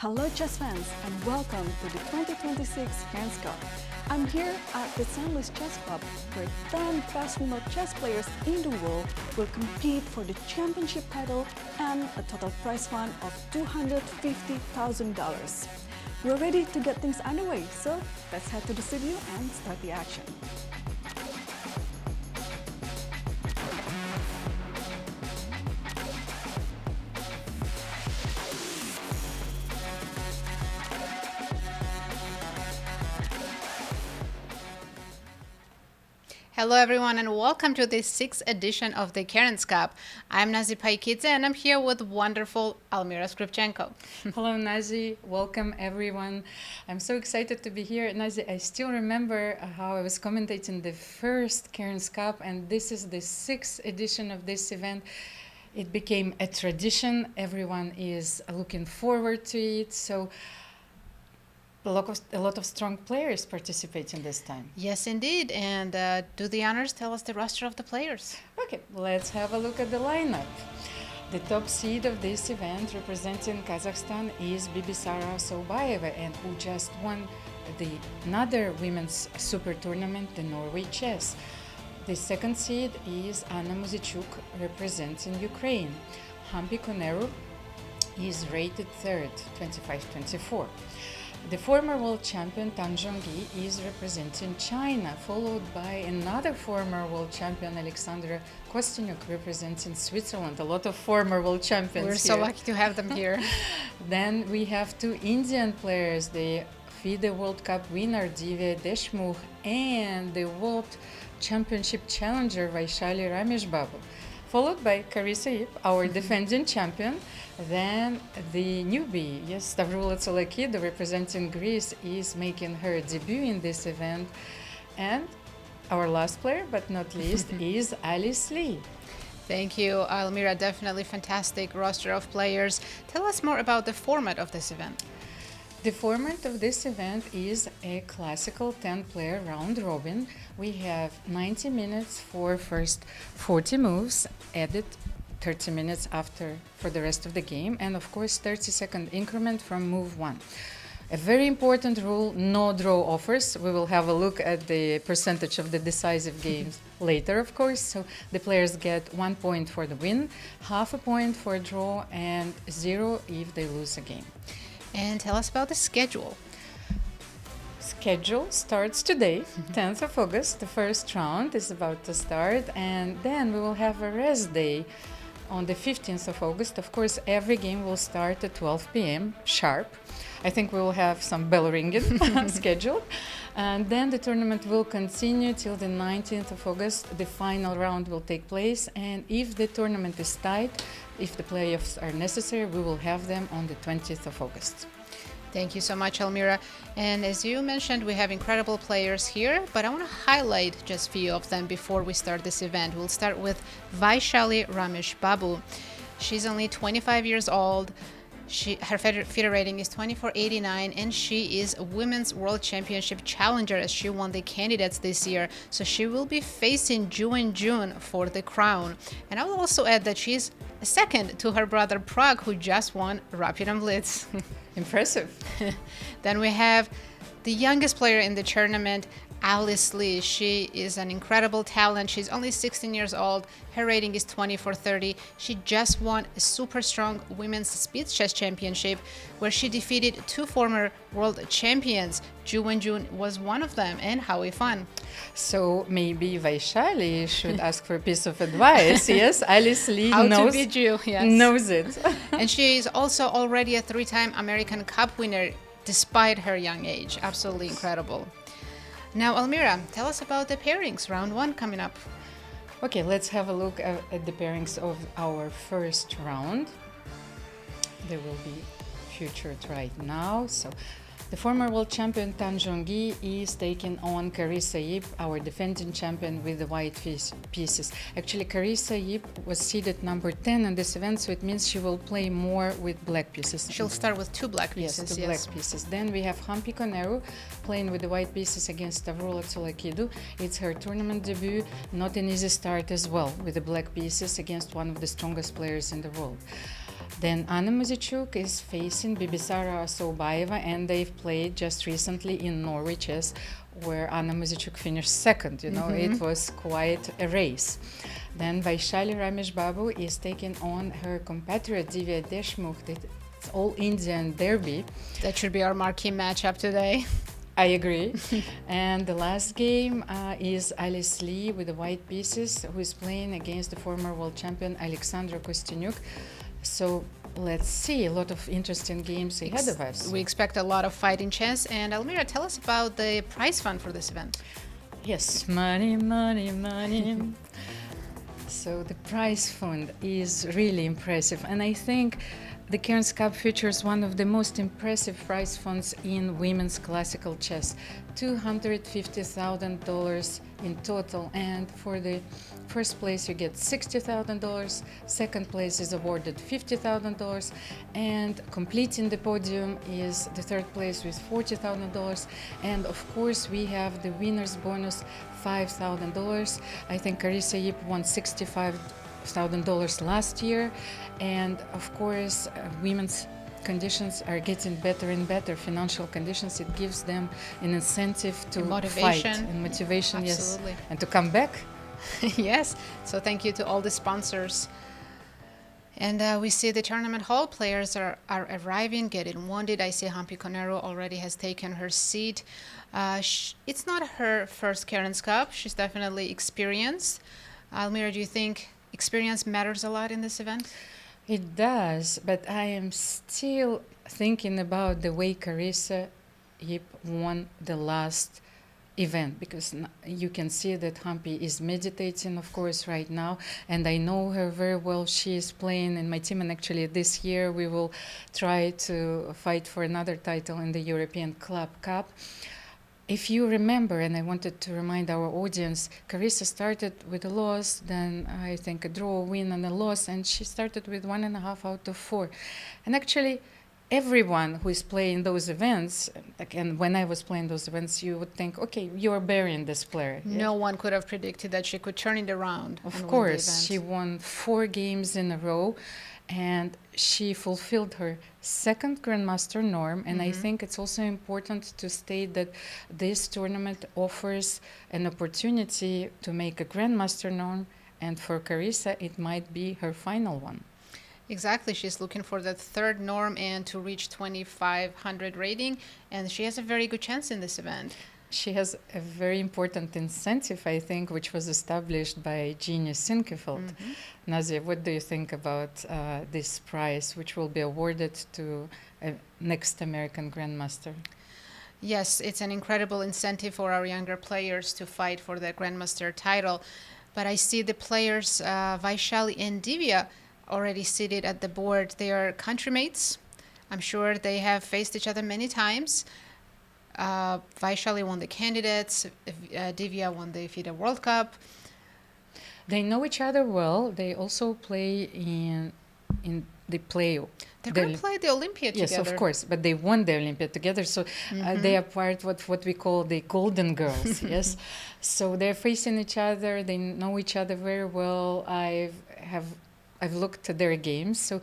Hello chess fans and welcome to the 2026 Cairns Cup. I'm here at the St. Louis Chess Club where 10 best-known chess players in the world will compete for the championship title and a total prize fund of $250,000. We're ready to get things underway, so let's head to the studio and start the action. Hello everyone and welcome to the 6th edition of the Cairns Cup. I'm Paikidze and I'm here with wonderful Almira Skripchenko. Hello Nazi, welcome everyone. I'm so excited to be here. Nazi, I still remember how I was commentating the first Cairns Cup, and this is the 6th edition of this event. It became a tradition. Everyone is looking forward to it. So a lot of strong players participating this time. Yes, indeed. And do the honors, tell us the roster of the players. Okay, let's have a look at the lineup. The top seed of this event representing Kazakhstan is Bibisara Assaubayeva, and who just won another women's super tournament, the Norway Chess. The second seed is Anna Muzychuk, representing Ukraine. Humpy Koneru is rated third, 25-24. The former world champion Zhongyi is representing China, followed by another former world champion Alexandra Kosteniuk representing Switzerland. A lot of former world champions. We're so lucky to have them here. Then we have two Indian players, the FIDE World Cup winner Divya Deshmukh and the World Championship challenger Vaishali Rameshbabu, followed by Carissa Yip, our defending champion. Then the newbie, yes, Stavroula Tsolakidou, representing Greece, is making her debut in this event. And our last player, but not least, is Alice Lee. Thank you, Almira. Definitely fantastic roster of players. Tell us more about the format of this event. The format of this event is a classical 10-player round robin. We have 90 minutes for first 40 moves, added 30 minutes after for the rest of the game, and of course 30-second increment from move 1. A very important rule, no draw offers. We will have a look at the percentage of the decisive games later, of course. So the players get 1 point for the win, half a point for a draw, and 0 if they lose a game. And tell us about the schedule. Schedule starts today, 10th of August. The first round is about to start, and then we will have a rest day on the 15th of August. Of course, every game will start at 12 p.m. sharp. I think we will have some bell ringing scheduled. And then the tournament will continue till the 19th of August. The final round will take place. And if the tournament is tight, if the playoffs are necessary, we will have them on the 20th of August. Thank you so much, Almira. And as you mentioned, we have incredible players here, but I want to highlight just a few of them before we start this event. We'll start with Vaishali Rameshbabu. She's only 25 years old. Her FIDE rating is 2489, and she is a Women's World Championship challenger as she won the candidates this year. So she will be facing June for the crown. And I will also add that she's second to her brother Prague, who just won Rapid and Blitz. Impressive. Then we have the youngest player in the tournament, Alice Lee. She is an incredible talent. She's only 16 years old. Her rating is 2430. She just won a super strong women's speed chess championship where she defeated two former world champions. June was one of them, and Howie Fun. So maybe Vaishali should ask for a piece of advice. Yes, Alice Lee to beat you, yes. Knows it. And she is also already a 3-time American Cup winner despite her young age. Absolutely incredible. Now, Almira, tell us about the pairings, round 1 coming up. Okay, let's have a look at the pairings of our first round. They will be featured right now. So the former world champion Zhongyi is taking on Carissa Yip, our defending champion, with the white pieces. Actually, Carissa Yip was seeded number 10 in this event, so it means she will play more with black pieces. She'll start with 2 black pieces. Yes, 2 black pieces. Then we have Humpy Koneru playing with the white pieces against Stavroula Tsolakidou. It's her tournament debut, not an easy start as well, with the black pieces against one of the strongest players in the world. Then Anna Muzychuk is facing Bibisara Assaubayeva, and they've played just recently in Norwich, where Anna Muzychuk finished second. It was quite a race. Then Vaishali Rameshbabu is taking on her compatriot Divya Deshmukh. It's all Indian derby. That should be our marquee matchup today. I agree. And the last game is Alice Lee with the white pieces, who is playing against the former world champion Alexandra Kosteniuk. So let's see, a lot of interesting games ahead of us. We expect a lot of fighting chance. And Almira, tell us about the prize fund for this event. Yes, money, money, money. So the prize fund is really impressive. And I think the Cairns Cup features one of the most impressive prize funds in women's classical chess, $250,000 in total. And for the first place, you get $60,000. Second place is awarded $50,000. And completing the podium is the third place with $40,000. And of course, we have the winner's bonus, $5,000. I think Carissa Yip won $65,000 last year. And of course, women's conditions are getting better and better. Financial conditions, it gives them an incentive to fight and motivation. Absolutely. Yes, and to come back. Yes. So thank you to all the sponsors. And we see the tournament hall players are arriving, getting wounded. I see Humpy Koneru already has taken her seat. It's not her first Cairns Cup. She's definitely experienced. Almira, do you think experience matters a lot in this event? It does, but I am still thinking about the way Carissa Yip won the last event, because you can see that Humpy is meditating, of course, right now, and I know her very well. She is playing in my team, and actually this year we will try to fight for another title in the European Club Cup. If you remember, and I wanted to remind our audience, Carissa started with a loss, then I think a draw, a win, and a loss, and she started with 1.5 out of 4. And actually, everyone who is playing those events, and when I was playing those events, you would think, okay, you're burying this player. No one could have predicted that she could turn it around. Of course, she won 4 games in a row, and she fulfilled her second Grandmaster norm. And I think it's also important to state that this tournament offers an opportunity to make a Grandmaster norm, and for Carissa, it might be her final one. Exactly. She's looking for the third norm and to reach 2,500 rating, and she has a very good chance in this event. She has a very important incentive, I think, which was established by Genius Sinquefield. Nazia, what do you think about this prize, which will be awarded to a next American Grandmaster? Yes, it's an incredible incentive for our younger players to fight for the Grandmaster title. But I see the players, Vaishali and Divya, already seated at the board. They are countrymates. I'm sure they have faced each other many times. Vaishali won the candidates. Divya won the FIDE World Cup. They know each other well. They also play in the play. They're going to play the Olympia together. Yes, of course, but they won the Olympia together, so they are part of what we call the Golden Girls. Yes, so they're facing each other. They know each other very well. I've looked at their games. So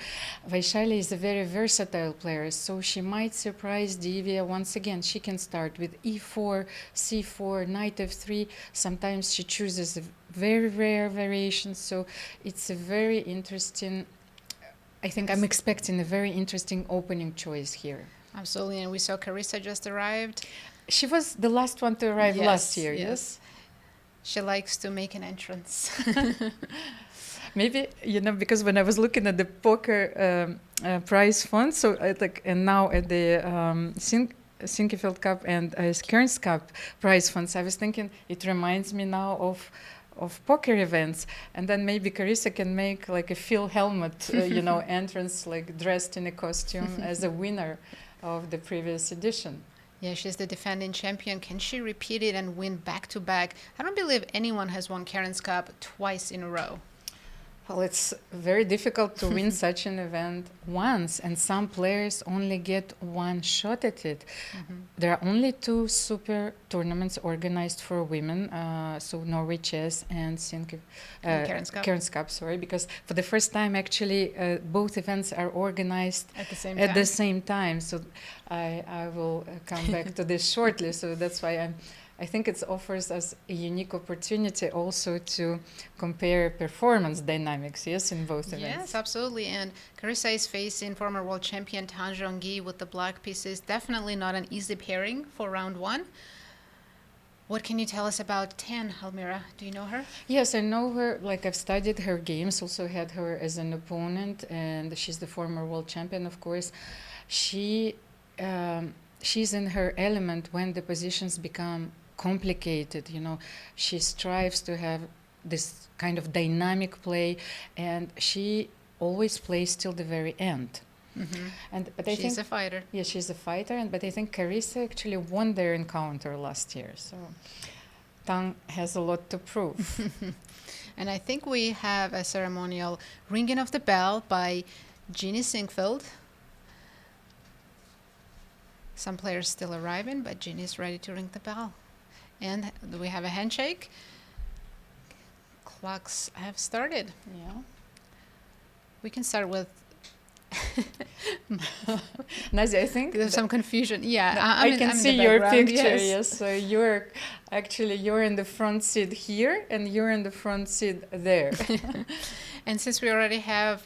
Vaishali is a very versatile player, so she might surprise Divya once again. She can start with e4, c4, knight f3. Sometimes she chooses a very rare variation, so it's a very interesting, I think I'm expecting a very interesting opening choice here. Absolutely, and we saw Carissa just arrived. She was the last one to arrive last year, yes? She likes to make an entrance. Maybe, because when I was looking at the poker prize fund, so and now at the Sinquefield Cup and Cairns Cup prize funds, I was thinking it reminds me now of poker events, and then maybe Carissa can make like a Phil Helmut, entrance, like dressed in a costume as a winner of the previous edition. Yeah, she's the defending champion. Can she repeat it and win back-to-back? I don't believe anyone has won Cairns Cup twice in a row. Well, it's very difficult to win such an event once, and some players only get one shot at it. There are only two super tournaments organized for women, so Norway Chess and Cairns Cup, sorry, because for the first time, actually, both events are organized at the same time. So I will come back to this shortly. So that's why I think it offers us a unique opportunity also to compare performance dynamics, yes, in both events. Yes, absolutely. And Carissa is facing former world champion Zhongyi with the black pieces. Definitely not an easy pairing for round one. What can you tell us about Tan, Almira? Do you know her? Yes, I know her. Like, I've studied her games, also had her as an opponent, and she's the former world champion, of course. She's in her element when the positions become complicated. You know, she strives to have this kind of dynamic play, and she always plays till the very end. But I think she's a fighter. Yeah, she's a fighter, but I think Carissa actually won their encounter last year, so Tang has a lot to prove. And I think we have a ceremonial ringing of the bell by Jeannie Sinquefield. Some players still arriving, but Jeannie's ready to ring the bell. And we have a handshake. Clocks have started. Yeah. We can start with Nadia, I think there's some confusion. Yeah, I can see your picture. Yes, so you're in the front seat here, and you're in the front seat there. And since we already have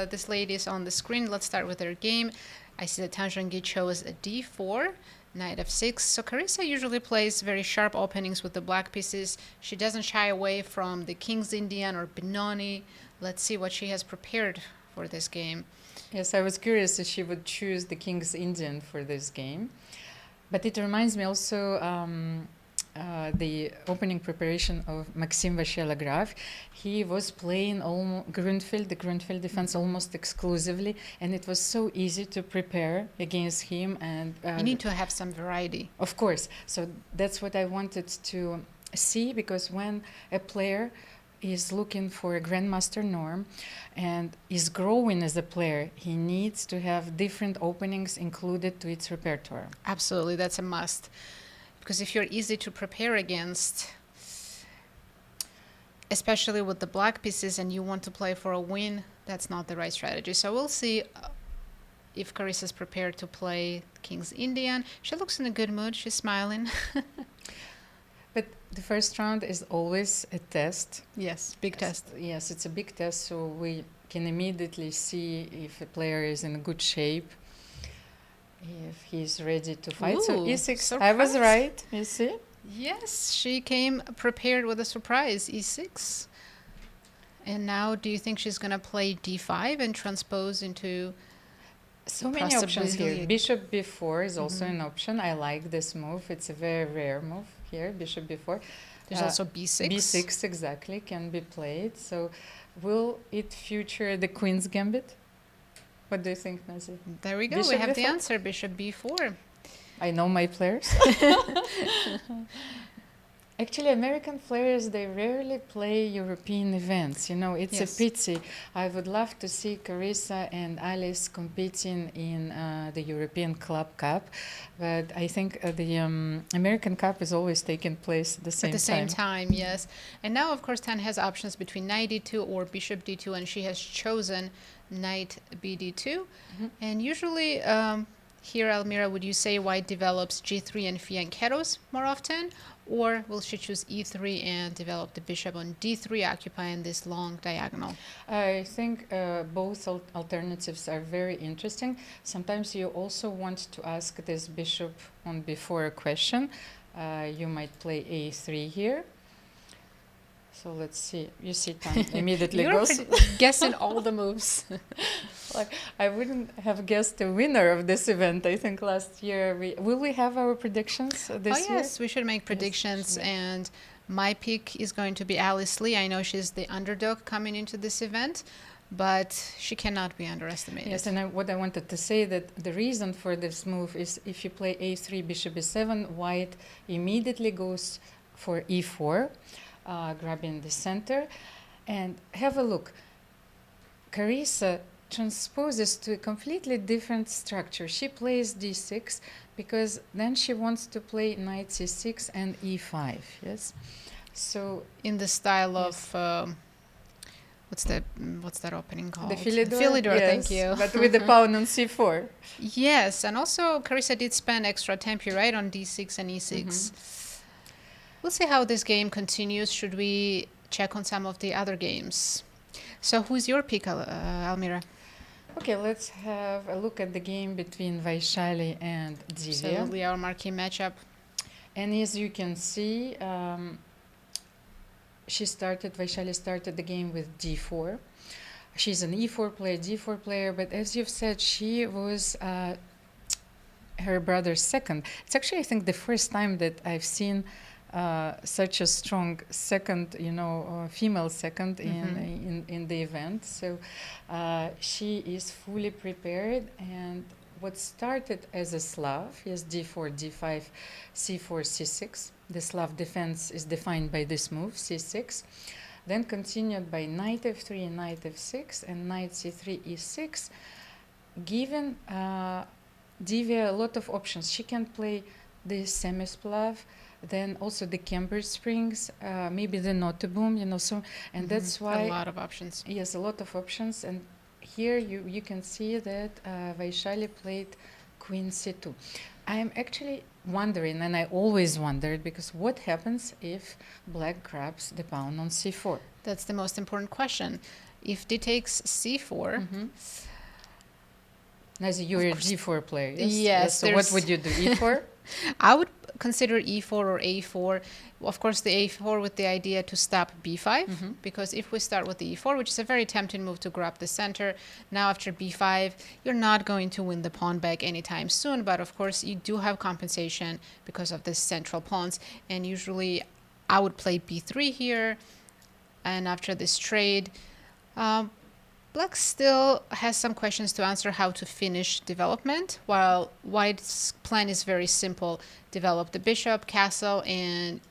these ladies on the screen, let's start with their game. I see that Zhongyi chose a d4, knight f6. So Carissa usually plays very sharp openings with the black pieces. She doesn't shy away from the King's Indian or Benoni. Let's see what she has prepared for this game. Yes, I was curious if she would choose the King's Indian for this game. But it reminds me also the opening preparation of Maxim Vaishali. He was playing the Grunfeld defense almost exclusively, and it was so easy to prepare against him. And you need to have some variety. Of course. So that's what I wanted to see, because when a player is looking for a grandmaster norm and is growing as a player, he needs to have different openings included to its repertoire. Absolutely, that's a must. Because if you're easy to prepare against, especially with the black pieces, and you want to play for a win, that's not the right strategy. So we'll see if Carissa's prepared to play King's Indian. She looks in a good mood. She's smiling. But the first round is always a test. Yes, big test. Yes, it's a big test, so we can immediately see if a player is in good shape, if he's ready to fight. Ooh, so e6, surprise. I was right, you see? Yes, she came prepared with a surprise, e6. And now do you think she's going to play d5 and transpose into... So many options here. Bishop b4 is also an option. I like this move. It's a very rare move here, bishop b4. There's also b6. b6, exactly, can be played. So will it feature the queen's gambit? What do you think, Nazi? There we go. Bishop we have b4? the answer, bishop b4. I know my players. Actually, American players, they rarely play European events. You know, it's a pity. I would love to see Carissa and Alice competing in the European Club Cup, but I think the American Cup is always taking place at the same time. At the same time, yes. And now, of course, Tan has options between knight d2 or bishop d2, and she has chosen knight bd2. And usually, here, Almira, would you say white develops g3 and fianchettos more often? Or will she choose e3 and develop the bishop on d3, occupying this long diagonal? I think both alternatives are very interesting. Sometimes you also want to ask this bishop on b4 a question. You might play a3 here. So let's see. You see, time immediately goes. Guessing all the moves. Like, I wouldn't have guessed the winner of this event. I think last year will we have our predictions this year? Yes, we should make predictions. Yes. And my pick is going to be Alice Lee. I know she's the underdog coming into this event, but she cannot be underestimated. Yes, and what I wanted to say that the reason for this move is if you play a3, bishop e7, white immediately goes for e4. Grabbing the center, and have a look. Carissa transposes to a completely different structure. She plays d6 because then she wants to play knight c6 and e5. Yes, so In the style of what's that opening called? the Philidor. Philidor, Yes, thank you. but with the pawn on c4. Yes, and also Carissa did spend extra tempi, right, on d6 and e6. We'll see how this game continues. Should we check on some of the other games? So who's your pick, Almira? Okay, let's have a look at the game between Vaishali and Divya. Absolutely, our marquee matchup. And as you can see, Vaishali started the game with d4. She's an e4 player, d4 player, but as you've said, she was her brother's second. It's actually, I think, the first time that I've seen such a strong second, female second in the event. So she is fully prepared, and what started as a Slav is d4, d5, c4, c6. The Slav defense is defined by this move, c6. Then continued by knight f3, knight f6, and knight c3, e6, giving Divya a lot of options. She can play the semi-splav, then also the camber springs, maybe the notaboom, and that's why... A lot of options. Yes, a lot of options, and here you can see that Vaishali played queen c2. I'm actually wondering, and I always wondered, because what happens if black grabs the pawn on c4? That's the most important question. If d takes c4... Nazi, you're a g4 player, yes? Yes. So what would you do, e4? I would consider e4 or a4. Of course, the a4 with the idea to stop b5, because if we start with the e4, which is a very tempting move to grab the center, now after b5, you're not going to win the pawn back anytime soon, but of course, you do have compensation because of the central pawns, and usually I would play b3 here, and after this trade, Black still has some questions to answer how to finish development, while White's plan is very simple: develop the bishop, castle, and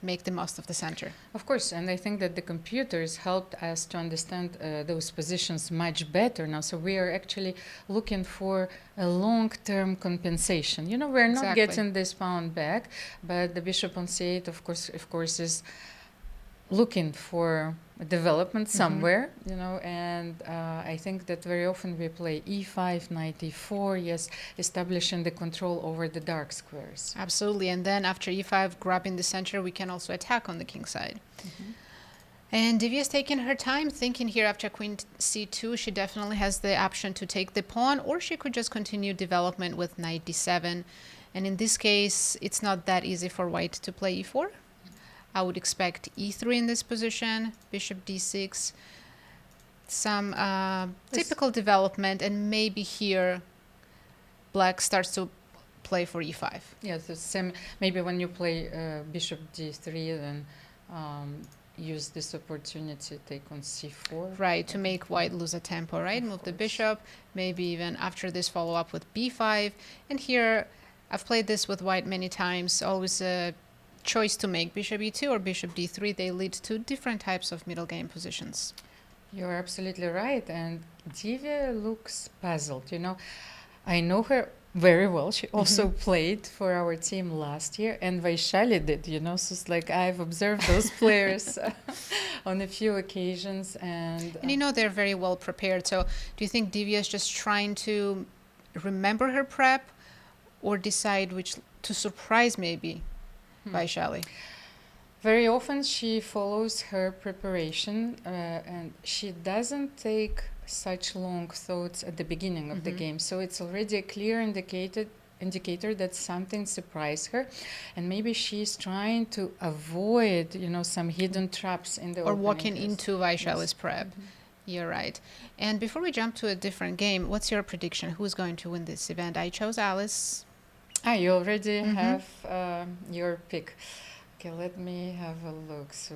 make the most of the center. Of course, and I think that the computers helped us to understand those positions much better now. So we are actually looking for a long-term compensation. We're not getting this pawn back, but the bishop on c8, of course, is looking for development somewhere, and I think that very often we play e5, knight e4, yes, establishing the control over the dark squares. Absolutely, and then after e5, grabbing the center, we can also attack on the king side. And Divya is taking her time, thinking here after queen c2, she definitely has the option to take the pawn, or she could just continue development with knight d7. And in this case, it's not that easy for White to play e4. I would expect e3 in this position, bishop d6, some typical development, and maybe here Black starts to play for e5. Yes, the same. Maybe when you play bishop d3, then use this opportunity, take on c4. Right, to make White lose a tempo, right? Move the bishop, maybe even after this follow up with b5. And here, I've played this with White many times, always a choice to make bishop e2 or bishop d3. They lead to different types of middle game positions. You're absolutely right, and Divya looks puzzled. I know her very well. She also played for our team last year, and Vaishali did. So it's like I've observed those players on a few occasions, and they're very well prepared. So do you think Divya is just trying to remember her prep, or decide which to surprise maybe Vaishali? Very often she follows her preparation, and she doesn't take such long thoughts at the beginning of the game. So it's already a clear indicator that something surprised her, and maybe she's trying to avoid, some hidden traps in the or walking into Vaishali's prep. You're right. And before we jump to a different game, what's your prediction? Who's going to win this event? I chose Alice. You already have your pick. Okay, let me have a look. So,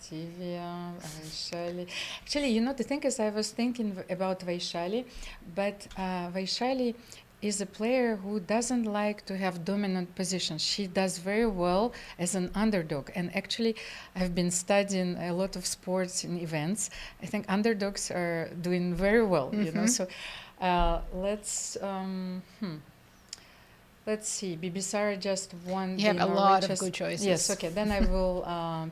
Divya, Vaishali. Actually, the thing is, I was thinking about Vaishali, but Vaishali is a player who doesn't like to have dominant positions. She does very well as an underdog. And actually, I've been studying a lot of sports and events. I think underdogs are doing very well, you know. So let's see. Bibisara just won. You have a lot of good choices. Yes, okay. Then I will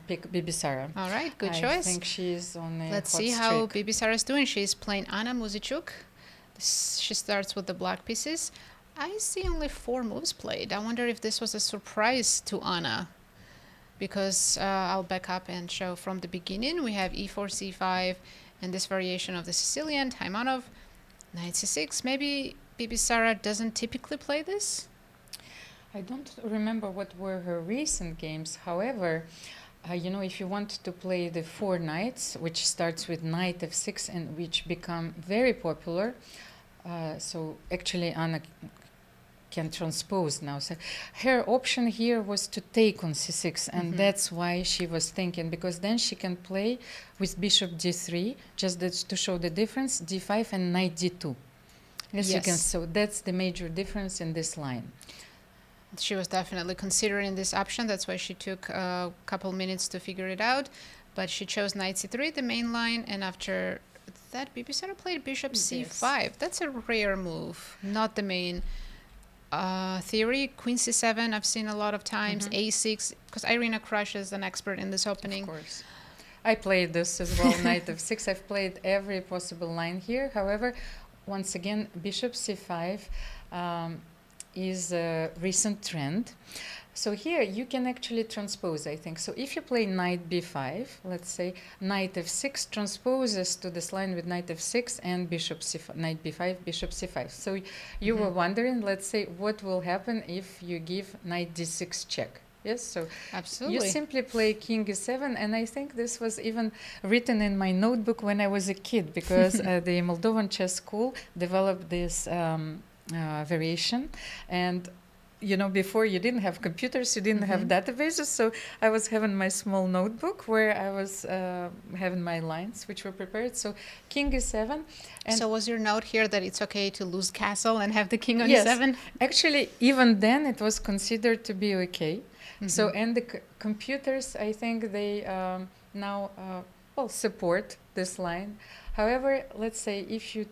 pick Bibisara. All right, good choice. I think she's on a Let's hot see how streak. Bibisara is doing. She's playing Anna Muzychuk. She starts with the black pieces. I see only 4 moves played. I wonder if this was a surprise to Anna, because I'll back up and show from the beginning. We have e4, c5, and this variation of the Sicilian, Taimanov, knight c6. Maybe Bibisara doesn't typically play this? I don't remember what were her recent games. However, you know, if you want to play the 4 knights, which starts with knight f6 and which become very popular, so actually Anna can transpose now. So her option here was to take on c6, and that's why she was thinking, because then she can play with bishop d3, just to show the difference, d5 and knight d2. As you can, so that's the major difference in this line. She was definitely considering this option. That's why she took a couple minutes to figure it out. But she chose knight c3, the main line, and after that, Bibisara played bishop c5. That's a rare move, not the main theory. Queen c7, I've seen a lot of times. A6, because Irina Krush is an expert in this opening. Of course. I played this as well, knight f6. I've played every possible line here. However, once again, bishop c5 is a recent trend. So here you can actually transpose, I think. So if you play knight b5, let's say knight f6 transposes to this line with knight f6 and bishop c5, knight b5, bishop c5. So you were wondering, let's say, what will happen if you give knight d6 check. Yes, so absolutely. You simply play king e7, and I think this was even written in my notebook when I was a kid, because the Moldovan chess school developed this variation. And you know, before you didn't have computers, you didn't have databases, so I was having my small notebook where I was having my lines which were prepared. So king e7. And so was your note here that it's okay to lose castle and have the king on e7? Actually, even then it was considered to be okay. So, and the computers, I think they now well, support this line. However, let's say if you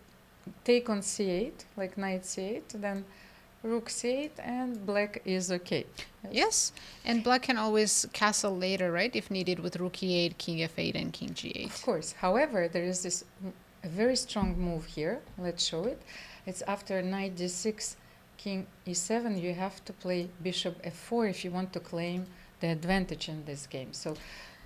take on c8, like knight c8, then rook c8, and black is okay. Yes, and black can always castle later, right, if needed, with rook e8, king f8, and king g8. Of course. However, there is this a very strong move here. Let's show it. It's after knight d6, king e7, you have to play bishop f4 if you want to claim the advantage in this game. So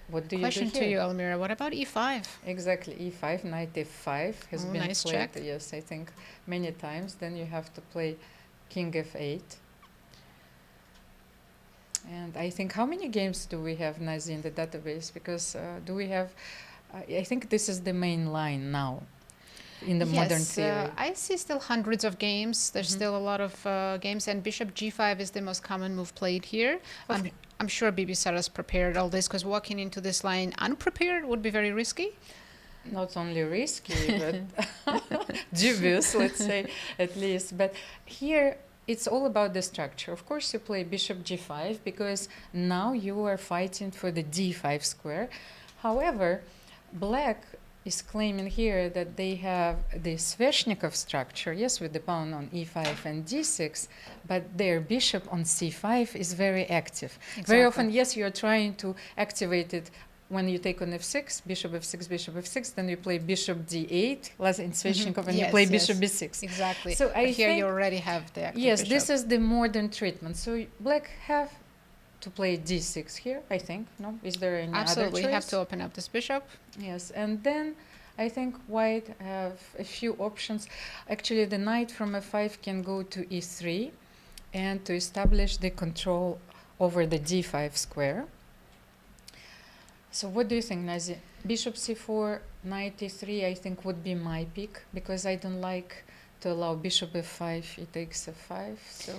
what do you do here? Question to you, Almira. What about e5? Exactly, e5, knight f5 has been nice played, check. yes, I think many times. Then you have to play king f8. And I think, how many games do we have, Nazi, in the database? Because do we have, I think this is the main line now in the modern theory. I see still hundreds of games. There's still a lot of games, and bishop g5 is the most common move played here. I'm sure Bibisara's prepared all this, because walking into this line unprepared would be very risky. Not only risky, but dubious, let's say, at least. But here, it's all about the structure. Of course, you play bishop g5, because now you are fighting for the d5 square. However, black is claiming here that they have the Sveshnikov structure, yes, with the pawn on e5 and d6, but their bishop on c5 is very active. Exactly. Very often, yes, you're trying to activate it when you take on f6, bishop f6, then you play bishop d8, as in Sveshnikov, and you play bishop b6. Exactly. So I here think, you already have the active yes, bishop. this is the modern treatment. So black have to play d6 here, I think. No, is there any Absolutely, other choice? have to open up this bishop. Yes, and then I think white have a few options. Actually, the knight from f5 can go to e3, and to establish the control over the d5 square. So what do you think, Nazi? Bishop c4, knight e3, I think would be my pick, because I don't like to allow bishop f5, it takes f5, so...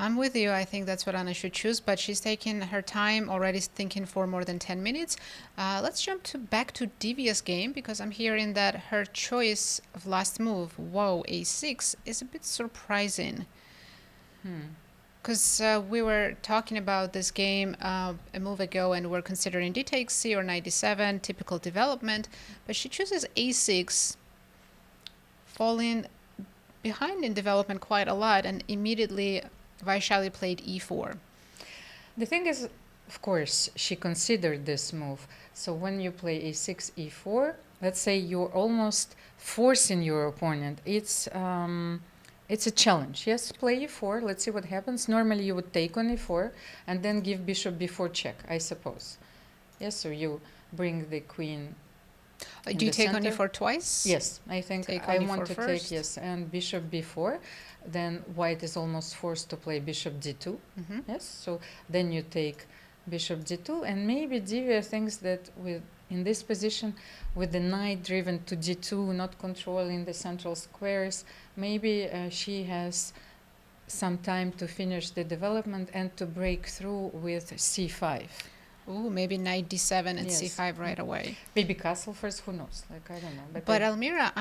I'm with you. I think that's what Anna should choose, but she's taking her time already, thinking for more than 10 minutes. Let's jump back to Divya's game, because I'm hearing that her choice of last move, whoa, a6, is a bit surprising. Because we were talking about this game a move ago, and we're considering d takes c or knight d7, typical development, but she chooses a6, falling behind in development quite a lot, and immediately Vaishali played e4. The thing is, of course, she considered this move. So when you play a6, e4, let's say you're almost forcing your opponent. It's a challenge. Yes, play e4. Let's see what happens. Normally you would take on e4 and then give bishop b4 check, I suppose. Yes, so you bring the queen. Do you take on e4 twice? Yes, I think Take I on want e4 to first. take, yes, and bishop b4. Then white is almost forced to play bishop d2. Yes, so then you take bishop d2, and maybe Divya thinks that in this position, with the knight driven to d2, not controlling the central squares, maybe she has some time to finish the development and to break through with c5. Ooh, maybe knight d7 and Yes. c5 right away. Maybe castle first, who knows? Like, I don't know. But Almira,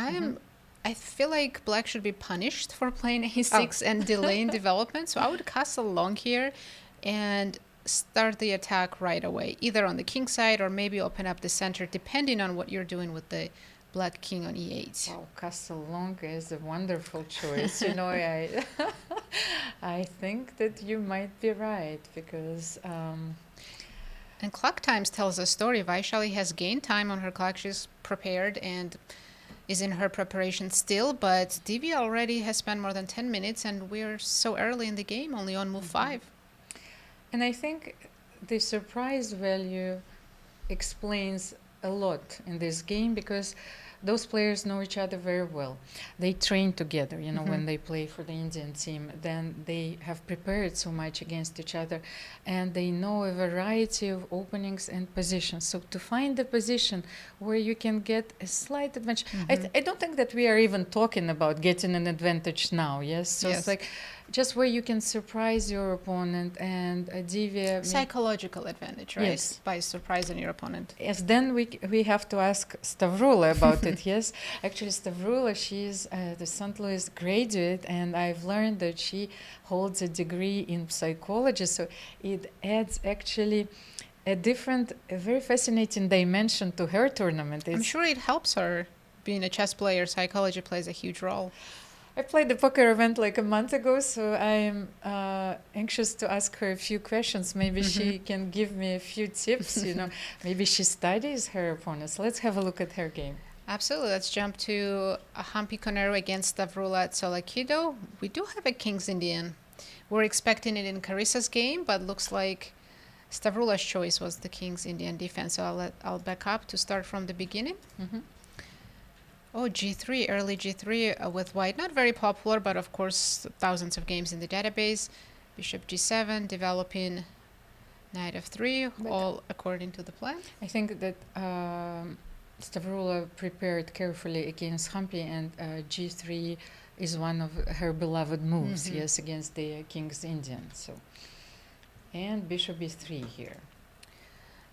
I feel like black should be punished for playing a6 and delaying development. So I would castle long here and start the attack right away, either on the king side or maybe open up the center, depending on what you're doing with the black king on e8. Wow, castle long is a wonderful choice. You know, I think that you might be right, because And clock times tells a story. Vaishali has gained time on her clock. She's prepared and is in her preparation still, but Divya already has spent more than 10 minutes, and we're so early in the game, only on move 5. and I think the surprise value explains a lot in this game, because those players know each other very well. They train together, you know, when they play for the Indian team. Then they have prepared so much against each other, and they know a variety of openings and positions. So to find a position where you can get a slight advantage, I don't think that we are even talking about getting an advantage now. Yes, so Yes. it's like just where you can surprise your opponent, and Divya. Psychological advantage, right? Yes. By surprising your opponent. Yes, then we have to ask Stavroula about it. Yes, actually, Stavroula, she's the St. Louis graduate, and I've learned that she holds a degree in psychology. So it adds actually a very fascinating dimension to her tournament. I'm sure it helps her. Being a chess player, psychology plays a huge role. I played the poker event like a month ago, so I'm anxious to ask her a few questions. Maybe she can give me a few tips. You know, maybe she studies her opponents. Let's have a look at her game. Absolutely. Let's jump to a Humpy Koneru against Stavroula at Tsolakidou. We do have a King's Indian. We're expecting it in Carissa's game, but looks like Stavroula's choice was the King's Indian defense. So I'll back up to start from the beginning. Oh, g3, early g3 with white. Not very popular, but of course thousands of games in the database. Bishop g7, developing knight f3, all according to the plan. I think that Stavroula prepared carefully against Humpy, and g3 is one of her beloved moves, yes, against the King's Indian. So, and bishop b3 here.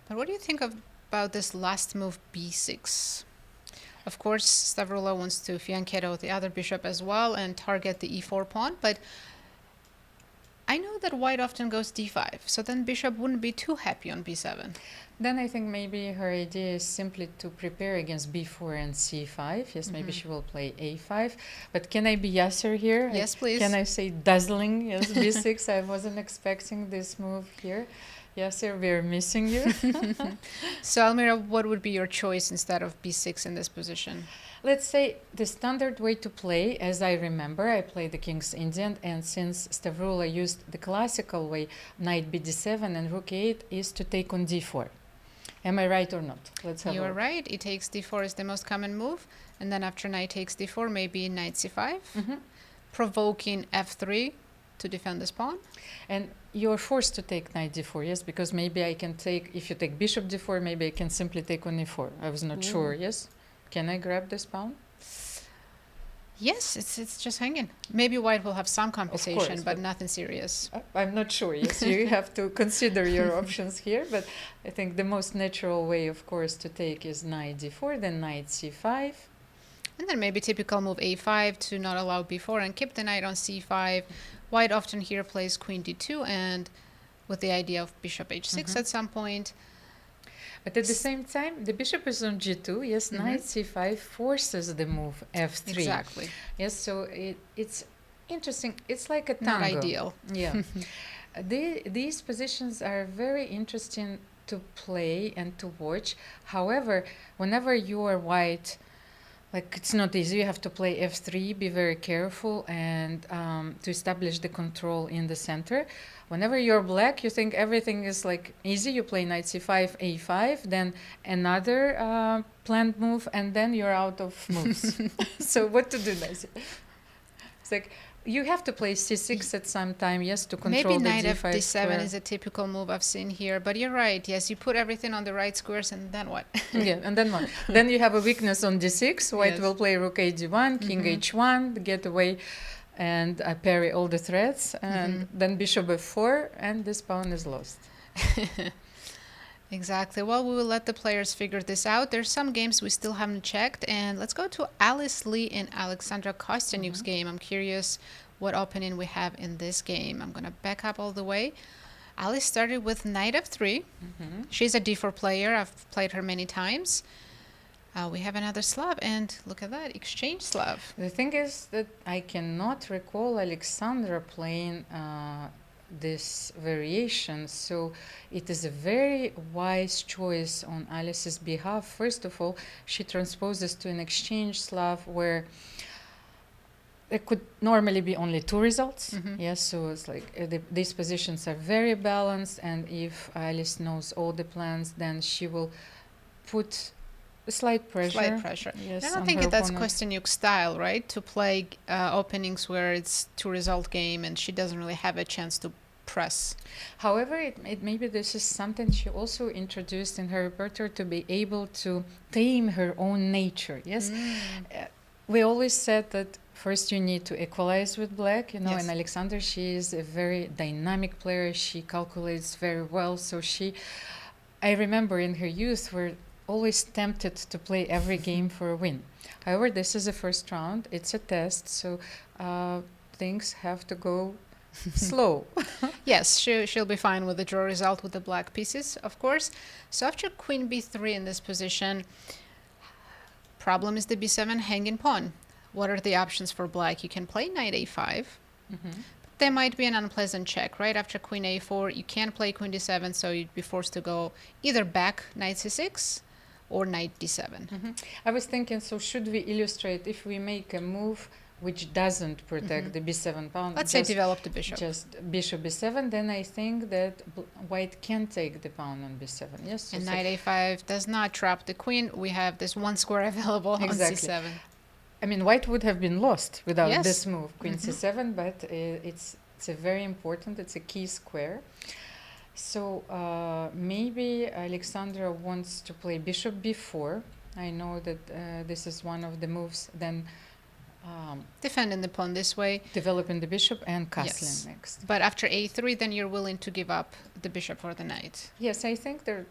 But what do you think about this last move, b6? Of course, Stavroula wants to fianchetto the other bishop as well and target the e4 pawn, but I know that white often goes d5, so then bishop wouldn't be too happy on b7. Then I think maybe her idea is simply to prepare against b4 and c5. Yes, maybe she will play a5. But can I be Yasser here? Yes, please. Can I say dazzling? Yes, b6. I wasn't expecting this move here. Yasser, we're missing you. So, Almira, what would be your choice instead of b6 in this position? Let's say the standard way to play, as I remember, I played the King's Indian, and since Stavroula used the classical way, knight bd7 and rook a8, is to take on d4. Am I right or not? Let's have a You're look. right. It takes d4 is the most common move, and then after knight takes d4, maybe knight c5, provoking f3 to defend this pawn. And you're forced to take knight d4, yes, because maybe I can take, if you take bishop d4, maybe I can simply take on e4. I was not sure, yes? Can I grab this pawn? Yes, it's just hanging. Maybe white will have some compensation, but nothing serious. I'm not sure. Yes, you have to consider your options here, but I think the most natural way, of course, to take is knight d4, then knight c5. And then maybe typical move a5 to not allow b4 and keep the knight on c5. White often here plays queen d2 and with the idea of bishop h6 at some point. But at the same time, the bishop is on g2. Yes, knight c5 forces the move f3. Exactly. Yes, so it's interesting. It's like a tango. Not ideal. Yeah. These positions are very interesting to play and to watch. However, whenever you are white, like it's not easy. You have to play f3, be very careful, and to establish the control in the center. Whenever you're black, you think everything is like easy. You play knight c5, a5, then another planned move, and then you're out of moves. So what to do next? It's like you have to play c6 at some time, yes, to control maybe the knight d5 f7 square. is a typical move I've seen here, but you're right. Yes, you put everything on the right squares, and then what? Yeah, and then what? Then you have a weakness on d6. White will play rook a d1, king h1, get away and parry all the threats, and then bishop f4, and this pawn is lost. Exactly. Well, we will let the players figure this out. There's some games we still haven't checked, and let's go to Alice Lee and Alexandra Kosteniuk's game. I'm curious what opening we have in this game. I'm going to back up all the way. Alice started with knight f3. She's a d4 player. I've played her many times. We have another Slav, and look at that, exchange Slav. The thing is that I cannot recall Alexandra playing this variation, so it is a very wise choice on Alice's behalf. First of all, she transposes to an exchange Slav where there could normally be only two results. Yes, so it's like these positions are very balanced, and if Alice knows all the plans, then she will put slight pressure. Yes, I don't think that's Kosteniuk's style, right? To play openings where it's two-result game and she doesn't really have a chance to press. However, it maybe this is something she also introduced in her repertoire, to be able to tame her own nature. Yes, we always said that first you need to equalize with black, and Alexandra, she is a very dynamic player. She calculates very well. So I remember in her youth, we're always tempted to play every game for a win. However, this is the first round. It's a test, so things have to go slow. Yes, she'll be fine with the draw result with the black pieces, of course. So after queen b3 in this position, problem is the b7 hanging pawn. What are the options for black? You can play knight a5. There might be an unpleasant check, right? After queen a4, you can't play queen d7, so you'd be forced to go either back knight c6 or knight d7. I was thinking, so should we illustrate if we make a move which doesn't protect the b7 pawn? Let's say develop the bishop. Just bishop b7, then I think that white can take the pawn on b7. Yes. So and knight a5 does not trap the queen. We have this one square available on c7. I mean, white would have been lost without this move, queen c7, but it's a very important, it's a key square. So maybe Alexandra wants to play bishop b4. I know that this is one of the moves. Then defending the pawn this way. Developing the bishop and castling next. But after a3, then you're willing to give up the bishop for the knight. Yes, I think there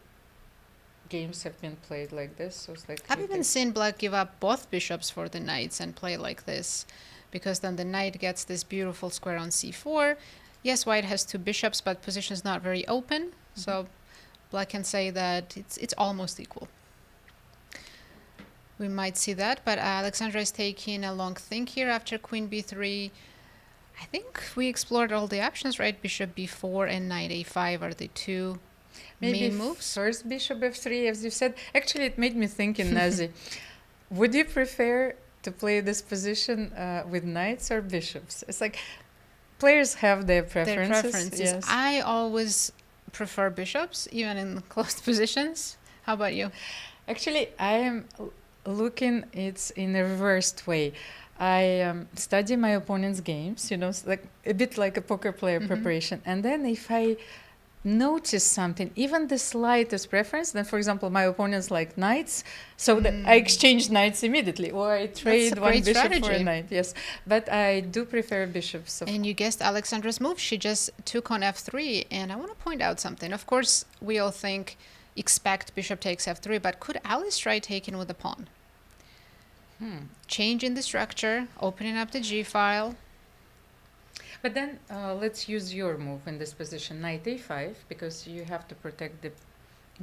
games have been played like this. So it's like I've even seen black give up both bishops for the knights and play like this, because then the knight gets this beautiful square on c4. Yes, white has two bishops, but position's not very open, so black can say that it's almost equal. We might see that, but Alexandra is taking a long think here after queen b3. I think we explored all the options, right? Bishop b4 and knight a5 are the two main moves. First bishop f3, as you said. Actually, it made me think in Nazi. Would you prefer to play this position with knights or bishops? It's like players have their preferences. Yes. I always prefer bishops, even in closed positions. How about you? Actually, I am looking it's in a reversed way. I study my opponent's games, like a bit like a poker player preparation. And then if I notice something, even the slightest preference, then for example my opponents like knights, so that I exchange knights immediately, or I trade one bishop strategy. for a knight. Yes, but I do prefer bishops. And you guessed Alexandra's move. She just took on f3, and I want to point out something. Of course, we all expect bishop takes f3, but could Alice try taking with the pawn? Changing the structure, opening up the g file. But then let's use your move in this position, knight a5, because you have to protect the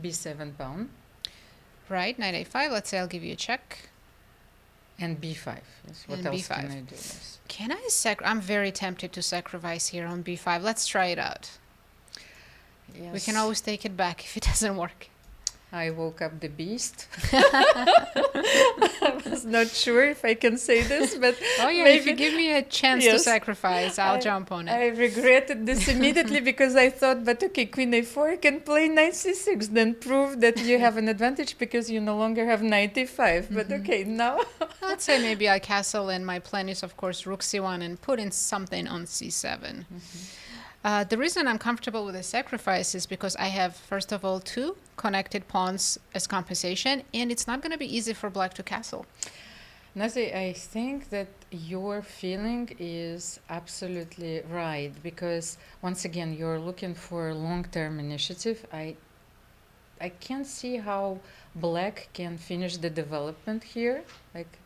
b7 pawn. Right, knight a5. Let's say I'll give you a check. And b5. Yes. What And else b5. can I do? Yes. Can I I'm very tempted to sacrifice here on b5. Let's try it out. Yes. We can always take it back if it doesn't work. I woke up the beast. I was not sure if I can say this, but Oh yeah, maybe if you give me a chance to Yes. sacrifice, I'll jump on it. I regretted this immediately because I thought, but okay, queen a4 can play knight c6, then prove that you have an advantage because you no longer have knight a5. But okay, now Let's say maybe I castle, and my plan is, of course, rook c1 and put in something on c7. The reason I'm comfortable with the sacrifice is because I have, first of all, 2 connected pawns as compensation, and it's not going to be easy for black to castle. Nazi, I think that your feeling is absolutely right because once again, you're looking for long-term initiative. I can't see how black can finish the development here, like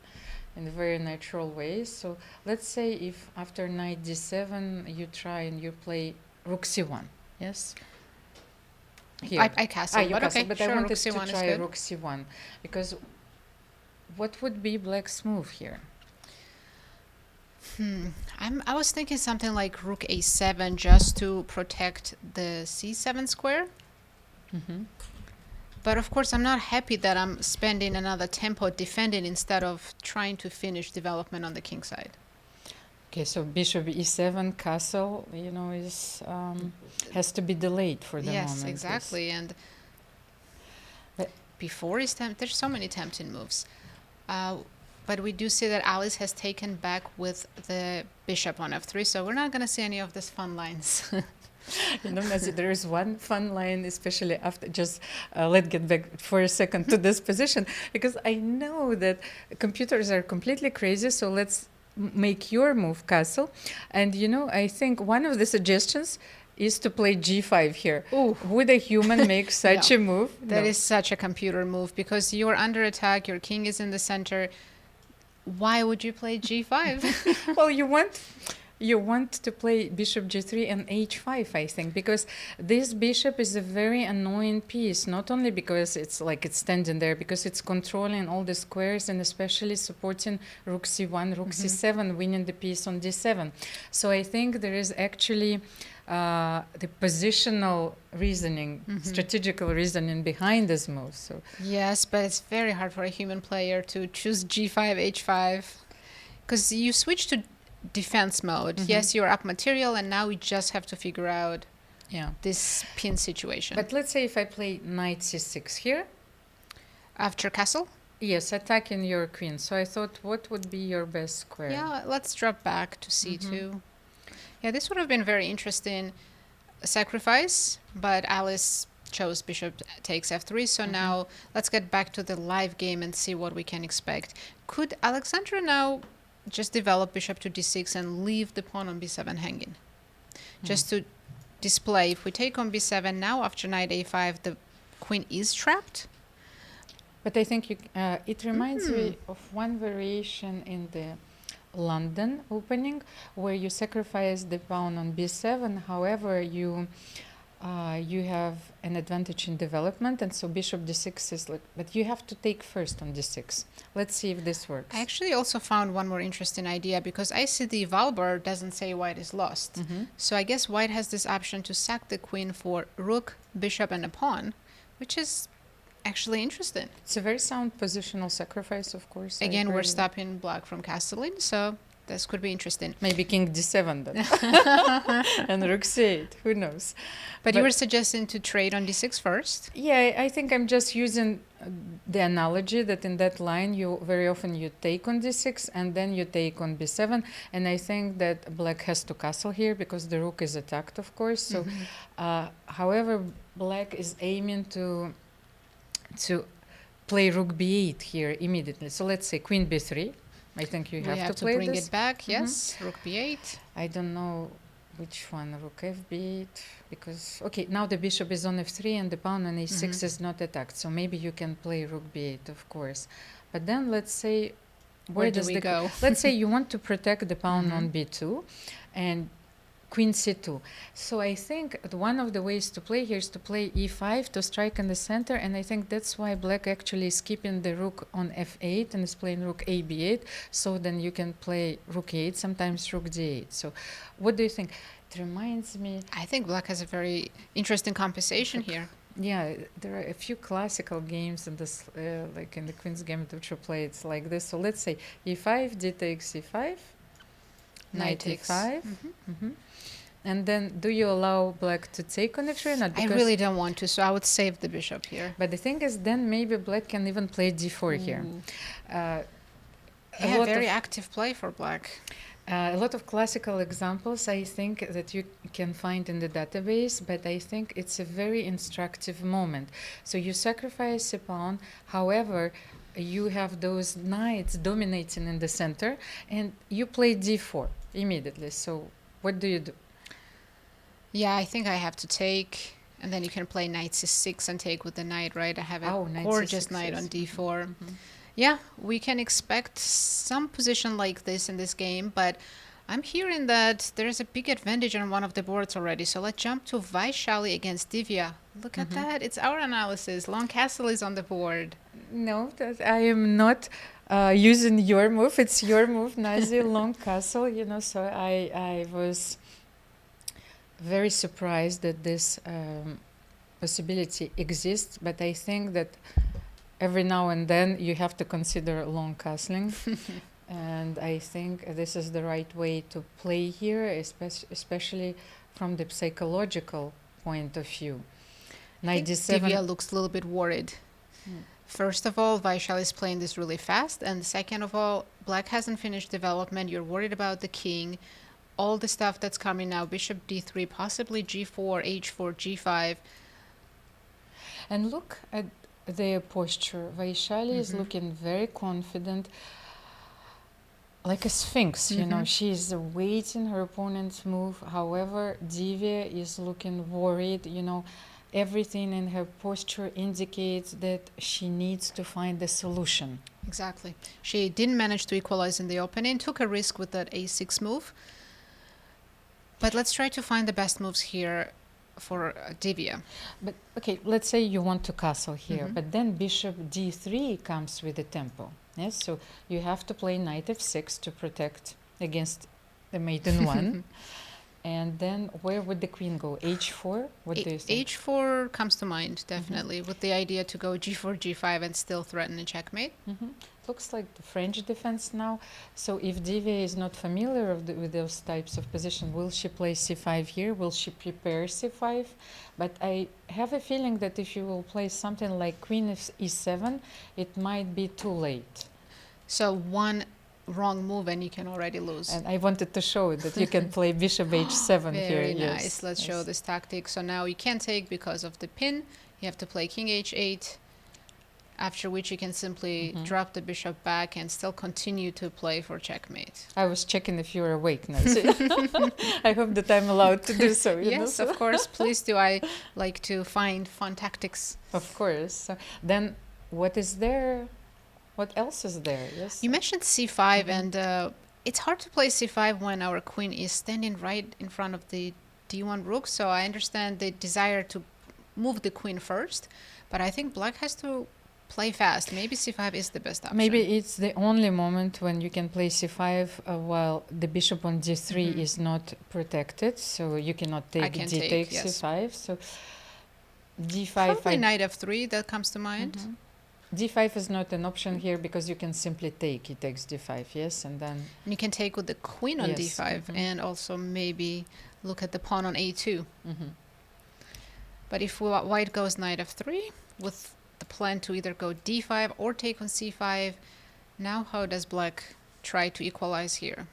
in a very natural way. So let's say if after knight d7 you try and you play rook c1, yes? Here. I castle, you but castle, okay, but sure, I wanted rook to c1 is try good. rook c1 because what would be black's move here? I was thinking something like rook a7 just to protect the c7 square. But of course, I'm not happy that I'm spending another tempo defending instead of trying to finish development on the king side. Okay, so bishop e7 castle, you know, is has to be delayed for the moment. Yes, exactly. And But- before is there's so many tempting moves. But we do see that Alice has taken back with the bishop on f3, so we're not going to see any of these fun lines. You know, Nazi, there is one fun line, especially after, just let's get back for a second to this position, because I know that computers are completely crazy, so let's make your move castle. And, you know, I think one of the suggestions is to play g5 here. Ooh. Would a human make such No. a move? That No. is such a computer move because you're under attack, your king is in the center. Why would you play g5? Well, you want to play bishop g3 and h5, I think, because this bishop is a very annoying piece, not only because it's like it's standing there, because it's controlling all the squares and especially supporting rook c1, rook c7, winning the piece on d7. So I think there is actually the positional reasoning, strategical reasoning behind this move. So Yes, but it's very hard for a human player to choose g5, h5, because you switch to defense mode. Yes, you're up material, and now we just have to figure out yeah. this pin situation. But let's say if I play knight c6 here, After castle? yes, attacking your queen. So I thought, what would be your best square? Yeah, let's drop back to c2. Yeah, this would have been very interesting sacrifice, but Alice chose bishop takes f3. So now let's get back to the live game and see what we can expect. Could Alexandra now just develop bishop to d6 and leave the pawn on b7 hanging? Just to display, if we take on b7 now after knight a5, the queen is trapped. But I think it reminds me of one variation in the London opening where you sacrifice the pawn on b7. However, you have an advantage in development, and so bishop d6 is like, but you have to take first on d6. Let's see if this works. I actually also found one more interesting idea because I see the Valbar doesn't say white is lost. So I guess white has this option to sack the queen for rook, bishop, and a pawn, which is actually interesting. It's a very sound positional sacrifice, of course. I Again, we're agree. stopping black from castling, so This could be interesting. Maybe king d7 then. And rook c8, who knows. But you were suggesting to trade on d6 first? Yeah, I think I'm just using the analogy that in that line you very often you take on d6 and then you take on b7, and I think that black has to castle here because the rook is attacked, of course. So however, black is aiming to play rook b8 here immediately. So let's say queen b3. I think you have to play bring this. it back. Yes, rook b8. I don't know which one, rook f8, because okay, now the bishop is on f3 and the pawn on a6 is not attacked, so maybe you can play rook b8, of course. But then let's say where does we go? Let's say you want to protect the pawn on b2 and queen c2. So I think one of the ways to play here is to play e5 to strike in the center, and I think that's why black actually is keeping the rook on f8 and is playing rook a b8, so then you can play rook e8, sometimes rook d8. So what do you think? It reminds me... I think black has a very interesting compensation here. Yeah, there are a few classical games in this, like in the Queen's Gambit, which are played like this. So let's say e5, d takes e5, knight e5. And then, do you allow black to take on f3 or not? I really don't want to, so I would save the bishop here. But the thing is, then maybe black can even play d4 here. Very active play for black. A lot of classical examples, I think, that you can find in the database, but I think it's a very instructive moment. So you sacrifice a pawn, however, you have those knights dominating in the center, and you play d4 immediately. So what do you do? Yeah, I think I have to take, and then you can play knight c6 and take with the knight, right? I have a gorgeous knight on d4. Yeah, we can expect some position like this in this game, but I'm hearing that there's a big advantage on one of the boards already. So let's jump to Vaishali against Divya. Look at that. It's our analysis. Long castle is on the board. No, I am not using your move. It's your move, Nazi, long castle. You know, so I was very surprised that this possibility exists, but I think that every now and then you have to consider long castling. And I think this is the right way to play here, especially from the psychological point of view. Knight d7. Divya looks a little bit worried. First of all, Vaishali is playing this really fast, and second of all, black hasn't finished development. You're worried about the king. All the stuff that's coming now, bishop d3, possibly g4, h4, g5. And look at their posture. Vaishali is looking very confident, like a sphinx, you know. She's awaiting her opponent's move. However, Divya is looking worried, you know. Everything in her posture indicates that she needs to find a solution. Exactly. She didn't manage to equalize in the opening, took a risk with that a6 move. But let's try to find the best moves here for Divya. But okay, let's say you want to castle here, but then bishop d3 comes with the tempo. Yes, so you have to play knight f6 to protect against the maiden one. And then where would the queen go? h4? What do you think? h4 comes to mind, definitely, with the idea to go g4, g5 and still threaten a checkmate. Looks like the French defense now. So if Divya is not familiar with those types of position, will she play c5 here? Will she prepare c5? But I have a feeling that if you will play something like queen e7, it might be too late. So one wrong move and you can already lose. And I wanted to show that you can play bishop h7 here. Very nice. Let's show this tactic. So now you can't take because of the pin. You have to play king h8. After which you can simply drop the bishop back and still continue to play for checkmate. I was checking if you were awake, Nancy. I hope that I'm allowed to do so. Yes, of course. Please do. I like to find fun tactics. Of course. So then what is there? What else is there? Yes. You mentioned c5, and it's hard to play c5 when our queen is standing right in front of the d1 rook. So I understand the desire to move the queen first, but I think black has to play fast. Maybe c5 is the best option. Maybe it's the only moment when you can play c5 while the bishop on d3 is not protected, so you cannot take d takes c5. So d5. Probably knight f3, that comes to mind. d5 is not an option here because you can simply take. He takes d5, yes, and then... And you can take with the queen on Yes, d5 and also maybe look at the pawn on a2. But if white goes knight f3 with the plan to either go d5 or take on c5, now how does black try to equalize here?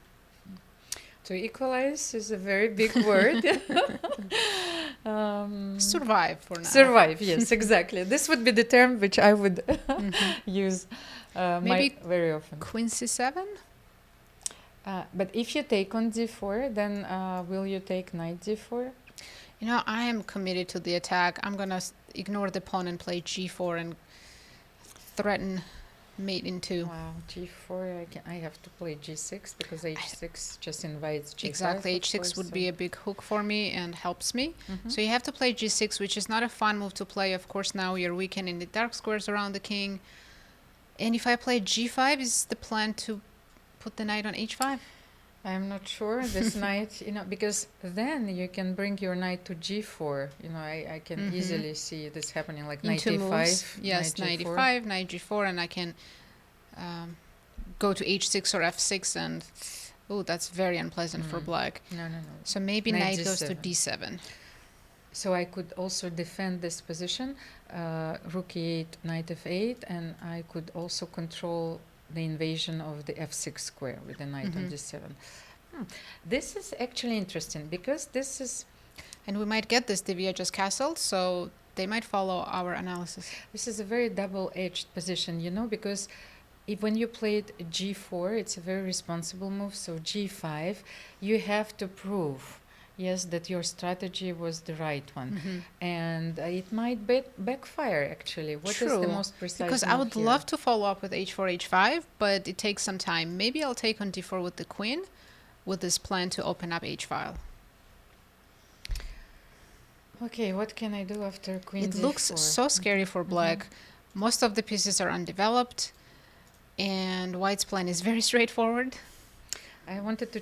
To equalize is a very big word. Survive for now. Survive, yes, exactly. This would be the term which I would use Maybe very often. Queen c7? But if you take on d4, then will you take knight d4? You know, I am committed to the attack. I'm going to ignore the pawn and play g4 and threaten mate into... Wow, g4, I have to play g6 because h6 just invites g5. Exactly, h6 would be a big hook for me and helps me. So you have to play g6, which is not a fun move to play. Of course, now you're weakening the dark squares around the king. And if I play g5, is the plan to put the knight on h5? I'm not sure. This knight, because then you can bring your knight to g4. I can easily see this happening, like knight e5. Yes, knight e5, knight g4, and I can go to h6 or f6, and that's very unpleasant for black. No. So maybe knight goes to d7. So I could also defend this position, rook e8, knight f8, and I could also control the invasion of the f6 square with the knight on d7. This is actually interesting because this is... And we might get this. Divya just castled, so they might follow our analysis. This is a very double-edged position, because when you played g4, it's a very responsible move. So g5, you have to prove, yes, that your strategy was the right one. And it might backfire, actually. What is the most precise Because move I would here? love to follow up with h4, h5, but it takes some time. Maybe I'll take on d4 with the queen with this plan to open up h-file. Okay, what can I do after queen It d4? looks so scary for black. Most of the pieces are undeveloped, and white's plan is very straightforward. I wanted to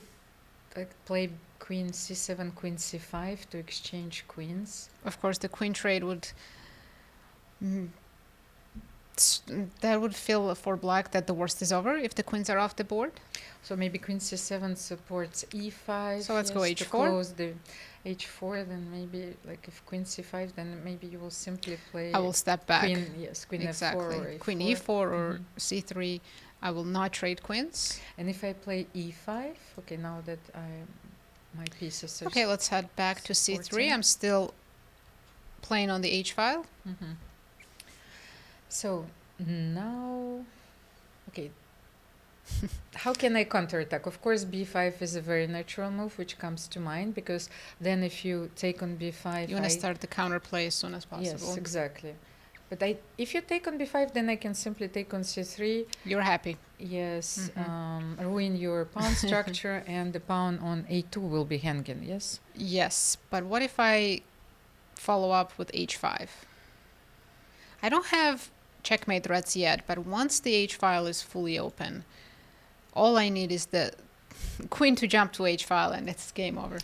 play queen c7, queen c5 to exchange queens. Of course, the queen trade would... that would feel for black that the worst is over if the queens are off the board. So maybe queen c7 supports e5. So let's go to h4. close the h4, then maybe, if queen c5, then maybe you will simply play... I will step back. Queen f4 or a4. Queen e4 or c3. I will not trade queens. And if I play e5, okay, now that my pieces are... Okay, let's head back to c3. supporting. I'm still playing on the h-file. So now, okay, how can I counterattack? Of course, b5 is a very natural move which comes to mind, because then if you take on b5... You want to start the counterplay as soon as possible. Yes, exactly. But if you take on b5, then I can simply take on c3. You're happy. Yes, ruin your pawn structure, and the pawn on a2 will be hanging, yes? Yes, but what if I follow up with h5? I don't have checkmate threats yet, but once the h-file is fully open, all I need is the queen to jump to h-file, and it's game over.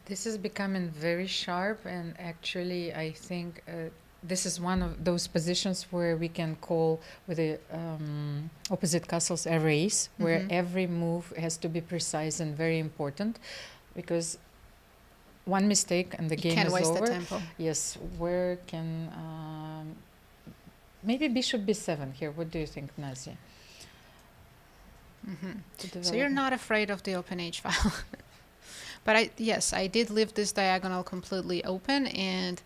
This is becoming very sharp, and actually I think this is one of those positions where we can call with the opposite castles a race, where every move has to be precise and very important, because one mistake and the game is over. You can't waste the tempo. Yes, where can... maybe bishop b7 here. What do you think, Nazi? So you're not afraid of the open h-file. But yes, I did leave this diagonal completely open, and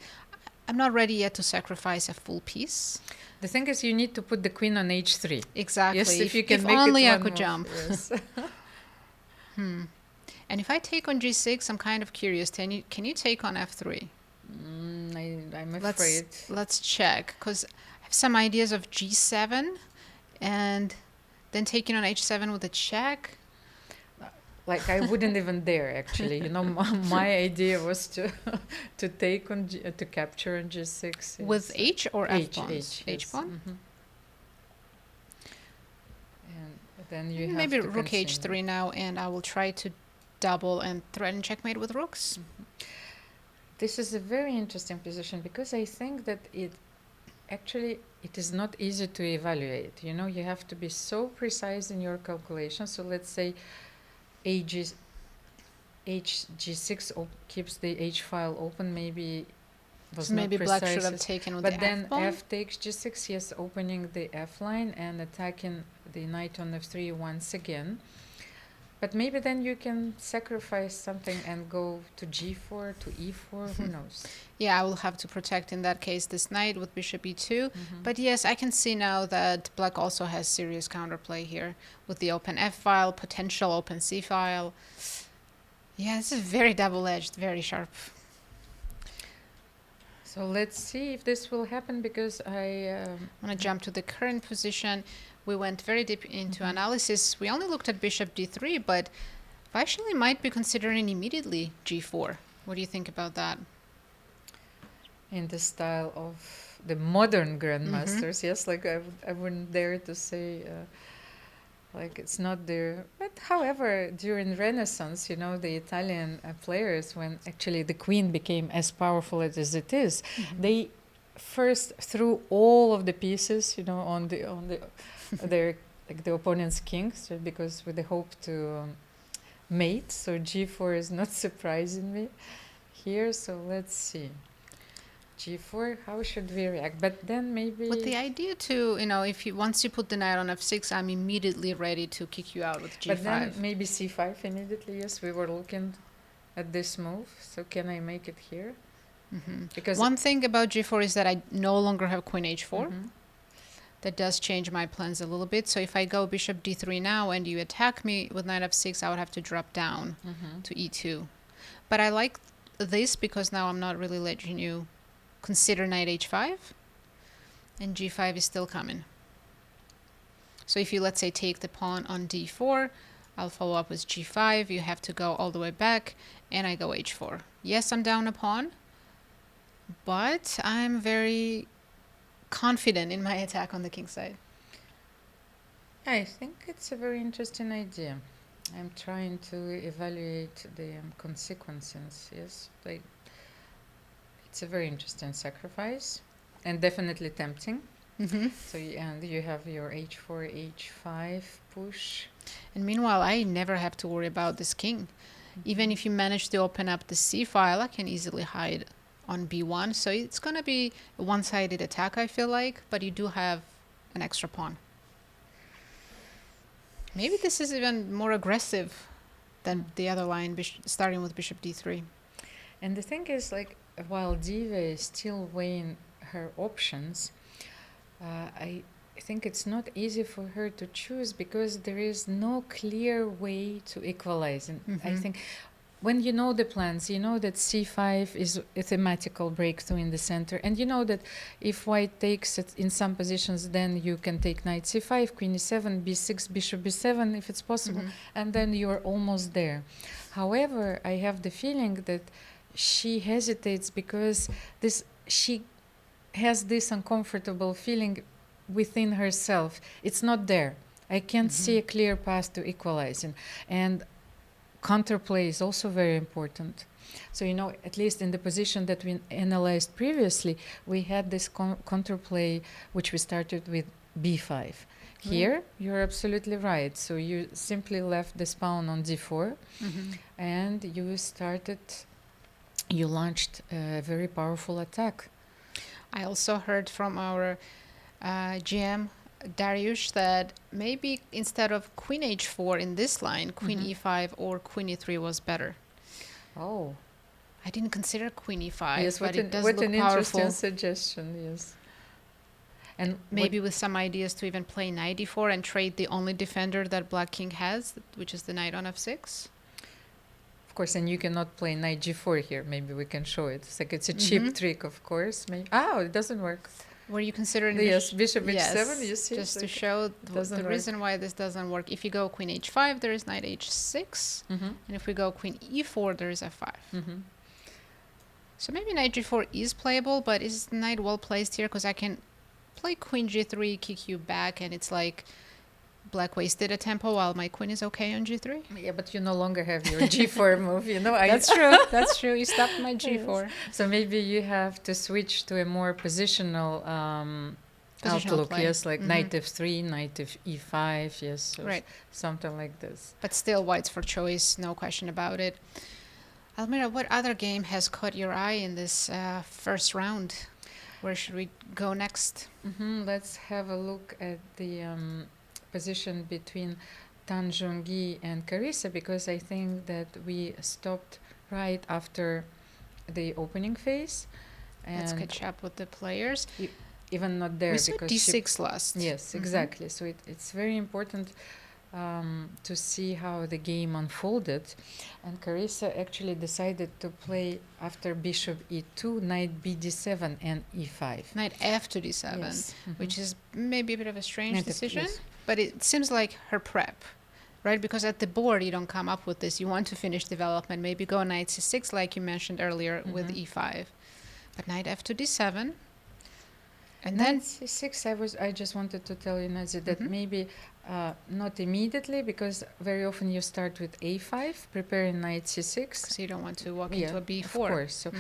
I'm not ready yet to sacrifice a full piece. The thing is, you need to put the queen on h3. Exactly. Yes, if you can if make only it I one could move, jump. Yes. And if I take on g6, I'm kind of curious. Can you take on f3? I'm afraid. Let's check, because I have some ideas of g7, and then taking on h7 with a check. Like, I wouldn't even dare, actually. My idea was to take on to capture on g6. Yes. With h or f pawns? H H pawn? And then you Maybe have to rook continue. h3 now, and I will try to double and threaten checkmate with rooks. This is a very interesting position, because I think that it actually it is not easy to evaluate. You know, you have to be so precise in your calculations. So let's say HG6 keeps the H file open, maybe was So not maybe black should precise. have taken with But the then F pawn. F takes G6, yes, opening the F line and attacking the knight on F3 once again. But maybe then you can sacrifice something and go to G4, to E4, who knows? Yeah, I will have to protect in that case this knight with bishop E2. But yes, I can see now that black also has serious counterplay here with the open F file, potential open C file. Yeah, this is very double-edged, very sharp. So let's see if this will happen, because I want to jump to the current position. We went very deep into analysis. We only looked at bishop d3, but Vaishali might be considering immediately g4. What do you think about that? in the style of the modern grandmasters, yes, like I wouldn't dare to say like it's not there. But however, during Renaissance, you know, the Italian players, when actually the queen became as powerful as it is, they first threw all of the pieces, you know, on their like the opponent's king, so because with the hope to mate. So g4 is not surprising me here. So let's see. G4, how should we react? But then maybe with the idea to, you know, if you once you put the knight on f6, I'm immediately ready to kick you out with g5. But then maybe c5 immediately. Yes, we were looking at this move. So can I make it here? Because one thing about g4 is that I no longer have queen h4. That does change my plans a little bit. So if I go bishop d3 now and you attack me with knight f6, I would have to drop down to e2. But I like this because now I'm not really letting you consider knight h5, and g5 is still coming. So if you, let's say, take the pawn on d4, I'll follow up with g5. You have to go all the way back, and I go h4. Yes, I'm down a pawn, but I'm very confident in my attack on the king side. I think it's a very interesting idea. I'm trying to evaluate the consequences. Yes, like it's a very interesting sacrifice and definitely tempting. So and you have your h4, h5 push. And meanwhile, I never have to worry about this king. Even if you manage to open up the c file, I can easily hide on b1. So it's going to be a one-sided attack, I feel like, but you do have an extra pawn. Maybe this is even more aggressive than the other line, starting with bishop d3. And the thing is, like, while Divya is still weighing her options, I think it's not easy for her to choose because there is no clear way to equalize. And I think when you know the plans, you know that c5 is a thematical breakthrough in the center, and you know that if white takes it in some positions, then you can take knight c5, queen e7, b6, bishop b7 if it's possible, and then you're almost there. However, I have the feeling that she hesitates because she has this uncomfortable feeling within herself. It's not there. I can't see a clear path to equalizing. And counterplay is also very important. So, you know, at least in the position that we analyzed previously, we had this counterplay, which we started with b5. Here, you're absolutely right. So you simply left this pawn on d4, and you launched a very powerful attack. I also heard from our GM, Dariush, that maybe instead of queen h4 in this line, queen e5 or queen e3 was better. Oh. I didn't consider queen e5, yes, but it does what look an powerful. interesting suggestion, yes. And maybe with some ideas to even play knight e4 and trade the only defender that black king has, which is the knight on f6. Of course, and you cannot play knight g4 here. Maybe we can show it. It's like it's a cheap trick, of course. Maybe. Oh, it doesn't work. Were you considering bishop h7? You see, just to show the reason why this doesn't work. If you go queen h5, there is knight h6, and if we go queen e4, there is f5. So maybe knight g4 is playable, but is the knight well placed here? Because I can play queen g3, kick you back, and it's like black wasted a tempo while my queen is okay on g3. Yeah, but you no longer have your g4 move, you know. That's true. That's true. You stopped my g4. Yes. So maybe you have to switch to a more positional outlook, play. yes, like knight f3, knight e5, yes, so Right. something like this. But still white's for choice, no question about it. Almira, what other game has caught your eye in this first round? Where should we go next? Let's have a look at the position between Zhongyi and Carissa, because I think that we stopped right after the opening phase. And Let's catch up with the players. Even not there, We saw because d6 last. Yes, exactly. So it's very important to see how the game unfolded. And Carissa actually decided to play after bishop e2, knight bd7 and e5. Knight f to d7, Yes. which is maybe a bit of a strange Knight f- decision, yes. but it seems like her prep, right? Because at the board you don't come up with this. You want to finish development, maybe go knight c6 like you mentioned earlier with e5. But knight f to d7. And then Knight c6, I just wanted to tell you, Nazi, that maybe not immediately, because very often you start with a5, preparing knight c6. so you don't want to walk into a b4. Of course. So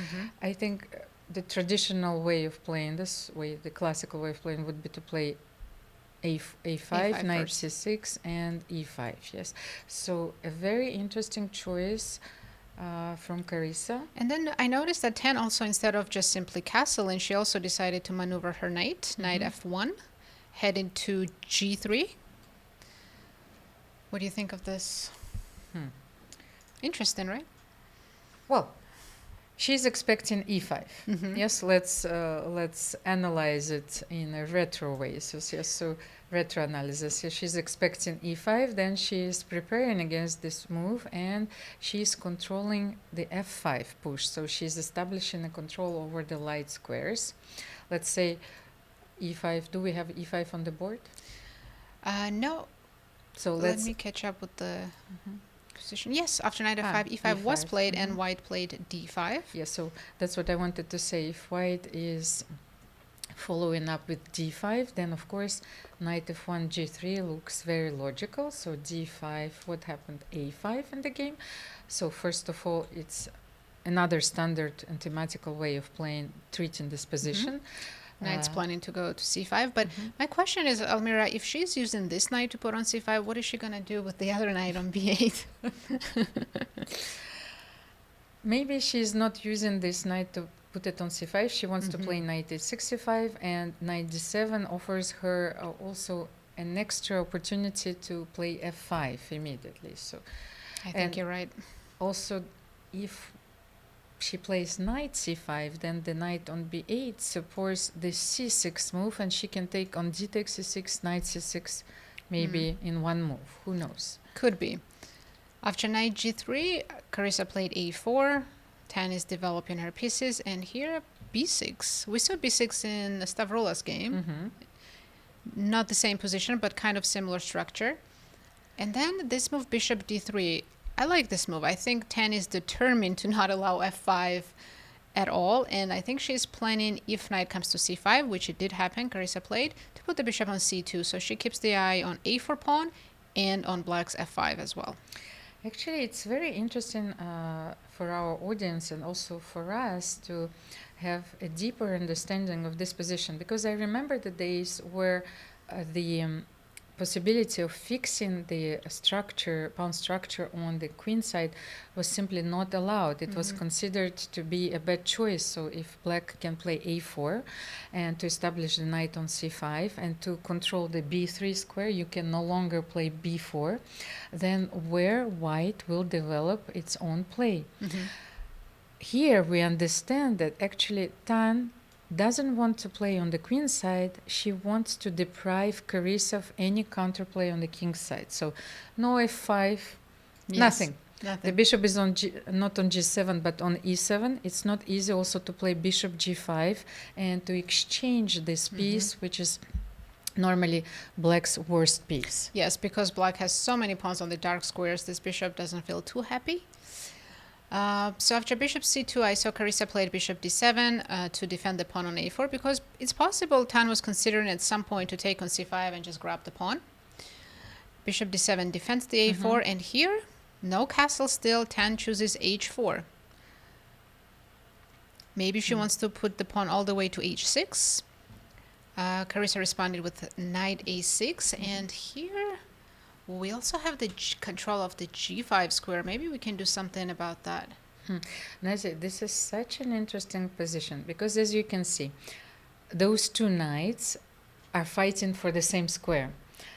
I think the traditional way of playing this way, the classical way of playing, would be to play a5, knight first. c6, and e5. Yes. So a very interesting choice from Carissa. And then I noticed that 10 also, instead of just simply castle, and she also decided to maneuver her knight, knight f1, head into g3. What do you think of this? Interesting, right? Well, she's expecting e5. Yes, let's analyze it in a retro way. So retro analysis. So she's expecting e5, then she is preparing against this move, and she's controlling the f5 push. So she's establishing a control over the light squares. Let's say e5. Do we have e5 on the board? No. So Let me catch up with the position. Yes, after knight f5, e5 was e5, played, and white played d5. Yeah, so that's what I wanted to say. If white is following up with d5, then of course knight f1, g3 looks very logical. So d5, what happened? a5 in the game. So first of all, it's another standard and thematical way of playing, treating this position. Knight's planning to go to c5, but my question is, Almira, if she's using this knight to put on c5, what is she going to do with the other knight on b8? Maybe she's not using this knight to put it on c5. She wants to play knight h65, and knight d7 offers her also an extra opportunity to play f5 immediately. So I think you're right. also, if she plays knight c5, then the knight on b8 supports the c6 move, and she can take on d takes c6, knight c6, maybe in one move. Who knows? Could be. After knight g3, Carissa played a4. Tan is developing her pieces, and here b6. We saw b6 in Stavroula's game. Not the same position, but kind of similar structure. And then this move, bishop d3. I like this move. I think Tan is determined to not allow f5 at all, and I think she's planning, if knight comes to c5, which it did happen, Carissa played, to put the bishop on c2. So she keeps the eye on a4 pawn and on black's f5 as well. Actually, it's very interesting for our audience and also for us to have a deeper understanding of this position, because I remember the days where the possibility of fixing the structure, pawn structure on the queen side was simply not allowed. It was considered to be a bad choice. So if black can play a4 and to establish the knight on c5 and to control the b3 square, you can no longer play b4, then where white will develop its own play. Here we understand that actually Tan doesn't want to play on the queen side. She wants to deprive Carissa of any counterplay on the king side. So no f5, nothing. The bishop is on not on g7 but on e7. It's not easy also to play bishop g5 and to exchange this piece, which is normally black's worst piece. Yes, because black has so many pawns on the dark squares, this bishop doesn't feel too happy. So after bishop c2, I saw Carissa played bishop d7 to defend the pawn on a4, because it's possible Tan was considering at some point to take on c5 and just grab the pawn. Bishop d7 defends the a4, and here, no castle still, Tan chooses h4. Maybe she wants to put the pawn all the way to h6. Carissa responded with knight a6, and here we also have the control of the g5 square. Maybe we can do something about that. Nazi, this is such an interesting position because, as you can see, those two knights are fighting for the same square.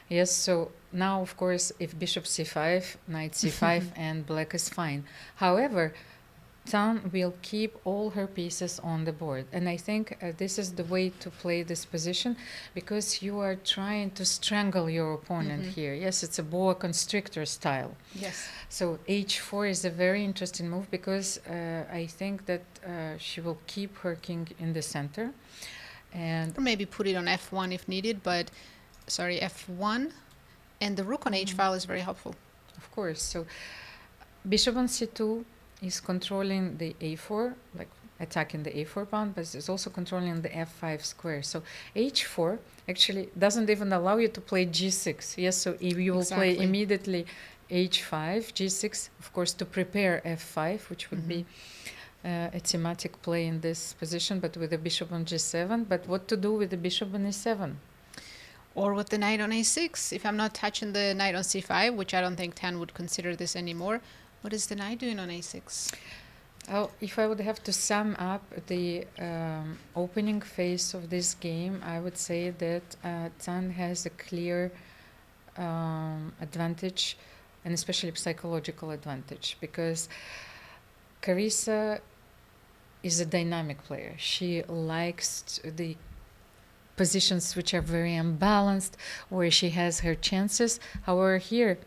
Yes, so now, of course, if bishop c5, knight c5, and black is fine. However, Tan will keep all her pieces on the board. And I think this is the way to play this position because you are trying to strangle your opponent here. Yes, it's a boa constrictor style. Yes. So h4 is a very interesting move because I think that she will keep her king in the center. And or maybe put it on f1 if needed, but sorry, f1. And the rook on h file is very helpful. Of course. So bishop on c2 is controlling the a4, like attacking the a4 pawn, but it's also controlling the f5 square. So h4 actually doesn't even allow you to play g6. Yes, so if you will play immediately h5, g6, of course, to prepare f5, which would be a thematic play in this position, but with the bishop on g7. But what to do with the bishop on e7? Or with the knight on a6. If I'm not touching the knight on c5, which I don't think Tan would consider this anymore, what is the knight doing on a6? Oh, if I would have to sum up the opening phase of this game, I would say that Tan has a clear advantage, and especially psychological advantage, because Carissa is a dynamic player. She likes the positions which are very unbalanced, where she has her chances. However, here,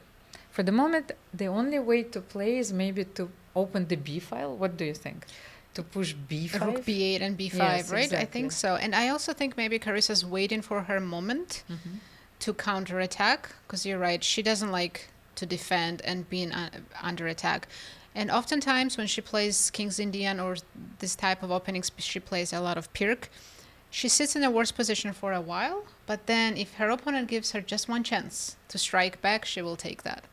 for the moment, the only way to play is maybe to open the b file. What do you think? To push b5? Rook b8 and b5, yes, right? Exactly. I think so. And I also think maybe Carissa's waiting for her moment to counterattack, because you're right, she doesn't like to defend and being under attack. And oftentimes when she plays King's Indian or this type of openings, she plays a lot of Pirk. She sits in a worse position for a while, but then if her opponent gives her just one chance to strike back, she will take that.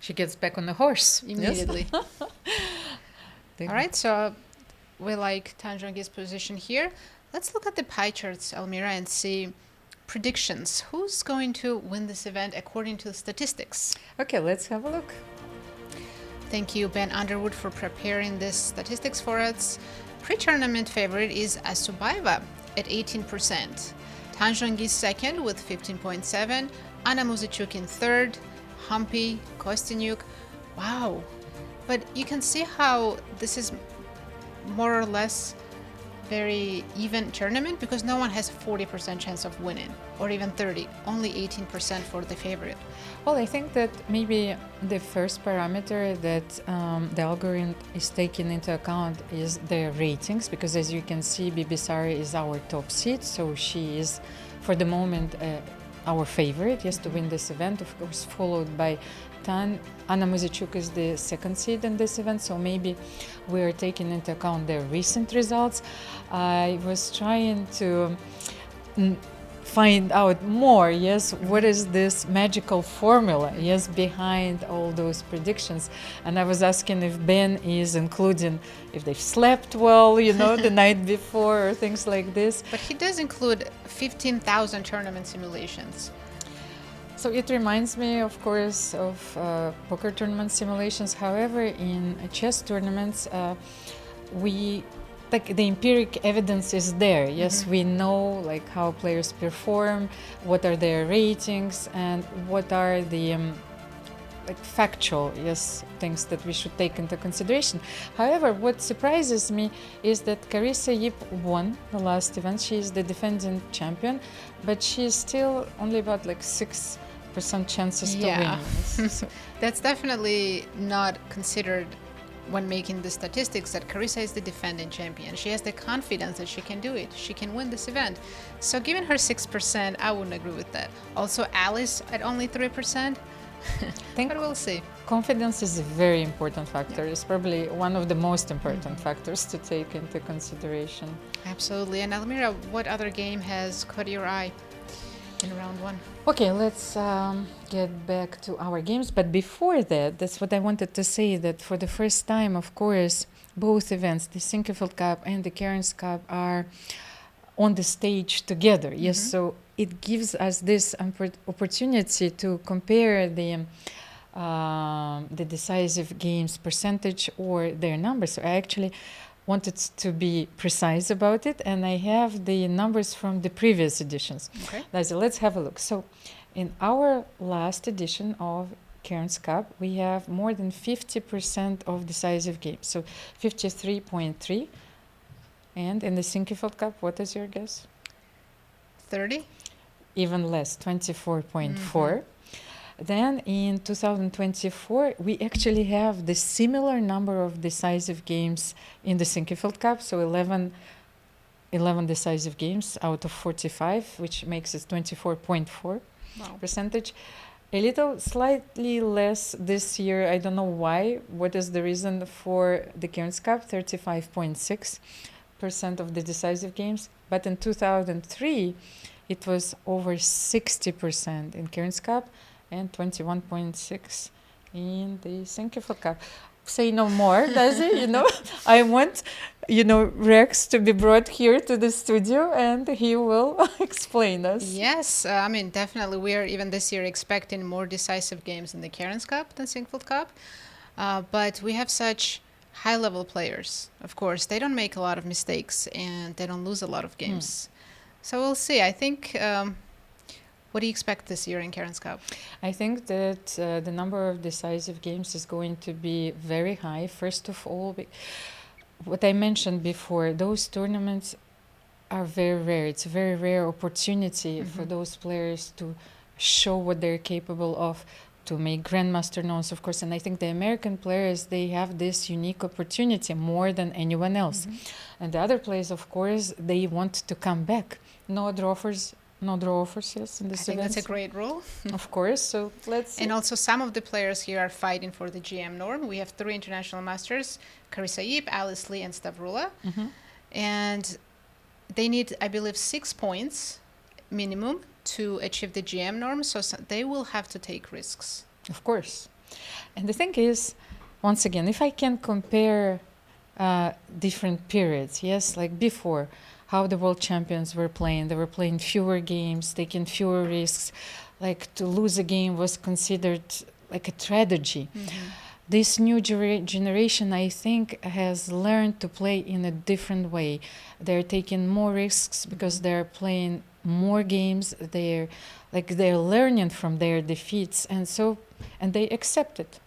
She gets back on the horse. Immediately. All right, so we like Tan Zhongyi's position here. Let's look at the pie charts, Almira, and see predictions. Who's going to win this event according to the statistics? Okay, let's have a look. Thank you, Ben Underwood, for preparing this statistics for us. Pre-tournament favorite is Assaubayeva at 18%. Tan Zhongyi second with 15.7%. Anna Muzychuk in third. Humpy, Kosteniuk. Wow. But you can see how this is more or less very even tournament because no one has 40% chance of winning or even 30, only 18% for the favorite. Well, I think that maybe the first parameter that the algorithm is taking into account is the ratings, because as you can see, Bibisara is our top seed, so she is for the moment our favorite, yes, to win this event, of course, followed by Tan. Anna Muzychuk is the second seed in this event, so maybe we are taking into account their recent results. I was trying to find out more, yes, what is this magical formula, yes, behind all those predictions. And I was asking if Ben is including if they've slept well, you know, the night before or things like this. But he does include 15,000 tournament simulations. So it reminds me, of course, of poker tournament simulations. However, in chess tournaments, like the empiric evidence is there. Yes, we know like how players perform, what are their ratings, and what are the like factual things that we should take into consideration. However, what surprises me is that Carissa Yip won the last event. She is the defending champion, but she is still only about like 6% chances to win. That's definitely not considered when making the statistics, that Carissa is the defending champion. She has the confidence that she can do it. She can win this event. So giving her 6%, I wouldn't agree with that. Also, Alice at only 3%. But we'll see. Confidence is a very important factor. It's probably one of the most important factors to take into consideration. Absolutely. And Almira, what other game has caught your eye in round one? Okay, let's get back to our games. But before that, that's what I wanted to say, that for the first time, of course, both events, the Sinquefield Cup and the Cairns Cup, are on the stage together. Yes, so it gives us this opportunity to compare the decisive games percentage or their numbers. So I actually wanted to be precise about it, and I have the numbers from the previous editions. Okay. Let's have a look. So in our last edition of Cairns Cup, we have more than 50% of decisive games, so 53.3. And in the Sinquefield Cup, what is your guess? 30? Even less, 24.4. Then in 2024, we actually have the similar number of decisive games in the Sinquefield Cup, so 11 decisive games out of 45, which makes it 24.4 percentage. A little slightly less this year. I don't know why. What is the reason for the Cairns Cup? 35.6% of the decisive games. But in 2003, it was over 60% in Cairns Cup and 21.6 in the Sinquefield Cup. Say no more, does it? I want, Rex to be brought here to the studio and he will explain us. Yes, definitely we are even this year expecting more decisive games in the Cairns Cup than Sinquefield Cup. But we have such high-level players. Of course, they don't make a lot of mistakes and they don't lose a lot of games. So we'll see. I think... what do you expect this year in Cairns Cup? I think that the number of decisive games is going to be very high. First of all, what I mentioned before, those tournaments are very rare. It's a very rare opportunity for those players to show what they're capable of, to make grandmaster knowns, of course. And I think the American players, they have this unique opportunity more than anyone else. And the other players, of course, they want to come back. No draw offers, yes, in this event. I think that's a great rule. Of course, so let's see. And also some of the players here are fighting for the GM norm. We have 3 international masters, Carissa Yip, Alice Lee, and Stavroula. And they need, I believe, 6 points minimum to achieve the GM norm, so they will have to take risks. Of course. And the thing is, once again, if I can compare different periods, yes, like before, how the world champions were playing. They were playing fewer games, taking fewer risks. Like to lose a game was considered like a tragedy. This new generation, I think, has learned to play in a different way. They're taking more risks because they're playing more games. They're learning from their defeats, and they accept it.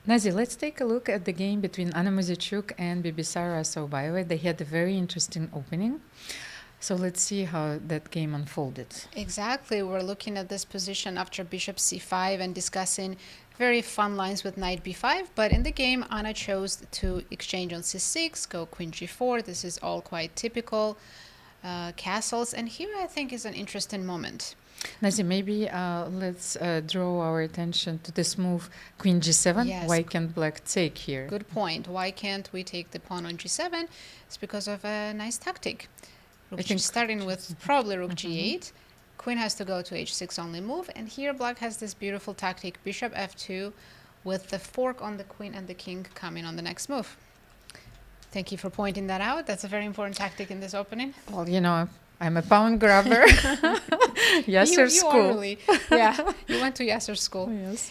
Nazi, let's take a look at the game between Anna Muzychuk and Bibisara Assaubayeva. They had a very interesting opening. So let's see how that game unfolded. Exactly. We're looking at this position after bishop c5 and discussing very fun lines with knight b5. But in the game, Anna chose to exchange on c6, go queen g4. This is all quite typical castles. And here I think is an interesting moment. Nazi, maybe let's draw our attention to this move, queen g7. Yes. Why can't black take here? Good point. Why can't we take the pawn on g7? It's because of a nice tactic. Starting with probably rook g8. Queen has to go to h6 only move. And here black has this beautiful tactic, bishop f2, with the fork on the queen and the king coming on the next move. Thank you for pointing that out. That's a very important tactic in this opening. Well, I'm a pound grabber. Yasser school. Really, yeah, you went to Yasser school. Yes.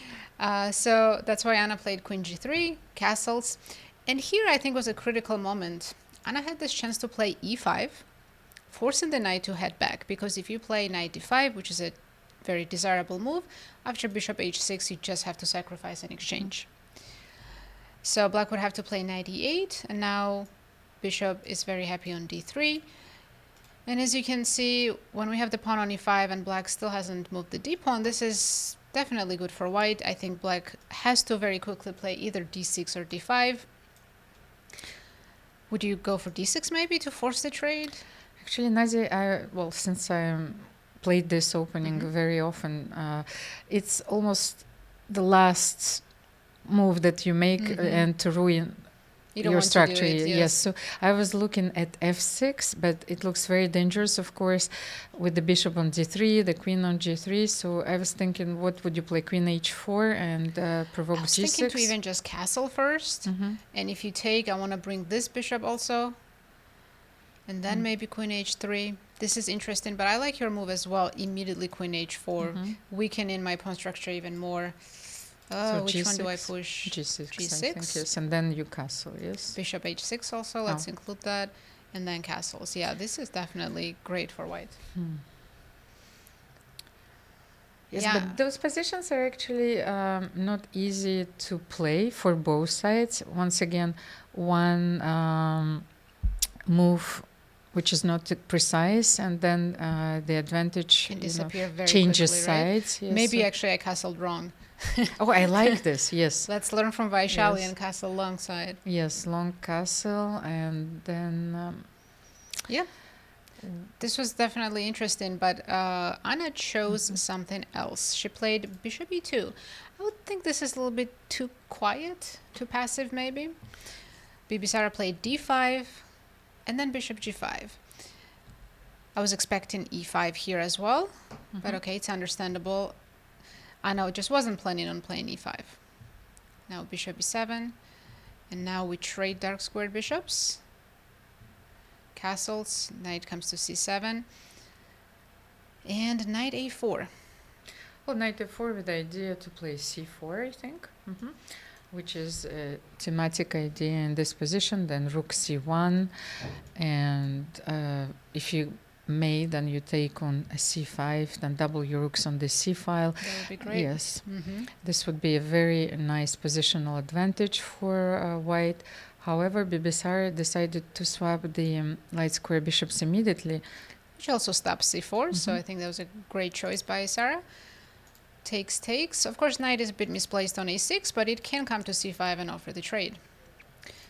So that's why Anna played queen g3, castles. And here I think was a critical moment. Anna had this chance to play e5, forcing the knight to head back. Because if you play knight d5, which is a very desirable move, after bishop h6, you just have to sacrifice an exchange. So black would have to play knight e8, and now bishop is very happy on d3. And as you can see, when we have the pawn on e5 and black still hasn't moved the d-pawn, this is definitely good for white. I think black has to very quickly play either d6 or d5. Would you go for d6 maybe to force the trade? Actually, Nazi, since I played this opening very often, it's almost the last move that you make and to ruin your structure. Yes. So I was looking at f6, but it looks very dangerous, of course, with the bishop on d3, the queen on g3. So I was thinking, what would you play? Queen h4 and provoke c6? I was thinking to even just castle first. And if you take, I want to bring this bishop also. And then maybe queen h3. This is interesting, but I like your move as well. Immediately queen h4, weakening my pawn structure even more. Oh, So which G6, one do I push? G6, G6. I think, yes. And then you castle, yes. Bishop h6 also. Let's include that. And then castles. Yeah, this is definitely great for white. Yes, Yeah. but those positions are actually not easy to play for both sides. Once again, one move which is not precise, and then the advantage Can disappear very changes quickly, right? sides. Yes. Maybe actually I castled wrong. Oh, I like this. Yes. Let's learn from Vaishali Yes. and castle long side. Yes, long castle, and then Yeah. This was definitely interesting, but Anna chose something else. She played bishop e2. I would think this is a little bit too quiet, too passive maybe. Bibisara played d5 and then bishop g5. I was expecting e5 here as well, but okay, it's understandable. Anna just wasn't planning on playing e5. Now bishop e7, and now we trade dark squared bishops. Castles, knight comes to c7, and knight a4. well, knight a4 with the idea to play c4, I think, which is a thematic idea in this position. Then rook c1, and if you may, then you take on a c5, then double your rooks on the c file. That would be great. Yes, this would be a very nice positional advantage for white. However, Bibisara decided to swap the light square bishops immediately. Which also stops c4, so I think that was a great choice by Sarah. Takes. Of course, knight is a bit misplaced on a6, but it can come to c5 and offer the trade.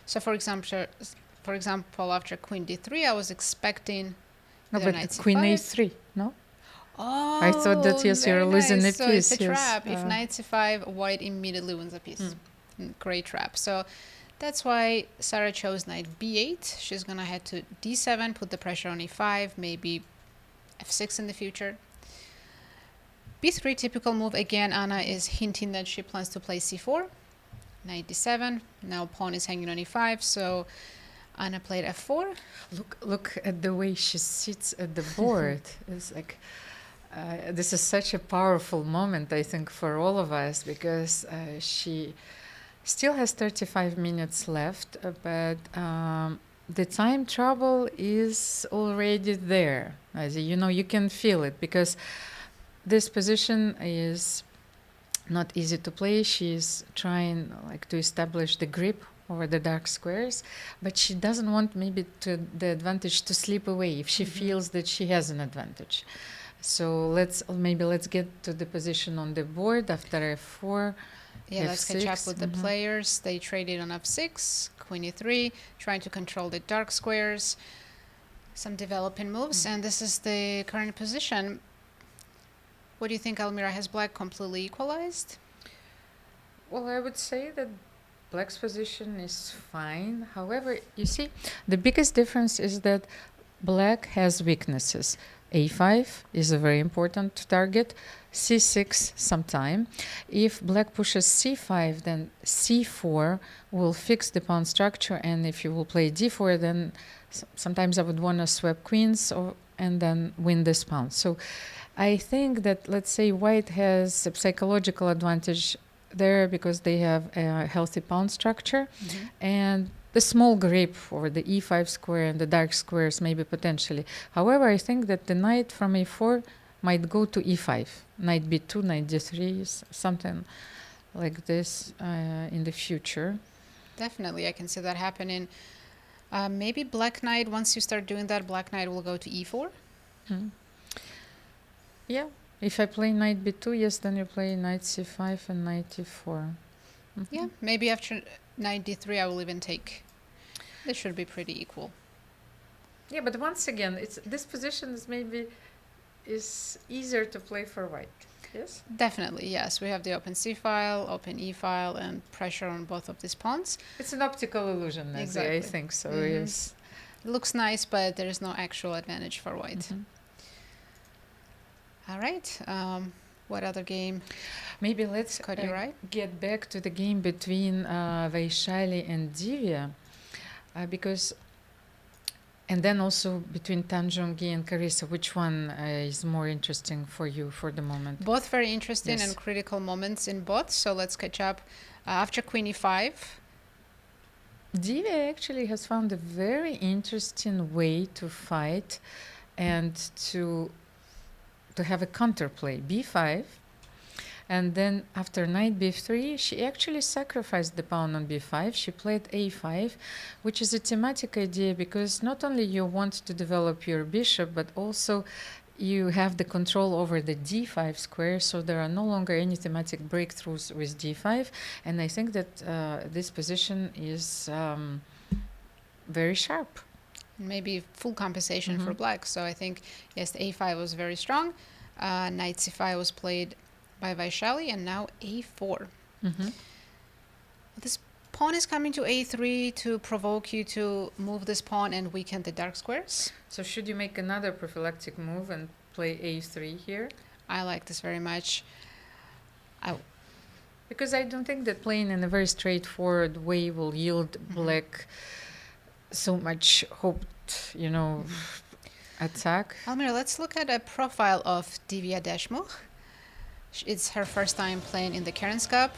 So, for example, after queen d3, I was expecting No, either but knight c5. queen a3, no? Oh, I thought that, yes, very you're losing a nice. So piece. it's a yes. trap. If knight c5, white immediately wins a piece. Great trap. So that's why Sarah chose knight b8. She's going to head to d7, put the pressure on e5, maybe f6 in the future. b3, typical move. Again, Anna is hinting that she plans to play c4. Knight d7. Now pawn is hanging on e5, so Anna played f4. Look at the way she sits at the board. It's like this is such a powerful moment, I think, for all of us, because she still has 35 minutes left, but the time trouble is already there. As you know, you can feel it, because this position is not easy to play. She's trying to establish the grip over the dark squares, but she doesn't want maybe the advantage to slip away if she feels that she has an advantage. So let's get to the position on the board after f4. Yeah, let's catch up with the Mm-hmm. players. They traded on f6, queen e3, trying to control the dark squares, some developing moves, and this is the current position. What do you think, Almira? Has black completely equalized? Well, I would say that black's position is fine. However, you see, the biggest difference is that black has weaknesses. a5 is a very important target. c6 sometime. If black pushes c5, then c4 will fix the pawn structure, and if you will play d4, then sometimes I would want to swap queens and then win this pawn. So I think that, let's say, white has a psychological advantage there because they have a healthy pawn structure, and the small grip over the e5 square and the dark squares maybe potentially. However, I think that the knight from a4 might go to e5, knight b2, knight d3, something like this in the future. Definitely, I can see that happening. Maybe black knight, once you start doing that, black knight will go to e4. Yeah, if I play knight b2, yes, then you play knight c5 and knight e4. Yeah, maybe after knight d3, I will even take. This should be pretty equal. Yeah, but once again, this position is easier to play for white. Yes? Definitely, yes. We have the open c file, open e file, and pressure on both of these pawns. It's an optical illusion, Exactly. I think so, yes. It looks nice, but there is no actual advantage for white. All right. What other game? Maybe let's get back to the game between Vaishali and Divya, because And then also between Zhongyi and Carissa, which one is more interesting for you for the moment? Both very interesting Yes. and critical moments in both. So let's catch up. After Queen e5, Divya actually has found a very interesting way to fight and to have a counterplay. b5. And then after knight b3, she actually sacrificed the pawn on b5. She played a5, which is a thematic idea because not only you want to develop your bishop, but also you have the control over the d5 square, so there are no longer any thematic breakthroughs with d5. And I think that this position is very sharp. maybe full compensation for black. So I think, yes, a5 was very strong. Knight c5 was played by Vaishali, and now a4. This pawn is coming to a3 to provoke you to move this pawn and weaken the dark squares. So should you make another prophylactic move and play a3 here? I like this very much. Because I don't think that playing in a very straightforward way will yield black so much hoped, attack. Almira, let's look at a profile of Divya Deshmukh. It's her first time playing in the Cairns Cup.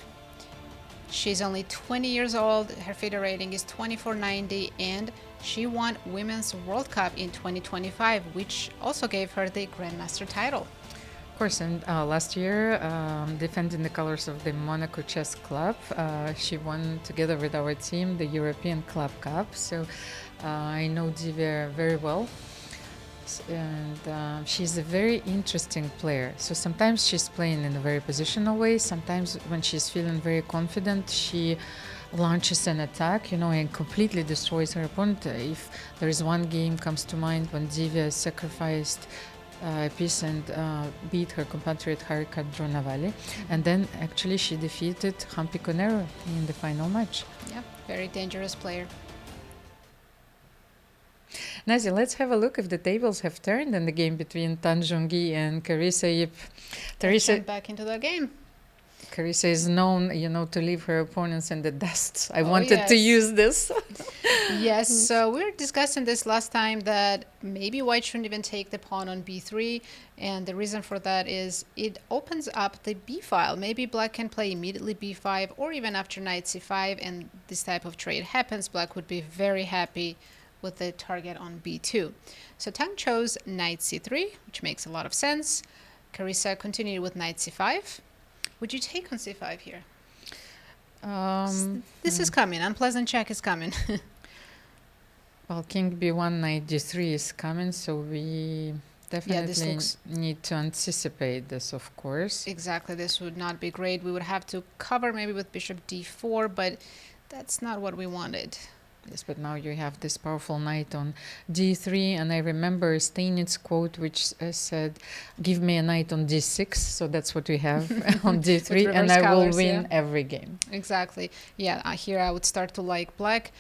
She's only 20 years old. Her FIDE rating is 2490, and she won Women's World Cup in 2025, which also gave her the Grandmaster title. Of course, and last year, defending the colors of the Monaco Chess Club, she won together with our team the European Club Cup. So I know Divya very well. And she's a very interesting player. So sometimes she's playing in a very positional way. Sometimes when she's feeling very confident, she launches an attack, and completely destroys her opponent. If there is one game comes to mind when Divya sacrificed a piece and beat her compatriot Harika Dronavali, and then actually she defeated Humpy Koneru in the final match. Yeah, very dangerous player. Nazi, let's have a look if the tables have turned in the game between Zhongyi and Carissa Yip. Carissa back into the game. Carissa is known, to leave her opponents in the dust. I wanted to use this. Yes, so we were discussing this last time that maybe white shouldn't even take the pawn on b3, and the reason for that is it opens up the b file. Maybe black can play immediately b5 or even after knight c5, and this type of trade happens. Black would be very happy with the target on b2. So Tang chose knight c3, which makes a lot of sense. Carissa continued with knight c5. Would you take on c5 here? This is coming. Unpleasant check is coming. Well, king b1, knight d3 is coming, so we definitely need to anticipate this, of course. Exactly. This would not be great. We would have to cover maybe with bishop d4, but that's not what we wanted. Yes, but now you have this powerful knight on d3, and I remember Steinitz quote which said, "Give me a knight on d6," so that's what we have on d3, and I will win every game. Exactly. Yeah, here I would start to like black.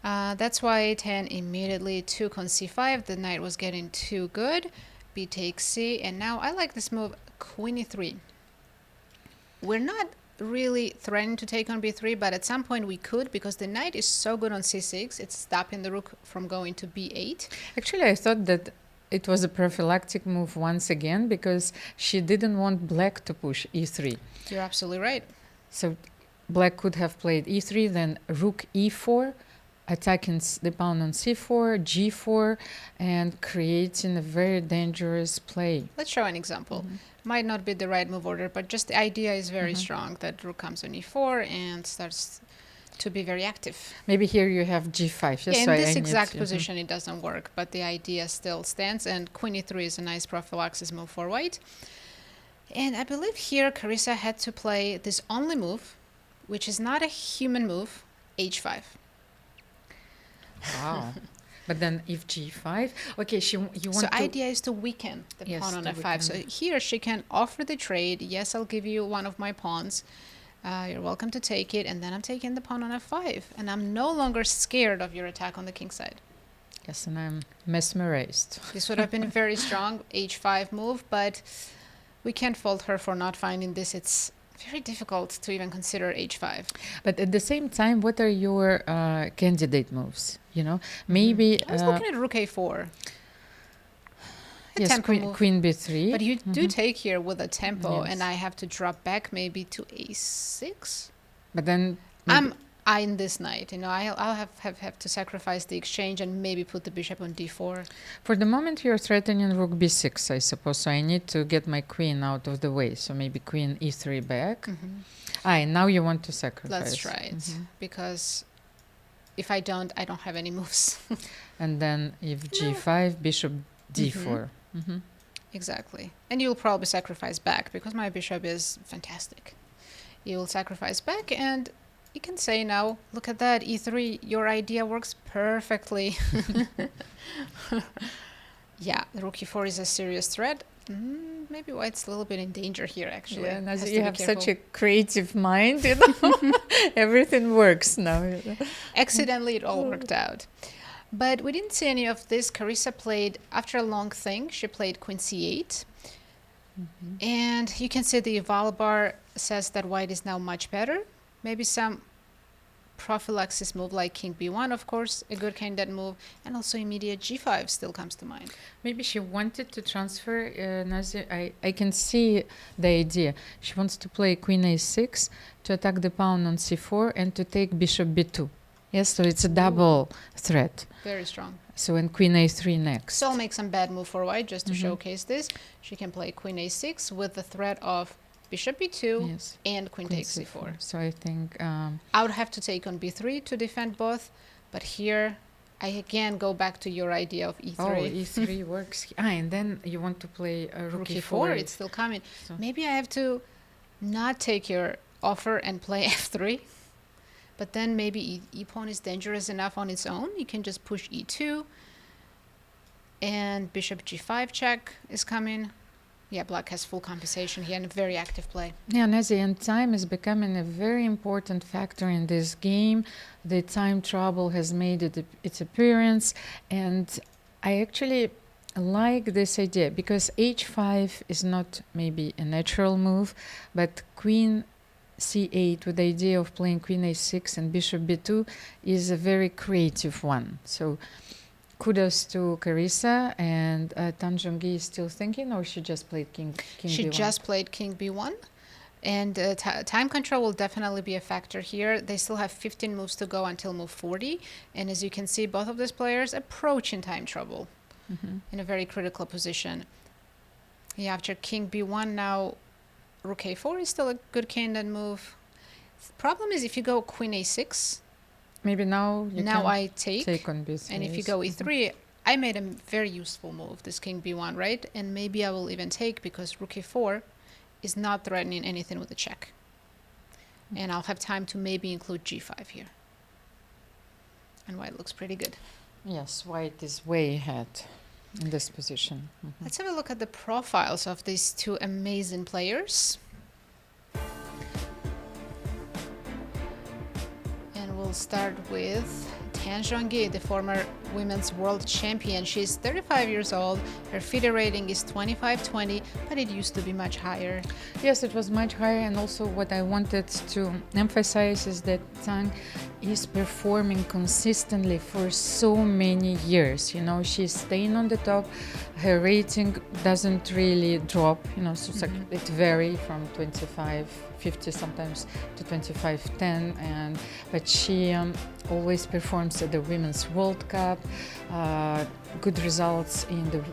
That's why 10 immediately took on c5. The knight was getting too good. B takes c, and now I like this move, queen e3. We're not really threatening to take on b3, but at some point we could, because the knight is so good on c6. It's stopping the rook from going to b8. Actually, I thought that it was a prophylactic move once again, because she didn't want black to push e3. You're absolutely right. So black could have played e3, then rook e4, attacking the pawn on c4, g4, and creating a very dangerous play. Let's show an example. Might not be the right move order, but just the idea is very strong, that rook comes on e4 and starts to be very active. Maybe here you have g5. Yes, in this exact position it doesn't work, but the idea still stands, and queen e3 is a nice prophylaxis move for white. And I believe here Carissa had to play this only move, which is not a human move, h5. Wow. But then if g5, okay, you want so idea is to weaken the pawn on f5. So here she can offer the trade. Yes, I'll give you one of my pawns. You're welcome to take it, and then I'm taking the pawn on f5, and I'm no longer scared of your attack on the king side. Yes, and I'm mesmerized. This would have been a very strong h5 move, but we can't fault her for not finding this. It's very difficult to even consider h5. But at the same time, what are your candidate moves? You know, maybe I was looking at rook a4. yes, queen b3. But you do take here with a tempo, Yes. and I have to drop back maybe to a6. But then I'm eyeing this knight. You know, I'll have to sacrifice the exchange and maybe put the bishop on d4. for the moment you're threatening rook b6, I suppose. So I need to get my queen out of the way. So maybe queen e3 back. And now you want to sacrifice. Let's try it, because if I don't have any moves. And then if g5, bishop d4. Exactly. And you'll probably sacrifice back, because my bishop is fantastic. You will sacrifice back, and you can say now, look at that, e3, your idea works perfectly. Yeah, rook e4 is a serious threat. Maybe white's a little bit in danger here, actually. Yeah, and Has as to you be have careful. such a creative mind, you know, everything works now. Accidentally, it all worked out. But we didn't see any of this. Carissa played, after a long thing, she played queen c8. And you can see the eval bar says that white is now much better. Maybe some prophylaxis move like king b1, of course, a good candidate move. And also immediate g5 still comes to mind. Maybe she wanted to transfer, Nazi, I can see the idea. She wants to play queen a6 to attack the pawn on c4 and to take bishop b2. Yes, so it's a double threat. Very strong. So and queen a3 next. So I'll make some bad move for white just to showcase this. She can play queen a6 with the threat of bishop b2 Yes. and queen takes c4. So I think I would have to take on b3 to defend both, but here I again go back to your idea of e3. e3 works. And then you want to play rook Rook e4. e4, it's still coming. So- Maybe I have to not take your offer and play f3, but then maybe e-pawn is dangerous enough on its own. You can just push e2, and bishop g5 check is coming. Yeah, black has full compensation here and a very active play. Yeah, Nazi, and time is becoming a very important factor in this game. The time trouble has made its appearance, and I actually like this idea because h5 is not maybe a natural move, but queen c8 with the idea of playing queen a6 and bishop b2 is a very creative one. So kudos to Carissa. And Zhongyi is still thinking, or she just played king She b1? just played king b1. And time control will definitely be a factor here. They still have 15 moves to go until move 40. And as you can see, both of these players approaching time trouble in a very critical position. Yeah, after king b1, now rook a4 is still a good candidate move. The problem is if you go queen a6, Maybe now you now can I take on b3. and if you go e3, I made a very useful move, this king b1, right? And maybe I will even take because rook e4 is not threatening anything with a check. And I'll have time to maybe include g5 here. And white looks pretty good. Yes, white is way ahead in this position. Let's have a look at the profiles of these two amazing players. And we'll start with Zhongyi, the former women's world champion. She's 35 years old. Her FIDE rating is 2520, but it used to be much higher. Yes, it was much higher, and also what I wanted to emphasize is that Tang is performing consistently for so many years. You know, she's staying on the top. Her rating doesn't really drop, you know, so it's like it varies from 25.50 sometimes to 25.10, but she always performs at the Women's World Cup, good results in the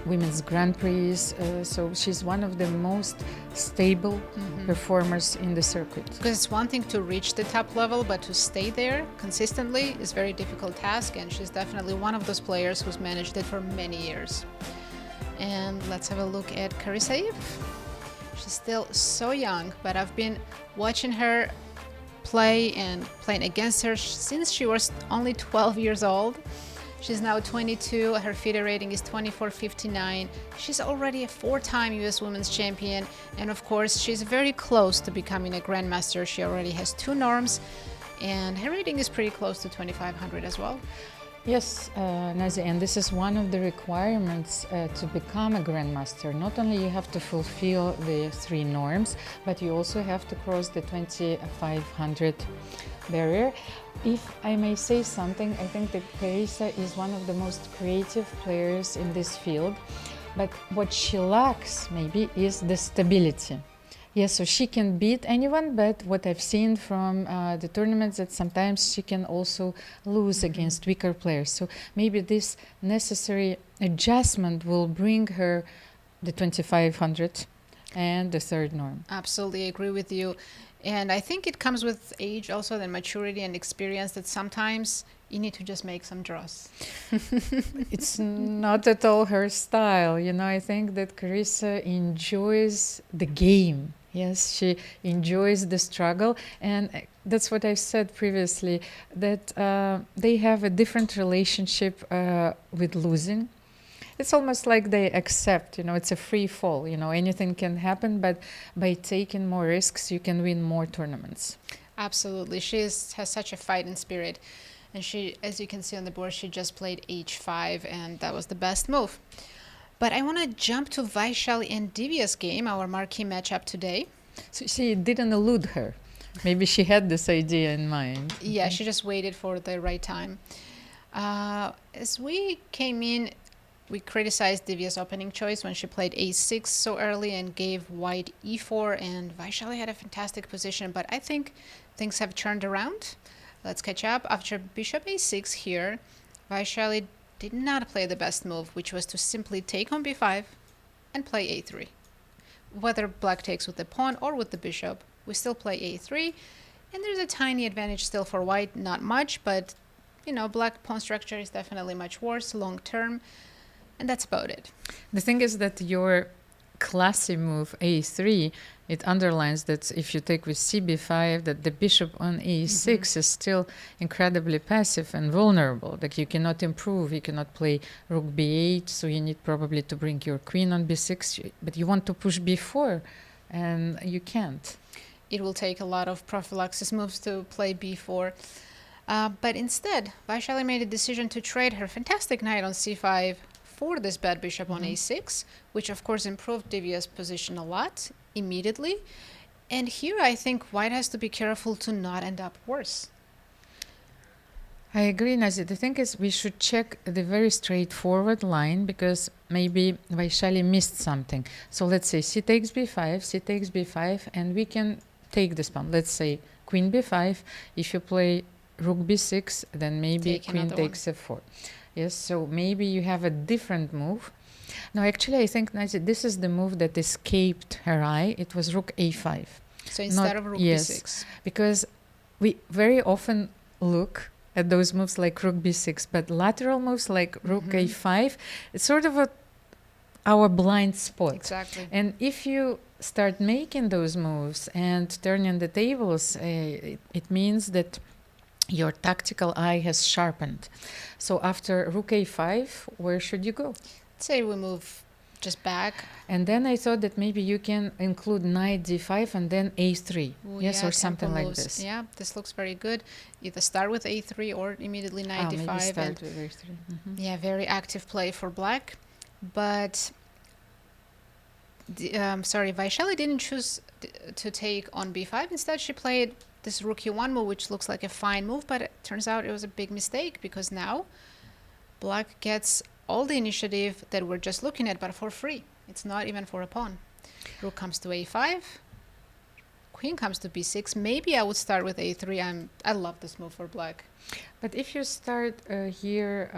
Women's Grand Prix, so she's one of the most stable performers in the circuit. Because it's one thing to reach the top level, but to stay there consistently is a very difficult task, and she's definitely one of those players who's managed it for many years. And let's have a look at Carissa Yip. She's still so young, but I've been watching her play and playing against her since she was only 12 years old. She's now 22, her FIDE rating is 24.59. She's already a 4-time US Women's Champion, and of course she's very close to becoming a Grandmaster. She already has 2 norms, and her rating is pretty close to 2500 as well. Yes, Nazi, and this is one of the requirements to become a grandmaster. Not only you have to fulfill the 3 norms, but you also have to cross the 2500 barrier. If I may say something, I think that Carissa is one of the most creative players in this field, but what she lacks maybe is the stability. Yes, so she can beat anyone, but what I've seen from the tournaments that sometimes she can also lose against weaker players. So maybe this necessary adjustment will bring her the 2500 and the 3rd norm. Absolutely agree with you. And I think it comes with age also, the maturity and experience, that sometimes you need to just make some draws. It's not at all her style. You know, I think that Carissa enjoys the game. Yes, she enjoys the struggle. And that's what I said previously, that they have a different relationship with losing. It's almost like they accept, you know, it's a free fall, you know, anything can happen, but by taking more risks, you can win more tournaments. Absolutely. She has such a fighting spirit. And she, as you can see on the board, she just played h5, and that was the best move. But I want to jump to Vaishali and Divya's game, our marquee matchup today. So she didn't elude her. Maybe she had this idea in mind. Yeah, she just waited for the right time. As we came in, we criticized Divya's opening choice when she played a6 so early and gave white e4, and Vaishali had a fantastic position, but I think things have turned around. Let's catch up. After bishop a6 here, Vaishali did not play the best move, which was to simply take on b5 and play a3. Whether black takes with the pawn or with the bishop, we still play a3, and there's a tiny advantage still for white, not much, but you know, black pawn structure is definitely much worse long term, and that's about it. The thing is that your classy move a3, it underlines that if you take with cb5, that the bishop on e6 is still incredibly passive and vulnerable. Like you cannot improve, you cannot play rook b8, so you need probably to bring your queen on b6, but you want to push b4, and you can't. It will take a lot of prophylaxis moves to play b4. But instead, Vaishali made a decision to trade her fantastic knight on c5 for this bad bishop on a6, which of course improved Divya's position a lot immediately. And here I think white has to be careful to not end up worse. I agree, Nazi. The thing is, we should check the very straightforward line, because maybe Vaishali missed something. So let's say c takes b5, and we can take this pawn. Let's say queen b5. If you play rook b6, then maybe queen takes f4. Yes, so maybe you have a different move. No, actually, I think, Nazi, this is the move that escaped her eye. It was rook a5. So instead of rook b6. Because we very often look at those moves like rook b6, but lateral moves like rook a5, it's sort of our blind spot. Exactly. And if you start making those moves and turning the tables, it means that your tactical eye has sharpened. So after rook a5, where should you go? Let's say we move just back. And then I thought that maybe you can include knight d5 and then a3. Ooh, yes, yeah, or something like moves. this. Yeah, this looks very good. Either start with a3 or immediately knight d5. Maybe start with a3. Yeah, very active play for black. But Vaishali didn't choose to take on b5. Instead, she played this rook e1 move, which looks like a fine move, but it turns out it was a big mistake, because now black gets all the initiative that we're just looking at, but for free. It's not even for a pawn. Rook comes to a5, queen comes to b6. Maybe I would start with a3. I love this move for black. But if you start here,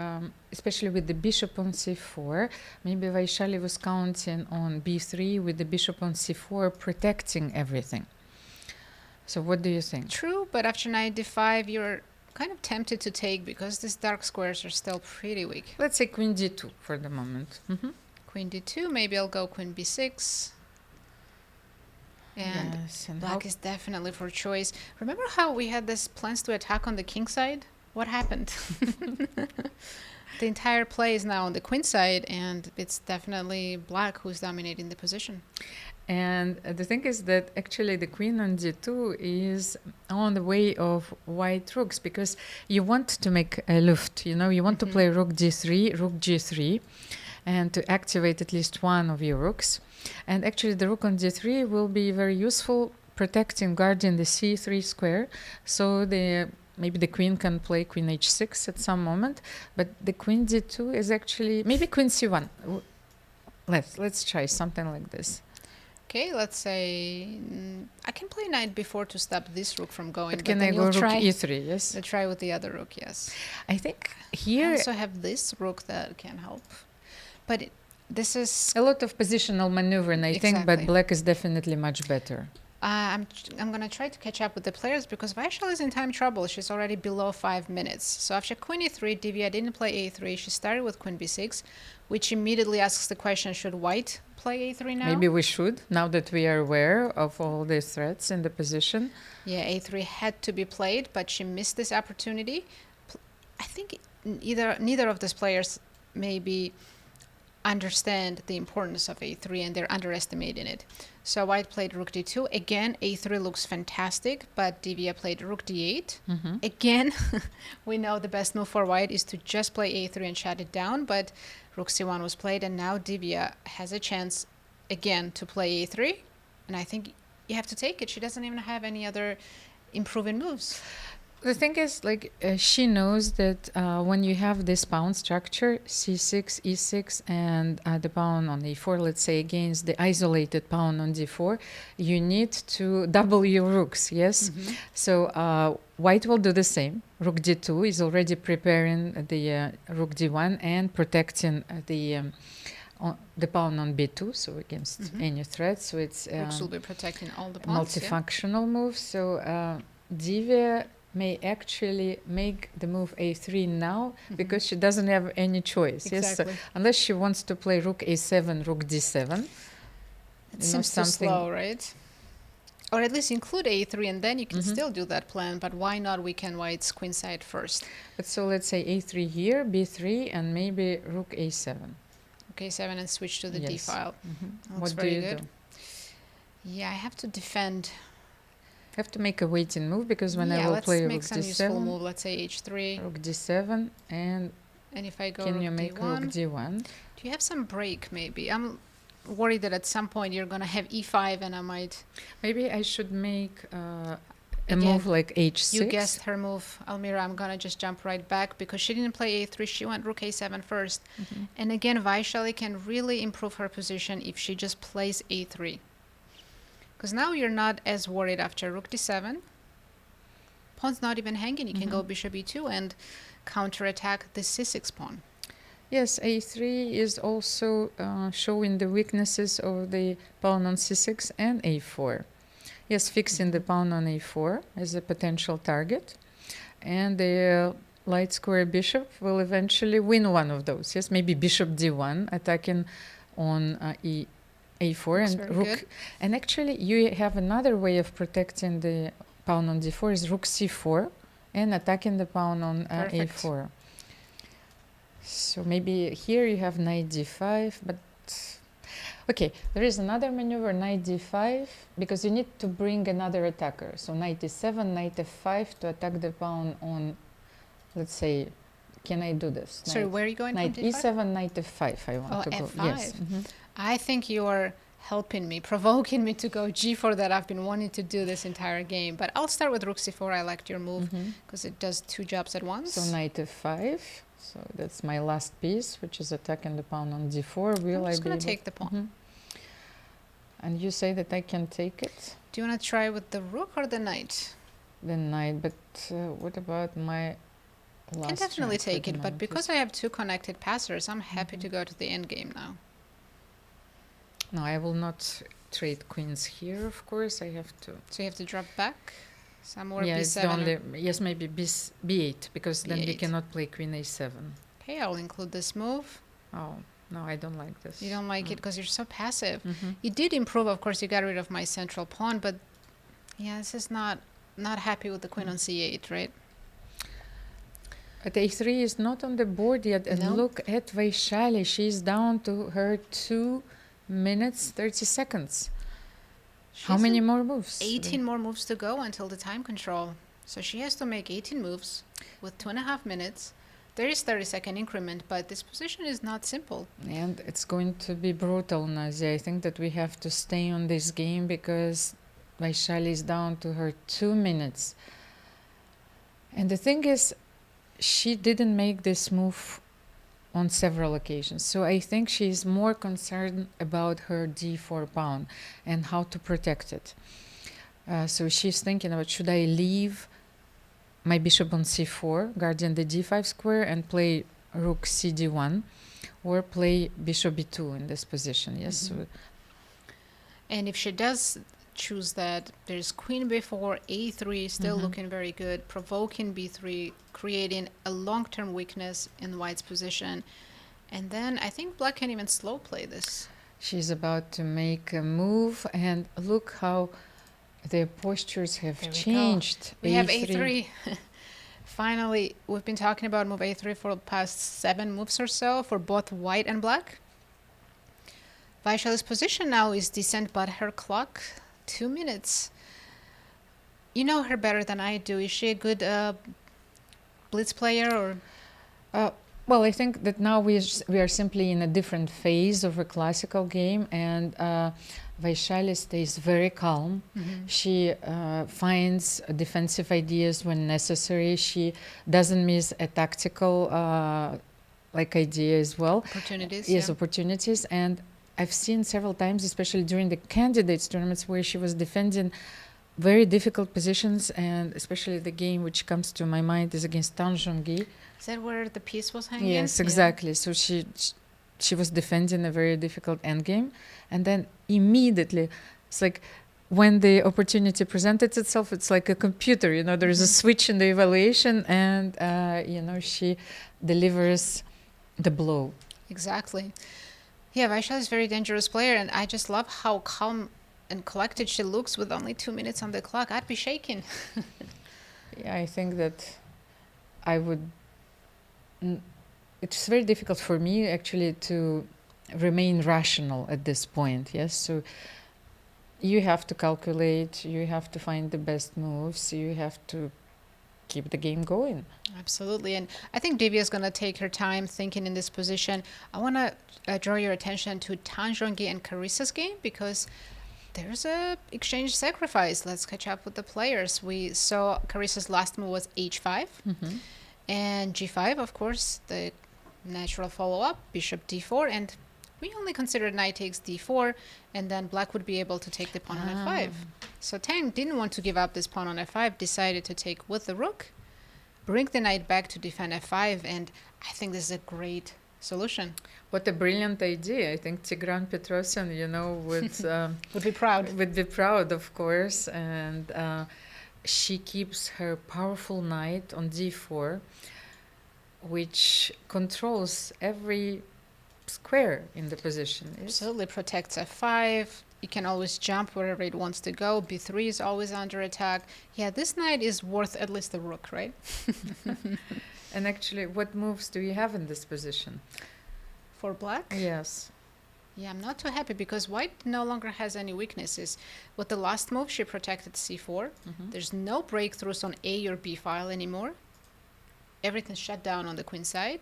especially with the bishop on c4, maybe Vaishali was counting on b3 with the bishop on c4, protecting everything. So what do you think? True, but after knight d5, you're kind of tempted to take, because these dark squares are still pretty weak. Let's say queen d2 for the moment. Queen d2, maybe I'll go queen b6. And, yes, and black is definitely for choice. Remember how we had this plans to attack on the king side? What happened? The entire play is now on the queen side, and it's definitely black who's dominating the position. And the thing is that actually the queen on d2 is on the way of white rooks, because you want to make a luft, you know, you want to play rook d3, rook g3, and to activate at least one of your rooks. And actually the rook on d3 will be very useful, protecting, guarding the c3 square. So maybe the queen can play queen h6 at some moment, but the queen d2 is actually, maybe queen c1. Let's try something like this. Okay, let's say I can play knight b4 to stop this rook from going. But can I go rook e3? Yes. Let's try with the other rook. Yes. I think here I also have this rook that can help, but this is a lot of positional maneuvering, I think. But black is definitely much better. I'm gonna try to catch up with the players because Vaishali is in time trouble. She's already below 5 minutes. So after queen e3, Divya didn't play a3. She started with queen b6, which immediately asks the question: should white play a3 now? Maybe we should, now that we are aware of all these threats in the position. Yeah, a3 had to be played, but she missed this opportunity. I think neither of these players maybe understand the importance of a3, and they're underestimating it. So white played rook d2. Again, a3 looks fantastic, but Divya played rook d8. Again, we know the best move for white is to just play a3 and shut it down, but rook c1 was played, and now Divya has a chance again to play a3, and I think you have to take it. She doesn't even have any other improving moves. The thing is, like, she knows that when you have this pawn structure, c6, e6, and the pawn on e4, let's say, against the isolated pawn on d4, you need to double your rooks, yes? So white will do the same. Rook d2 is already preparing the rook d1 and protecting the pawn on b2, so against any threat. So it's rooks will be protecting all the pawns. Multifunctional move. So Divya may actually make the move a3 now because she doesn't have any choice. Exactly. Yes, unless she wants to play rook a7, rook d7. It seems too slow, right? Or at least include a3, and then you can still do that plan. But why not weaken white's queenside first? But so let's say a3 here, b3, and maybe rook a7. Rook a7 and switch to the d file. What do you do? Yeah, I have to defend. I have to make a waiting move because when I will play rook let's make some useful move. Let's say h3. Rook d7, and if I go can rook you make d1, rook d1? Do you have some break maybe? I'm worried that at some point you're going to have e5 and I might... Maybe I should make a move like h6. You guessed her move, Almira. I'm going to just jump right back because she didn't play a3. She went rook a7 first. And again, Vaishali can really improve her position if she just plays a3. Because now you're not as worried after rook d7. Pawn's not even hanging. You can go bishop e2 and counterattack the c6 pawn. Yes, a3 is also showing the weaknesses of the pawn on c6 and a4. Yes, fixing the pawn on a4 as a potential target. And the light square bishop will eventually win one of those. Yes, maybe bishop d1 attacking on a4 and rook. Good. And actually you have another way of protecting the pawn on d4 is rook c4 and attacking the pawn on a4. So maybe here you have knight d5, but okay, there is another maneuver, knight d5, because you need to bring another attacker. So knight e7, knight f5 to attack the pawn on, let's say, can I do this? Sorry, where are you going? Knight e7, knight f5 I want to F5. go. Yes. I think you are helping me, provoking me to go g4 that I've been wanting to do this entire game. But I'll start with rook c4. I liked your move because it does two jobs at once. So knight f5. So that's my last piece, which is attacking the pawn on d4. Will I'm just I be going to take the pawn. And you say that I can take it? Do you want to try with the rook or the knight? The knight, but what about my last I can definitely take it, but knight? because I have two connected passers, I'm happy to go to the endgame now. No, I will not trade queens here, of course. I have to... So you have to drop back somewhere yeah, b7? It's the only, yes, maybe b8, because then we B8. cannot play queen a7. Okay, I'll include this move. Oh, no, I don't like this. You don't like it because you're so passive. You did improve, of course, you got rid of my central pawn, but yeah, this is not happy with the queen on c8, right? But a3 is not on the board yet, and look at Vaishali. She's down to her 2 minutes, 30 seconds. How many more moves? 18 more moves to go until the time control. So she has to make 18 moves with 2.5 minutes. There is 30-second increment, but this position is not simple. And it's going to be brutal, Nadia. I think that we have to stay on this game because Vaishali is down to her 2 minutes. And the thing is, she didn't make this move on several occasions. So I think she is more concerned about her d4 pawn and how to protect it. So she's thinking about, should I leave my bishop on c4, guarding the d5 square, and play rook cd1, or play bishop b2 in this position? Yes. Mm-hmm. And if she does choose that, there's queen b4, a3, still looking very good, provoking b3, creating a long-term weakness in white's position. And then I think black can even slow play this. She's about to make a move, and look how their postures have changed. We have a3. Finally, we've been talking about move a3 for the past 7 moves or so for both white and black. Vaishali's position now is decent, but her clock, 2 minutes. You know her better than I do. Is she a good blitz player, or? Well, I think that now we are simply in a different phase of a classical game, and Vaishali stays very calm. She finds defensive ideas when necessary. She doesn't miss a tactical idea as well. Opportunities. Yes, opportunities. And I've seen several times, especially during the candidates tournaments, where she was defending very difficult positions, and especially the game which comes to my mind is against Zhongyi. Is that where the piece was hanging? Yes, exactly. So she was defending a very difficult endgame, and then immediately, it's like when the opportunity presented itself, it's like a computer, you know, there's a switch in the evaluation, and she delivers the blow. Exactly. Yeah, Vaishali is a very dangerous player, and I just love how calm and collected she looks with only 2 minutes on the clock. I'd be shaking. Yeah, I think that I would. It's very difficult for me actually to remain rational at this point. Yes, so you have to calculate, you have to find the best moves, you have to keep the game going. Absolutely. And I think Divya is going to take her time thinking in this position. I want to draw your attention to Zhongyi and Carissa's game, because there's a exchange sacrifice. Let's catch up with the players. We saw Carissa's last move was h5 and g5, of course, the natural follow-up, bishop d4, and we only considered knight takes d4, and then black would be able to take the pawn on f5. So Tang didn't want to give up this pawn on f5, decided to take with the rook, bring the knight back to defend f5, and I think this is a great solution. What a brilliant idea. I think Tigran Petrosyan, would be proud. Would be proud, of course. And she keeps her powerful knight on d4, which controls every square in the position. Absolutely protects f5. You can always jump wherever it wants to go. b3 is always under attack. Yeah, this knight is worth at least a rook, right? And actually, what moves do you have in this position? For black? Yes. Yeah, I'm not too happy because white no longer has any weaknesses. With the last move, she protected c4. There's no breakthroughs on A or B file anymore. Everything's shut down on the queen side.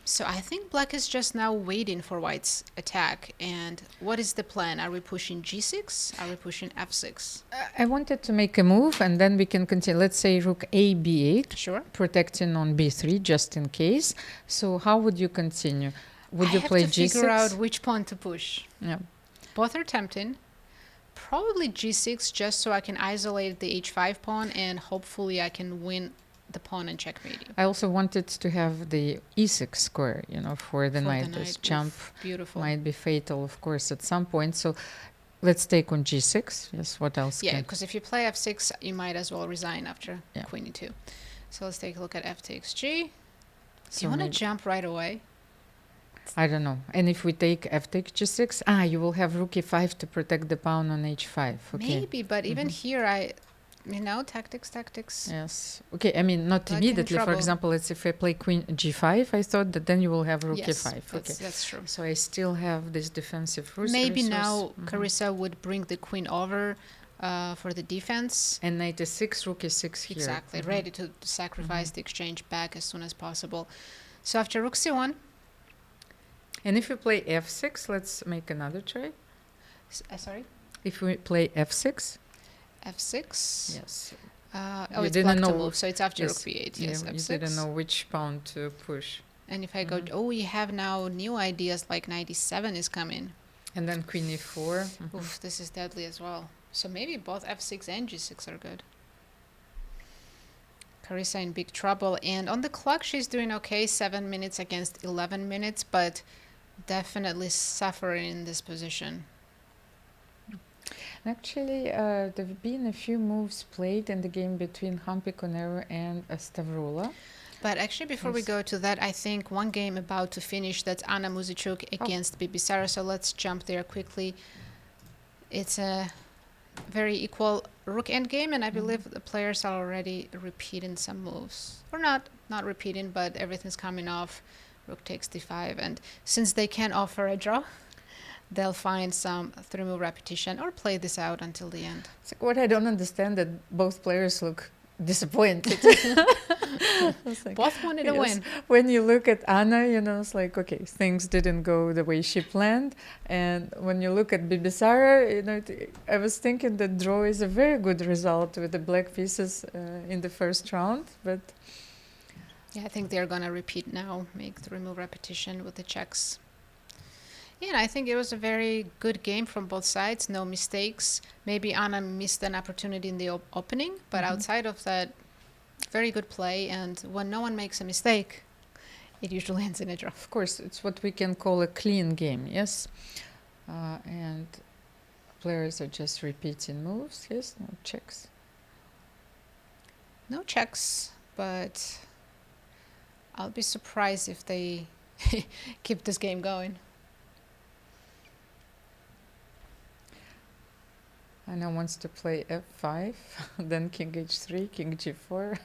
So I think black is just now waiting for white's attack. And what is the plan? Are we pushing g6? Are we pushing f6? I wanted to make a move, and then we can continue. Let's say rook a b8. Sure. Protecting on b3 just in case. So how would you continue? Would you play g6? I have to figure out which pawn to push. Yeah. Both are tempting. Probably g6 just so I can isolate the h5 pawn, and hopefully I can win the pawn and checkmate you. I also wanted to have the e6 square, for the knight. This jump might be fatal, of course, at some point. So let's take on g6. Yes, what else? Yeah, because if you play f6, you might as well resign after queen e2. So let's take a look at f takes g. So you want to jump right away? I don't know. And if we take f takes g6, you will have rook e5 to protect the pawn on h5. Okay. Maybe, but even here, You know, tactics. Yes. Okay, I mean, not Like in immediately. For trouble. example, let's if I play queen g5, I thought that then you will have rook Yes, e5. Okay. that's true. So I still have this defensive Maybe resource. now Carissa would bring the queen over for the defense. And knight e6, rook e6 here. Exactly, ready to sacrifice the exchange back as soon as possible. So after rook c1, And if we play f6, let's make another try. sorry, If we play f6, f6. yes. Oh, You it's didn't black to know- move, so it's after yes, rook b8. Yes, you f6. didn't know which pawn to push. And if I go, oh, we have now new ideas like knight e7 is coming. And then queen e4. Oof, this is deadly as well. So maybe both f6 and g6 are good. Carissa in big trouble. And on the clock, she's doing okay, 7 minutes against 11 minutes, but definitely suffering in this position. Actually, there have been a few moves played in the game between Humpy, Koneru and Stavroula. But actually, before we Yes. go to that, I think one game about to finish, that's Anna Muzychuk against Bibisara. So let's jump there quickly. It's a very equal rook endgame, and I believe the players are already repeating some moves. Or not repeating, but everything's coming off. Rook takes d5, and since they can offer a draw, they'll find some 3-move repetition or play this out until the end. It's like what I don't understand that both players look disappointed. It's like, Both wanted to yes. win. When you look at Anna, you know, it's like, okay, things didn't go the way she planned. And when you look at Bibisara, you know, I was thinking that draw is a very good result with the black pieces in the first round. But Yeah, I think they're going to repeat now, make 3-move repetition with the checks. Yeah, and I think it was a very good game from both sides. No mistakes. Maybe Anna missed an opportunity in the opening, but outside of that, very good play. And when no one makes a mistake, it usually ends in a draw. of course, it's what we can call a clean game, yes? And players are just repeating moves, yes? No checks. No checks, but I'll be surprised if they keep this game going. Anna wants to play f5, then king h3, king g4,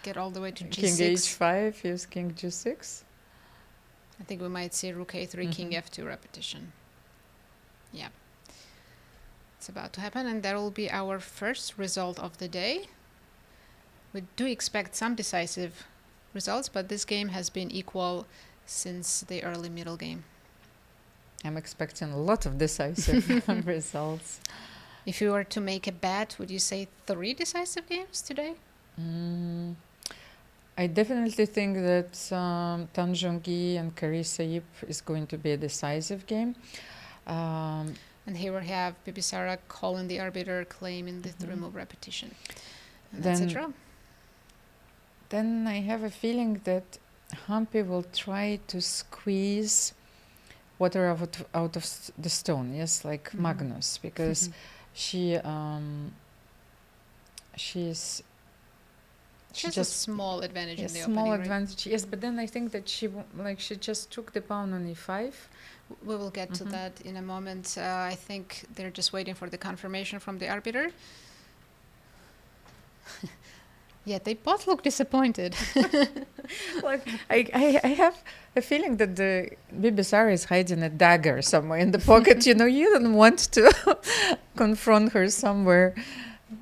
Get all the way to g6. king h5, yes, king g6. I think we might see rook a3, king f2 repetition. Yeah. It's about to happen, and that will be our first result of the day. We do expect some decisive results, but this game has been equal since the early middle game. I'm expecting a lot of decisive results. If you were to make a bet, would you say 3 decisive games today? I definitely think that Zhongyi and Carissa Yip is going to be a decisive game. And here we have Bibisara calling the arbiter, claiming the 3-move repetition. And that's a draw. Then I have a feeling that Humpy will try to squeeze water out of the stone, yes, like Magnus, because she has a small advantage in the small opening, advantage, yes, but then I think that she just took the pawn on e5. We will get to that in a moment. I think they're just waiting for the confirmation from the arbiter. Yeah, they both look disappointed. Like I have a feeling that the Bibisara is hiding a dagger somewhere in the pocket. You know, you don't want to confront her somewhere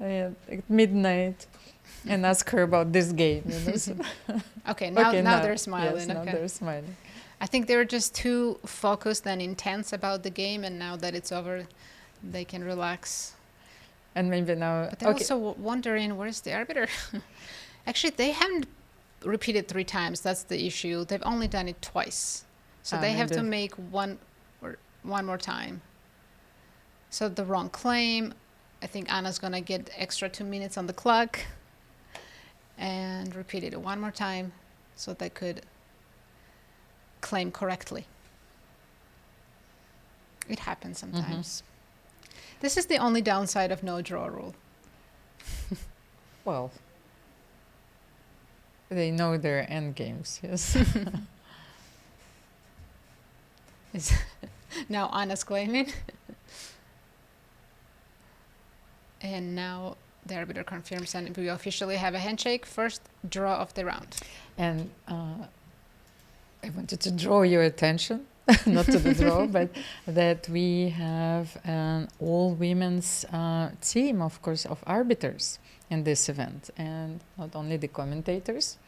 at midnight and ask her about this game. You know? So Okay, now they're Yes, smiling. now Okay. they're smiling. I think they were just too focused and intense about the game, and now that it's over, they can relax. And maybe now. But they're also wondering, where's the arbiter? Actually, they haven't repeated 3 times. That's the issue. They've only done it twice. So they have to make one more time. So the wrong claim. I think Anna's going to get extra 2 minutes on the clock. And repeat it one more time so they could claim correctly. It happens sometimes. This is the only downside of no draw rule. Well, they know their end games, yes. Now Anna's claiming. And now The arbiter confirms, and we officially have a handshake. First draw of the round. And I wanted to draw your attention, not to the draw, but that we have an all-women's team, of course, of arbiters in this event, and not only the commentators.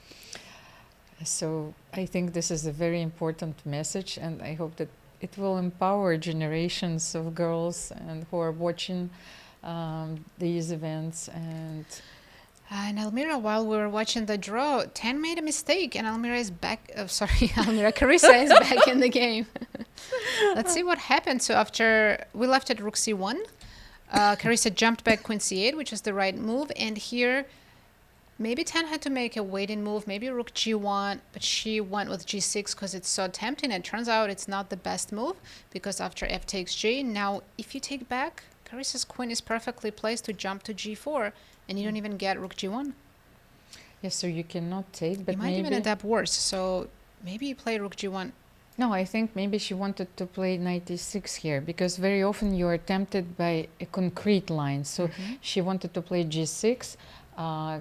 So I think this is a very important message, and I hope that it will empower generations of girls and who are watching these events. And Almira, while we were watching the draw, 10 made a mistake, and Almira is back. Almira, Carissa is back in the game. Let's see what happened. So after we left at rook c1, Carissa jumped back queen c8, which is the right move, and here maybe 10 had to make a waiting move, maybe rook g1, but she went with g6 because it's so tempting. And it turns out it's not the best move, because after f takes g, now if you take back, Carissa's queen is perfectly placed to jump to g4, and you don't even get rook g1. yes, so you cannot take, but you might maybe even end up worse. So maybe you play rook g1. no, I think maybe she wanted to play knight e6 here, because very often you are tempted by a concrete line. So she wanted to play g6.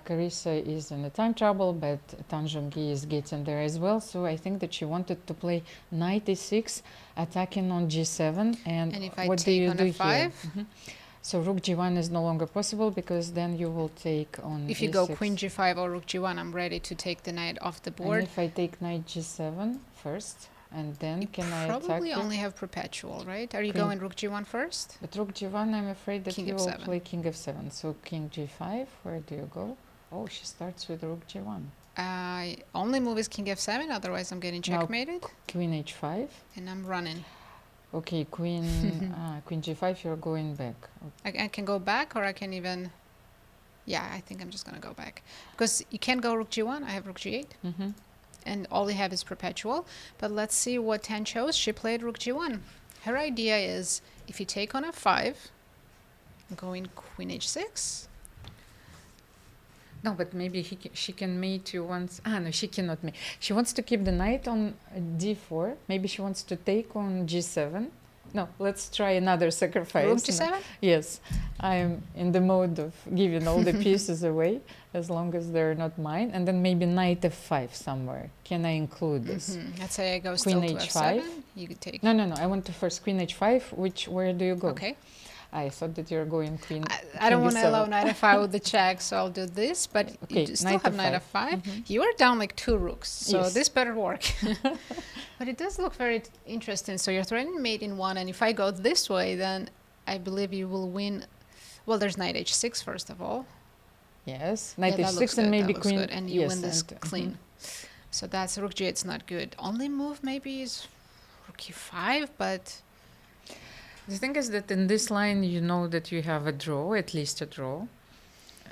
Carissa is in a time trouble, but Zhongyi is getting there as well. So I think that she wanted to play knight e6, attacking on g7. And if I what take do you on do f5? here? So rook g1 is no longer possible, because then you will take on If you e6. go queen g5 or rook g1, I'm ready to take the knight off the board. And if I take knight g7 first, and then You can I attack probably you? only have perpetual, right? Are you Queen- going rook g1 first? But rook g1, I'm afraid that King you will f7. play king f7. So king g5, where do you go? Oh, she starts with rook g1. Only move is king f7, otherwise I'm getting Now- checkmated, Queen h5. and I'm running. Okay, queen queen g5, you're going back. I can go back, or I can even... Yeah, I think I'm just going to go back. Because you can't go rook g1, I have rook g8. Mm-hmm. And all you have is perpetual. But let's see what 10 chose. She played rook g1. Her idea is, if you take on f5, I'm going queen h6. No, but maybe she can mate you once. No, she cannot mate. She wants to keep the knight on d4. Maybe she wants to take on g7. No, let's try another sacrifice. Rook No. g7? Yes, I'm in the mode of giving all the pieces away, as long as they're not mine. And then maybe knight f5 somewhere. Can I include this? Let's say I go Queen still to h5. f7. You could take... No. I want to first queen h5. Where do you go? Okay. I thought that you're going queen. I don't king want to e7. allow knight f5 with the check, so I'll do this. But Okay, you still knight have knight f5. f5. You are down like 2 rooks, so Yes. this better work. But it does look very interesting. So you're threatening mate in 1, and if I go this way, then I believe you will win. Well, there's knight h6 first of all. Yes, knight Yeah, that looks h6 and good, maybe that looks queen. good, and you yes, win this and, clean. So that's rook g8. It's not good. Only move maybe is rook e5, but The thing is that in this line, you know that you have a draw, at least a draw.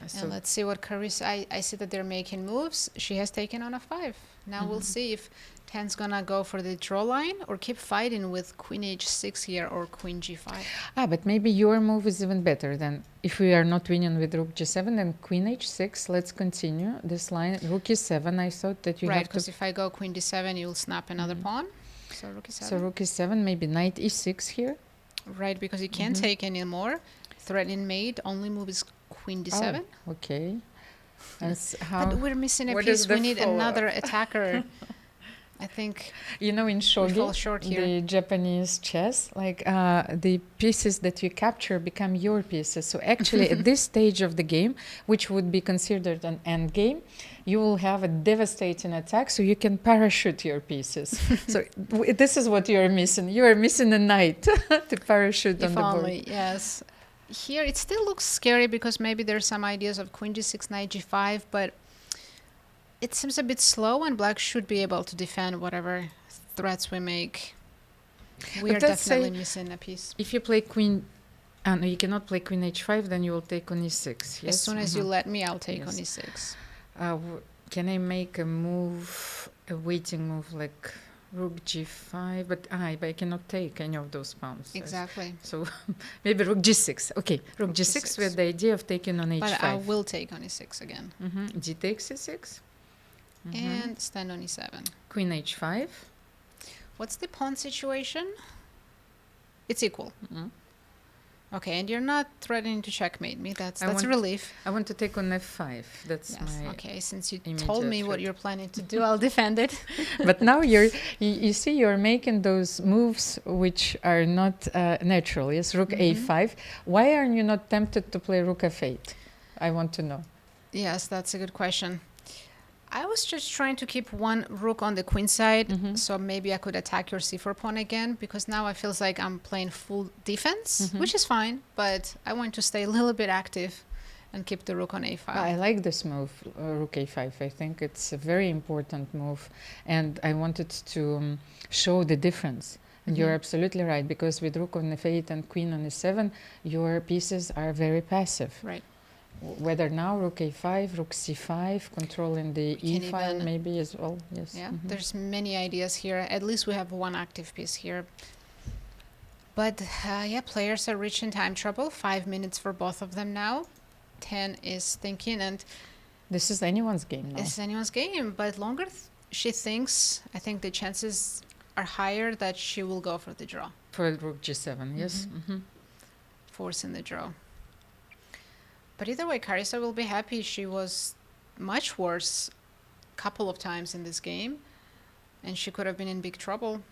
So and let's see what Carissa. I see that they're making moves. She has taken on f5. Now we'll see if 10's gonna go for the draw line or keep fighting with queen h6 here or queen g5. but maybe your move is even better than if we are not winning with rook g7 and queen h6. Let's continue this line. Rook e7. I thought that you Right, have because to. if I go queen d7, you'll snap another pawn. So rook e7. So rook e7, maybe knight e6 here. Right, because you can't take any more. Threatening mate. Only move is queen d7. Oh, okay. And how? But we're missing a what piece. is the We need follow-up? another attacker. I think You know, in we fall shogi, short here. the Japanese chess, like the pieces that you capture become your pieces. So actually, at this stage of the game, which would be considered an end game, you will have a devastating attack, so you can parachute your pieces. So this is what you are missing. You are missing a knight to parachute on If the board. only, yes. Here it still looks scary because maybe there's some ideas of queen g6, knight g5, but it seems a bit slow, and black should be able to defend whatever threats we make. We But are let's say definitely missing a piece. If you play queen, no, you cannot play queen h5, then you will take on e6. Yes? As soon as you let me, I'll take on Yes. e6. Can I make a move, a waiting move like rook g5? But I cannot take any of those pawns. Exactly. So maybe rook g6. Okay, rook g6 G6. with the idea of taking on h5. But I will take on e6 again. D takes e6. And stand on e7. Queen h5. What's the pawn situation? It's equal. Okay, and you're not threatening to checkmate me. That's a relief. I want to take on f5. That's my okay. Since you told me what threat. you're planning to do, I'll defend it. But now you see you're making those moves which are not natural. Yes, rook a5. Why are you not tempted to play rook f8? I want to know. Yes, that's a good question. I was just trying to keep one rook on the queen side, so maybe I could attack your c4 pawn again, because now it feels like I'm playing full defense, which is fine, but I want to stay a little bit active and keep the rook on a5. I like this move, rook a5. I think it's a very important move, and I wanted to show the difference. And you're absolutely right, because with rook on f8 and queen on e7, your pieces are very passive. Right. Whether now rook a5, rook c5, controlling the e file maybe as well. Yes. Yeah, there's many ideas here. At least we have one active piece here. But yeah, players are reaching time trouble. 5 minutes for both of them now. 10 is thinking, and this is anyone's game now. This is anyone's game, but longer she thinks, I think the chances are higher that she will go for the draw. For rook g7, yes. Forcing the draw. But either way, Carissa will be happy. She was much worse a couple of times in this game, and she could have been in big trouble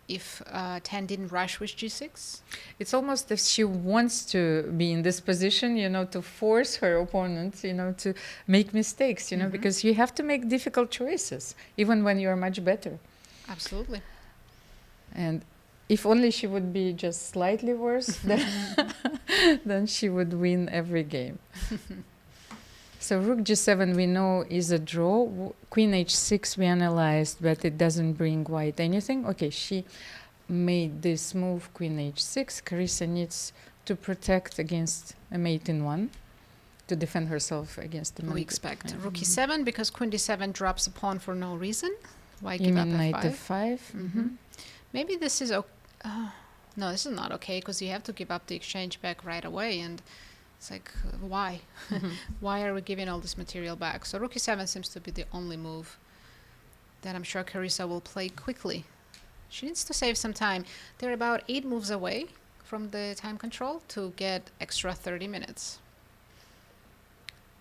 if 10 didn't rush with g6. It's almost as she wants to be in this position, you know, to force her opponent, you know, to make mistakes, you know, because you have to make difficult choices, even when you're much better. Absolutely. And if only she would be just slightly worse, then she would win every game. So rook g7 we know is a draw. Queen h6 we analyzed, but it doesn't bring white anything. Okay, she made this move, queen h6. Carissa needs to protect against a mate in one, to defend herself against the mate. We expect rook e7 because queen d7 drops a pawn for no reason. Why You give up mean knight f5? f5? Maybe this is okay. No, this is not okay, because you have to give up the exchange back right away, and it's like, why? Why are we giving all this material back? So rook e7 seems to be the only move that I'm sure Carissa will play quickly. She needs to save some time. They're about 8 moves away from the time control to get extra 30 minutes.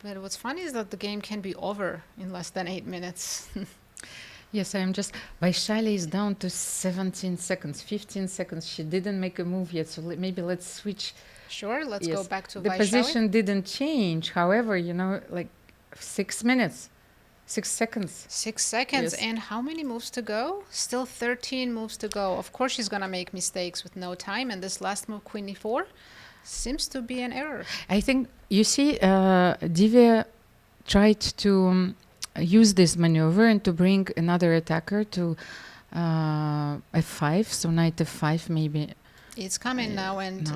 But what's funny is that the game can be over in less than 8 minutes. Yes, I'm just... Vaishali is down to 17 seconds, 15 seconds. She didn't make a move yet, so maybe let's switch. Sure, let's go back to the Vaishali. Position didn't change. However, you know, like 6 minutes, 6 seconds. 6 seconds. Yes. And how many moves to go? Still 13 moves to go. Of course, she's going to make mistakes with no time. And this last move, queen e4, seems to be an error. I think, you see, Divya tried to... use this maneuver and to bring another attacker to f5, so knight f5 maybe. It's coming now, and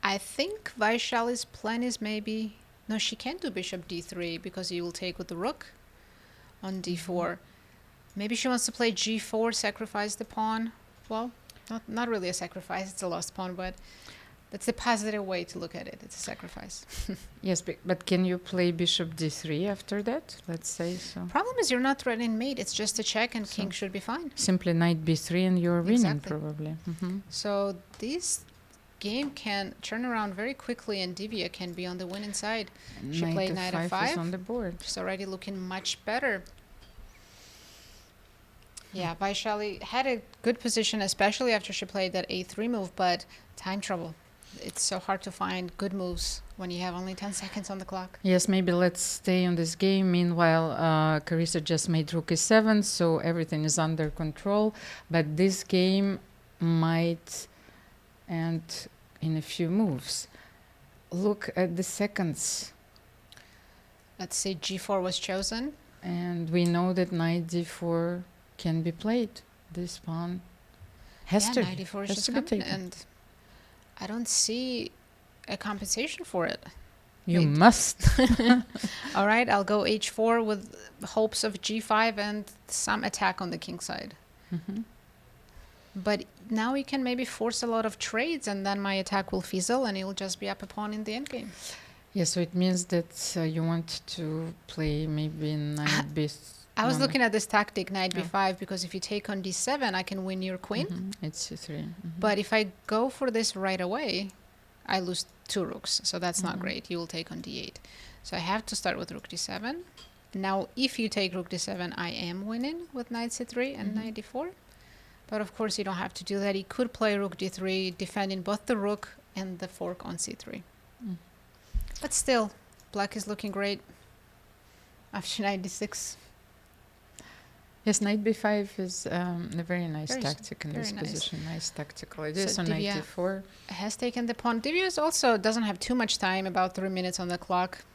I think Vaishali's plan is maybe... No, she can't do bishop d3 because you will take with the rook on d4. Maybe she wants to play g4, sacrifice the pawn. Well, not really a sacrifice, it's a lost pawn, but... That's the positive way to look at it. It's a sacrifice. Yes, but can you play bishop d3 after that? Let's say so. Problem is you're not threatening mate. It's just a check, and king should be fine. Simply knight b3 and you're winning, probably. So this game can turn around very quickly, and Divya can be on the winning side. She played knight f5. Is on the board. She's already looking much better. Yeah, Vaishali had a good position, especially after she played that a3 move, but time trouble. It's so hard to find good moves when you have only 10 seconds on the clock. Yes, maybe let's stay on this game. Meanwhile, Carissa just made rook e7, so everything is under control. But this game might end in a few moves. Look at the seconds. Let's say g4 was chosen. And we know that knight d4 can be played. This pawn has to knight d4 is just be taken. And I don't see a compensation for it. You must. All right, I'll go h4 with hopes of g5 and some attack on the king side. But now we can maybe force a lot of trades, and then my attack will fizzle, and it will just be up a pawn in the endgame. Yeah, so it means that you want to play maybe knight b3. I was looking at this tactic, knight b5, because if you take on d7, I can win your queen. It's c3. But if I go for this right away, I lose 2 rooks, so that's not great. You will take on d8. So I have to start with rook d7. Now, if you take rook d7, I am winning with knight c3 and knight d4. But of course, you don't have to do that. He could play rook d3, defending both the rook and the fork on c3. But still, black is looking great after knight d6. Yes, knight b5 is a very nice tactic in this position. Nice tactical idea. So knight d4 has taken the pawn. Divya also doesn't have too much time, about 3 minutes on the clock,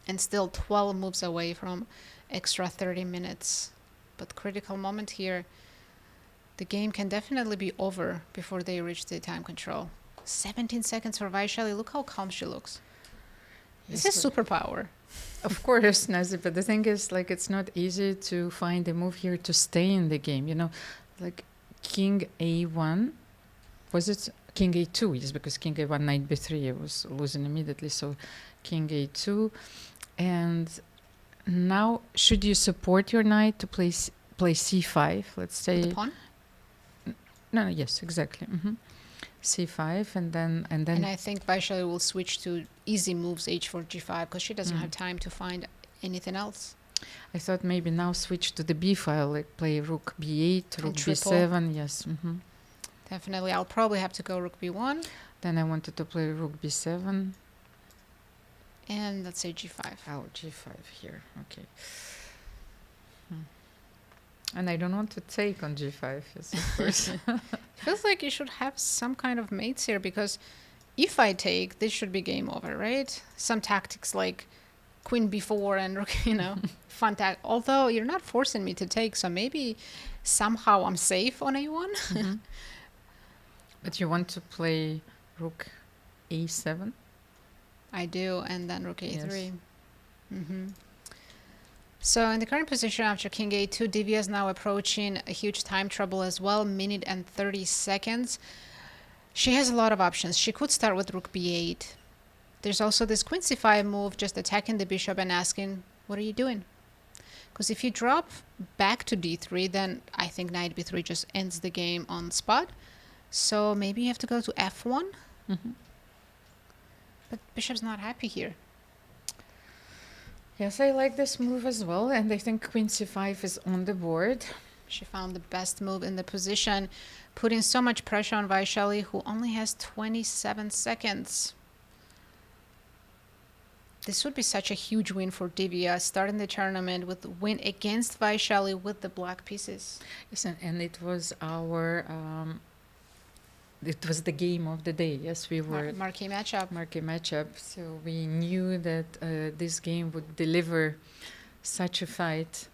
and still 12 moves away from extra 30 minutes. But critical moment here. The game can definitely be over before they reach the time control. 17 seconds for Vaishali. Look how calm she looks. This is superpower. Of course, Nazi, but the thing is, like, it's not easy to find a move here to stay in the game, you know, like king a1, was it king a2? Yes, because king a1, knight b3, I was losing immediately, so king a2. And now, should you support your knight to play c5, let's say? The pawn? No, yes, exactly. C5 and then and I think Vaishali will switch to easy moves h4 g5 because she doesn't have time to find anything else. I thought maybe now switch to the b file, like play rook b8, rook b7. Yes. Definitely, I'll probably have to go rook b1. Then I wanted to play rook b7 and let's say g5. Oh, g5 here. Okay. And I don't want to take on g5, yes, of course. Feels like you should have some kind of mates here, because if I take, this should be game over, right? Some tactics like queen b4 and rook, you know, fun tactic. Although you're not forcing me to take, so maybe somehow I'm safe on a1. But you want to play rook a7? I do, and then rook a3. Yes. So in the current position after king a2, Divya is now approaching a huge time trouble as well, minute and 30 seconds. She has a lot of options. She could start with rook b8. There's also this queen c5 move, just attacking the bishop and asking, what are you doing? Because if you drop back to d3, then I think knight b3 just ends the game on spot. So maybe you have to go to f1. But bishop's not happy here. Yes, I like this move as well, and I think queen c5 is on the board. She found the best move in the position, putting so much pressure on Vaishali, who only has 27 seconds. This would be such a huge win for Divya, starting the tournament with a win against Vaishali with the black pieces. Yes, and it was our... it was the game of the day. Yes, we were marquee matchup. So we knew that this game would deliver such a fight.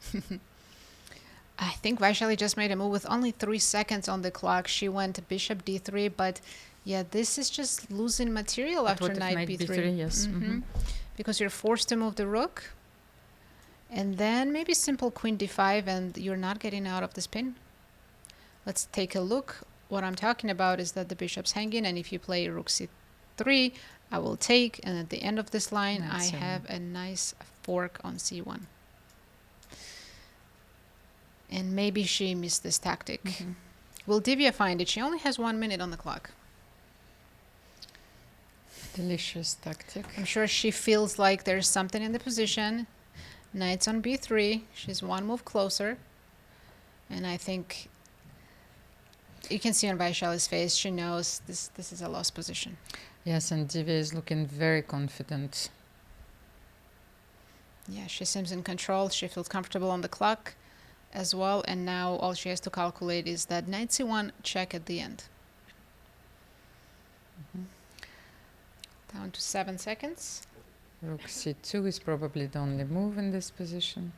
I think Vaishali just made a move with only 3 seconds on the clock. She went bishop d3, but yeah, this is just losing material after knight b3. Yes, because you're forced to move the rook, and then maybe simple queen d5, and you're not getting out of the spin. Let's take a look. What I'm talking about is that the bishop's hanging, and if you play rook c3, I will take, and at the end of this line, I have a nice fork on c1. And maybe she missed this tactic. Will Divya find it? She only has 1 minute on the clock. Delicious tactic. I'm sure she feels like there's something in the position. Knight's on b3. She's 1 move closer. And I think... you can see on Vaishali's face, she knows this is a lost position. Yes, and Divya is looking very confident. Yeah, she seems in control. She feels comfortable on the clock as well. And now all she has to calculate is that knight c1 check at the end. Down to 7 seconds. Rook c2 is probably the only move in this position.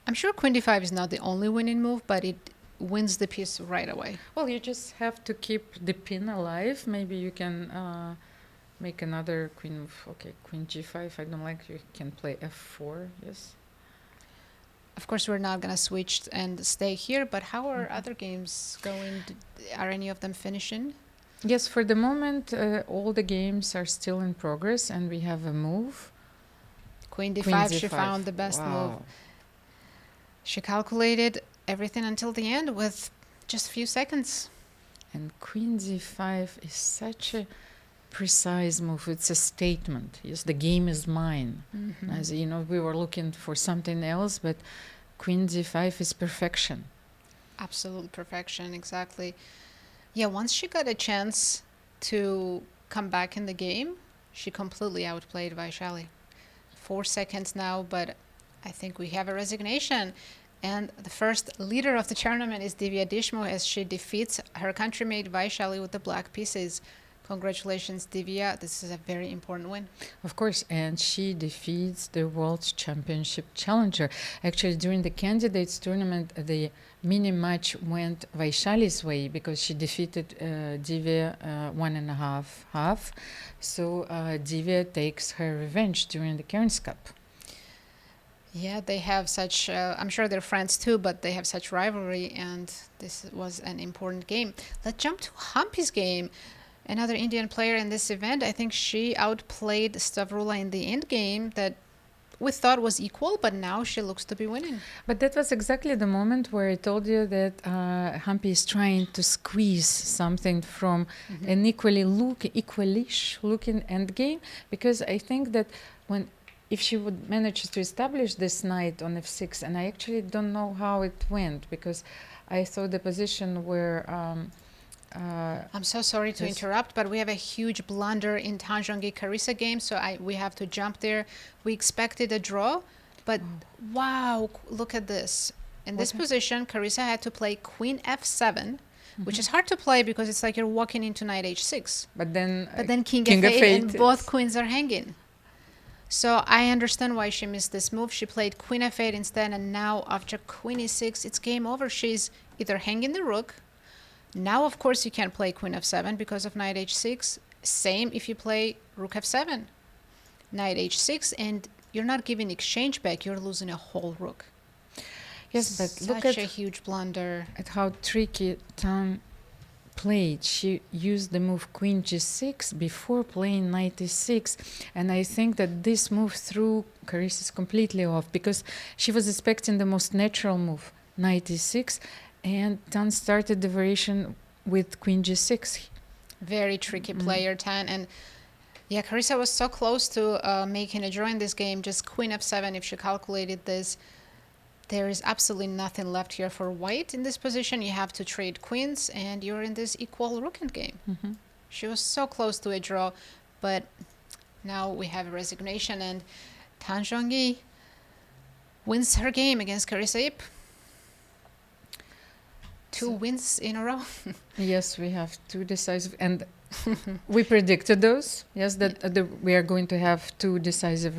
I'm sure queen d5 is not the only winning move, but it wins the piece right away. Well, you just have to keep the pin alive. Maybe you can make another queen move. Okay, queen g5. I don't like. You can play f4. Yes. Of course, we're not going to switch and stay here, but how are other games going? Are any of them finishing? Yes, for the moment, all the games are still in progress, and we have a move. Queen d5, she found the best move. She calculated everything until the end with just a few seconds. And queen d5 is such a precise move. It's a statement. Yes, the game is mine. As you know, we were looking for something else, but queen d5 is perfection. Absolute perfection, exactly. Yeah, once she got a chance to come back in the game, she completely outplayed Vaishali. 4 seconds now, but I think we have a resignation. And the first leader of the tournament is Divya Deshmukh as she defeats her countrymate Vaishali with the black pieces. Congratulations, Divya. This is a very important win. Of course, and she defeats the World Championship challenger. Actually, during the candidates tournament, the mini match went Vaishali's way because she defeated Divya 1.5-half. So Divya takes her revenge during the Cairns Cup. Yeah, they have such, I'm sure they're friends too, but they have such rivalry, and this was an important game. Let's jump to Humpy's game. Another Indian player in this event. I think she outplayed Stavroula in the end game that we thought was equal, but now she looks to be winning. But that was exactly the moment where I told you that Humpy is trying to squeeze something from an equalish looking end game, because I think that if she would manage to establish this knight on f6, and I actually don't know how it went, because I saw the position where I'm so sorry to interrupt, but we have a huge blunder in Zhongyi Carissa game, so we have to jump there. We expected a draw, but wow, look at this. In this position, Carissa had to play queen f7, which is hard to play because it's like you're walking into knight h6. But then king f8, and both queens are hanging. So I understand why she missed this move. She played queen f8 instead, and now after queen e6, it's game over. She's either hanging the rook. Now, of course, you can't play queen f7 because of knight h6. Same if you play rook f7. Knight h6, and you're not giving exchange back. You're losing a whole rook. Yes, but look at such a huge blunder. At how tricky Tan played. She used the move queen g6 before playing knight e6, and I think that this move threw Carissa completely off, because she was expecting the most natural move, knight e6, and Tan started the variation with queen g6. Very tricky player, Tan. And yeah, Carissa was so close to making a draw in this game. Just queen f7, if she calculated this. There is absolutely nothing left here for white in this position. You have to trade queens, and you're in this equal rook end game. She was so close to a draw, but now we have a resignation, and Tan Zhongyi wins her game against Carissa Yip. 2 wins in a row. Yes, we have 2 decisive, and we predicted those. Yes, that we are going to have 2 decisive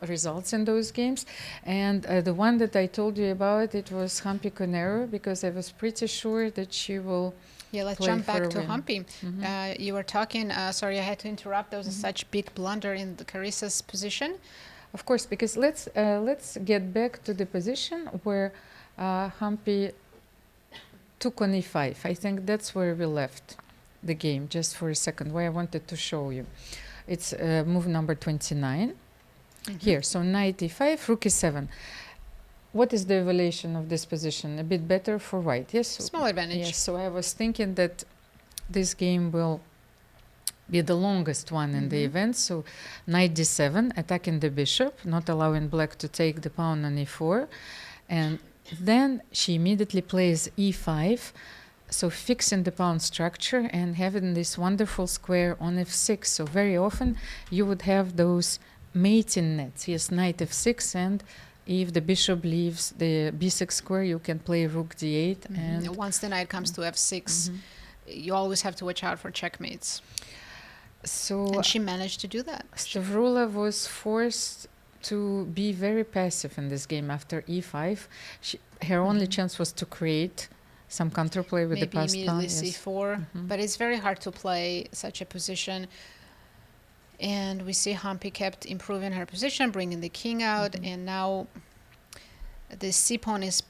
results in those games. And the one that I told you about, it was Humpy Koneru, because I was pretty sure that she will. Yeah, let's jump back to Humpy. You were talking, sorry, I had to interrupt. There was such big blunder in the Carissa's position. Of course, because let's get back to the position where Humpy took on e5. I think that's where we left the game, just for a second, where I wanted to show you. It's move number 29 here. So knight e5, rook e7. What is the evaluation of this position? A bit better for white, yes? Small advantage. Yes, so I was thinking that this game will be the longest one in the event. So knight d7, attacking the bishop, not allowing black to take the pawn on e4. And then she immediately plays e5, so fixing the pawn structure and having this wonderful square on f6. So very often you would have those mating nets. Yes, knight f6, and if the bishop leaves the b6 square, you can play rook d8. And once the knight comes to f6, you always have to watch out for checkmates. And she managed to do that. Stavroula was forced to be very passive in this game after e5. Her only chance was to create some counterplay with the passed pawn. Maybe immediately c4, but it's very hard to play such a position. And we see Humpy kept improving her position, bringing the king out, and now the c-pawn is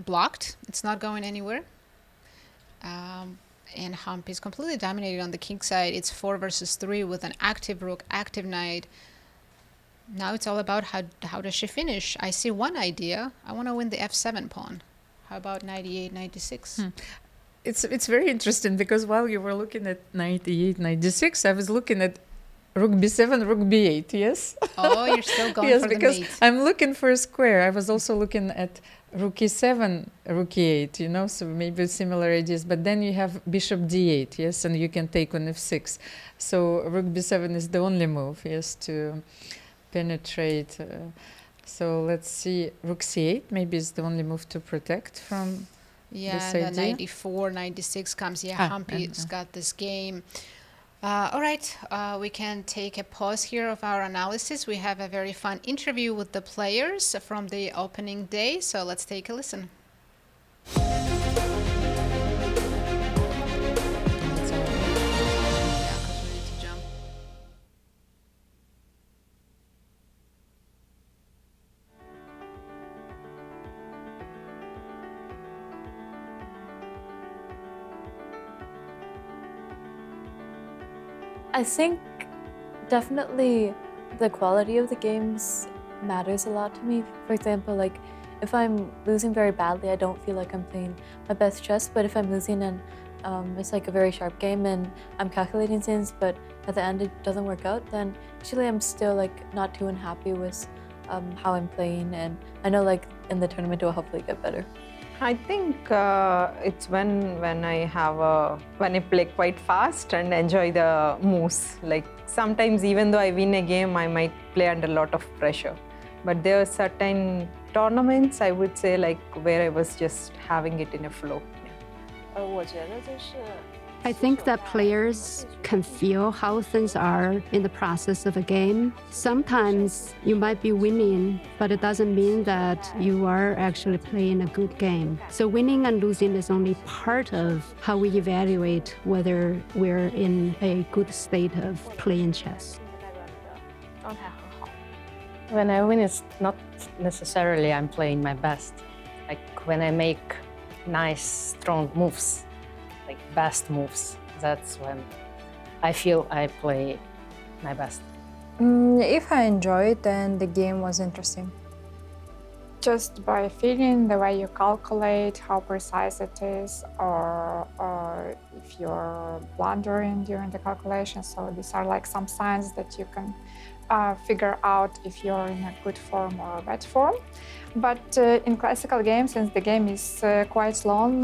blocked. It's not going anywhere. And Humpy is completely dominated on the king side. It's 4 versus 3 with an active rook, active knight. Now it's all about how does she finish. I see one idea. I want to win the f7 pawn. How about knight e8, knight d6? it's very interesting because while you were looking at knight e8, knight d6, I was looking at rook b7, rook b8, yes? Oh, you're still going yes, for the because mate. I'm looking for a square. I was also looking at rook e7, rook e8, you know, so maybe similar ideas. But then you have bishop d8, yes, and you can take on f6. So rook b7 is the only move, yes, to penetrate. So let's see, rook c8 maybe is the only move to protect from this the idea. 94, 96 comes. Yeah, Humpy's got this game. All right, we can take a pause here of our analysis. We have a very fun interview with the players from the opening day, so let's take a listen. I think definitely the quality of the games matters a lot to me. For example, like if I'm losing very badly, I don't feel like I'm playing my best chess. But if I'm losing and it's like a very sharp game and I'm calculating things, but at the end it doesn't work out, then usually I'm still like not too unhappy with how I'm playing, and I know like in the tournament it will hopefully get better. I think it's when I play quite fast and enjoy the moves. Like sometimes even though I win a game, I might play under a lot of pressure. But there are certain tournaments, I would say, like where I was just having it in a flow. I think that players can feel how things are in the process of a game. Sometimes you might be winning, but it doesn't mean that you are actually playing a good game. So winning and losing is only part of how we evaluate whether we're in a good state of playing chess. When I win, it's not necessarily I'm playing my best. Like when I make nice, strong moves, like best moves, that's when I feel I play my best. If I enjoy it, then the game was interesting. Just by feeling the way you calculate, how precise it is, or if you're blundering during the calculation. So these are like some signs that you can figure out if you're in a good form or a bad form. But in classical games, since the game is quite long,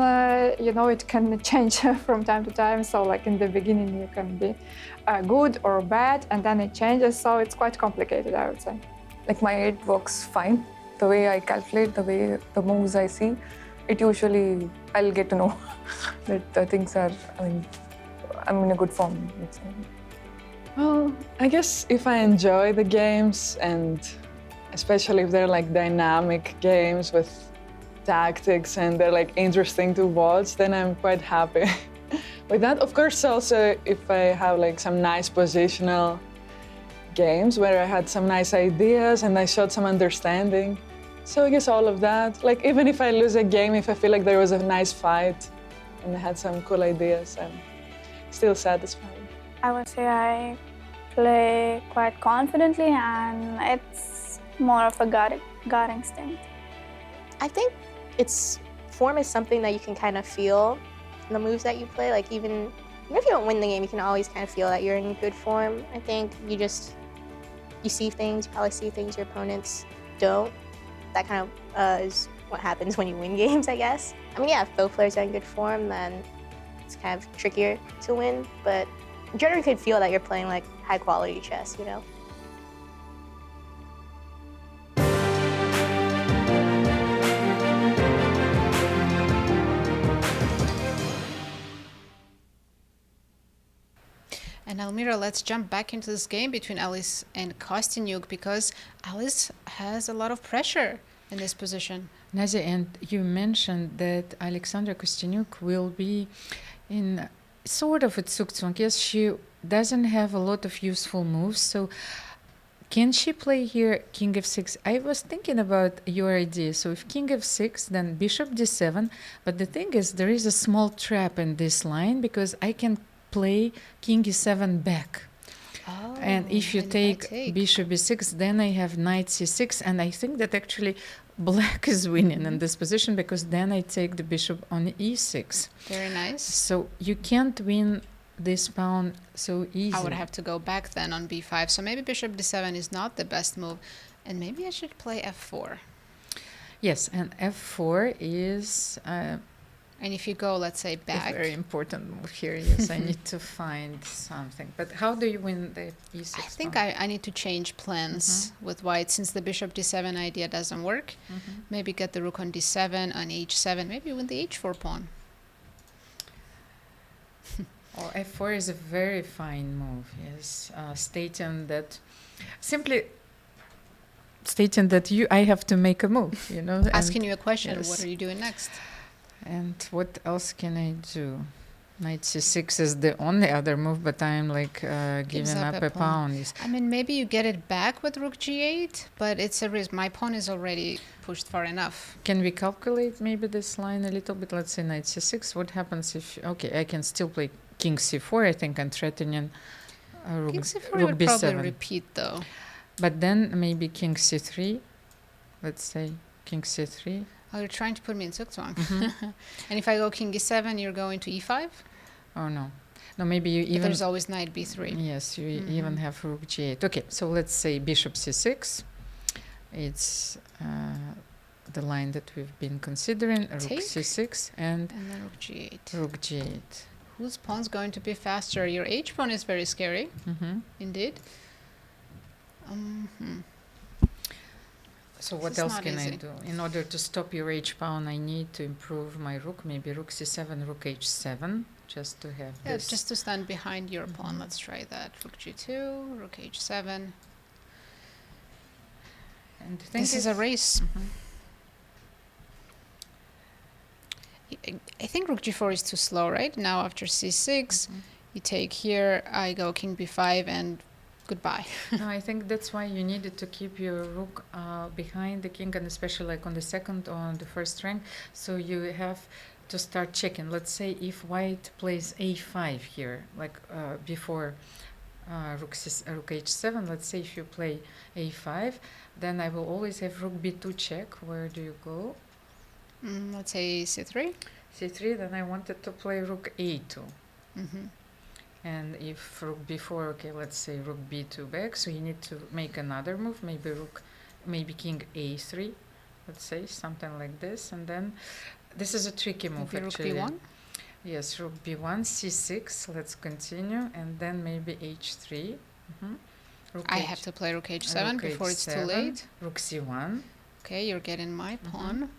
you know, it can change from time to time. So like in the beginning, you can be good or bad, and then it changes. So it's quite complicated, I would say. Like my head works fine. The way I calculate, the way the moves I see, it usually, I'll get to know that the things are, I mean, I'm in a good form, let's say. Well, I guess if I enjoy the games, and especially if they're like dynamic games with tactics and they're like interesting to watch, then I'm quite happy with that. Of course, also if I have like some nice positional games where I had some nice ideas and I showed some understanding. So I guess all of that. Like even if I lose a game, if I feel like there was a nice fight and I had some cool ideas, I'm still satisfied. I would say I play quite confidently, and it's more of a gut instinct. I think form is something that you can kind of feel in the moves that you play. Like even if you don't win the game, you can always kind of feel that you're in good form. I think you see things, you probably see things your opponents don't. That kind of is what happens when you win games, I guess. I mean, yeah, if both players are in good form, then it's kind of trickier to win, but you generally could feel that you're playing like high quality chess, you know? And Almira, let's jump back into this game between Alice and Kosteniuk, because Alice has a lot of pressure in this position. Nadia, and you mentioned that Alexandra Kosteniuk will be in sort of a zugzwang. Yes, she doesn't have a lot of useful moves, so can she play here king f6? I was thinking about your idea. So if king f6, then bishop d7, but the thing is there is a small trap in this line because I can play king e7 back. Oh, and if you take bishop e6, then I have knight c6, and I think that actually black is winning in this position because then I take the bishop on e6. Very nice. So you can't win this pawn so easily. I would have to go back then on b5. So maybe bishop d7 is not the best move. And maybe I should play f4. Yes, and f4 is... and if you go, let's say, back... A very important move here, yes. I need to find something. But how do you win the e6 I think I need to change plans with white since the bishop d7 idea doesn't work. Maybe get the rook on d7, on h7. Maybe win the h4 pawn. Oh, f4 is a very fine move, yes. Stating that... Simply... stating that I have to make a move, you know. Asking you a question, yes. What are you doing next? And what else can I do? Knight c6 is the only other move, but I'm like giving up a pawn. Yes. I mean, maybe you get it back with rook g8, but it's a risk. My pawn is already pushed far enough. Can we calculate maybe this line a little bit? Let's say knight c6. What happens if... Okay, I can still play king c4, I think I'm threatening rook, king c4 rook would b7. probably repeat, though. But then maybe king c3. Let's say king c3. Oh, you're trying to put me in zugzwang. And if I go king e7, you're going to e5? Oh, no. No, maybe you even... There's always knight b3. Yes, you even have rook g8. Okay, so let's say bishop c6. It's the line that we've been considering. Rook c6 and then rook g8. Rook g8. Whose pawn's going to be faster? Your h pawn is very scary. Indeed. So what else can I do? In order to stop your h pawn, I need to improve my rook. Maybe rook c7, rook h7, just to have this. Just to stand behind your pawn. Let's try that. Rook g2, rook h7. And this is a race. I think rook g4 is too slow, right? Now after c6, you take here, I go king b5, and goodbye. No, I think that's why you needed to keep your rook behind the king, and especially like on the second or on the first rank. So you have to start checking. Let's say if white plays a5 here, like before rook h7, let's say if you play a5, then I will always have rook b2 check. Where do you go? Let's say c3. c3, then I wanted to play rook a2. And if rook b4, okay, let's say rook b2 back, so you need to make another move, maybe king a3, let's say, something like this, and then this is a tricky move, maybe actually. Rook b1? Yes, rook b1, c6, let's continue, and then maybe h3. I have to play rook h7 before it's too late. Rook c1. Okay, you're getting my pawn.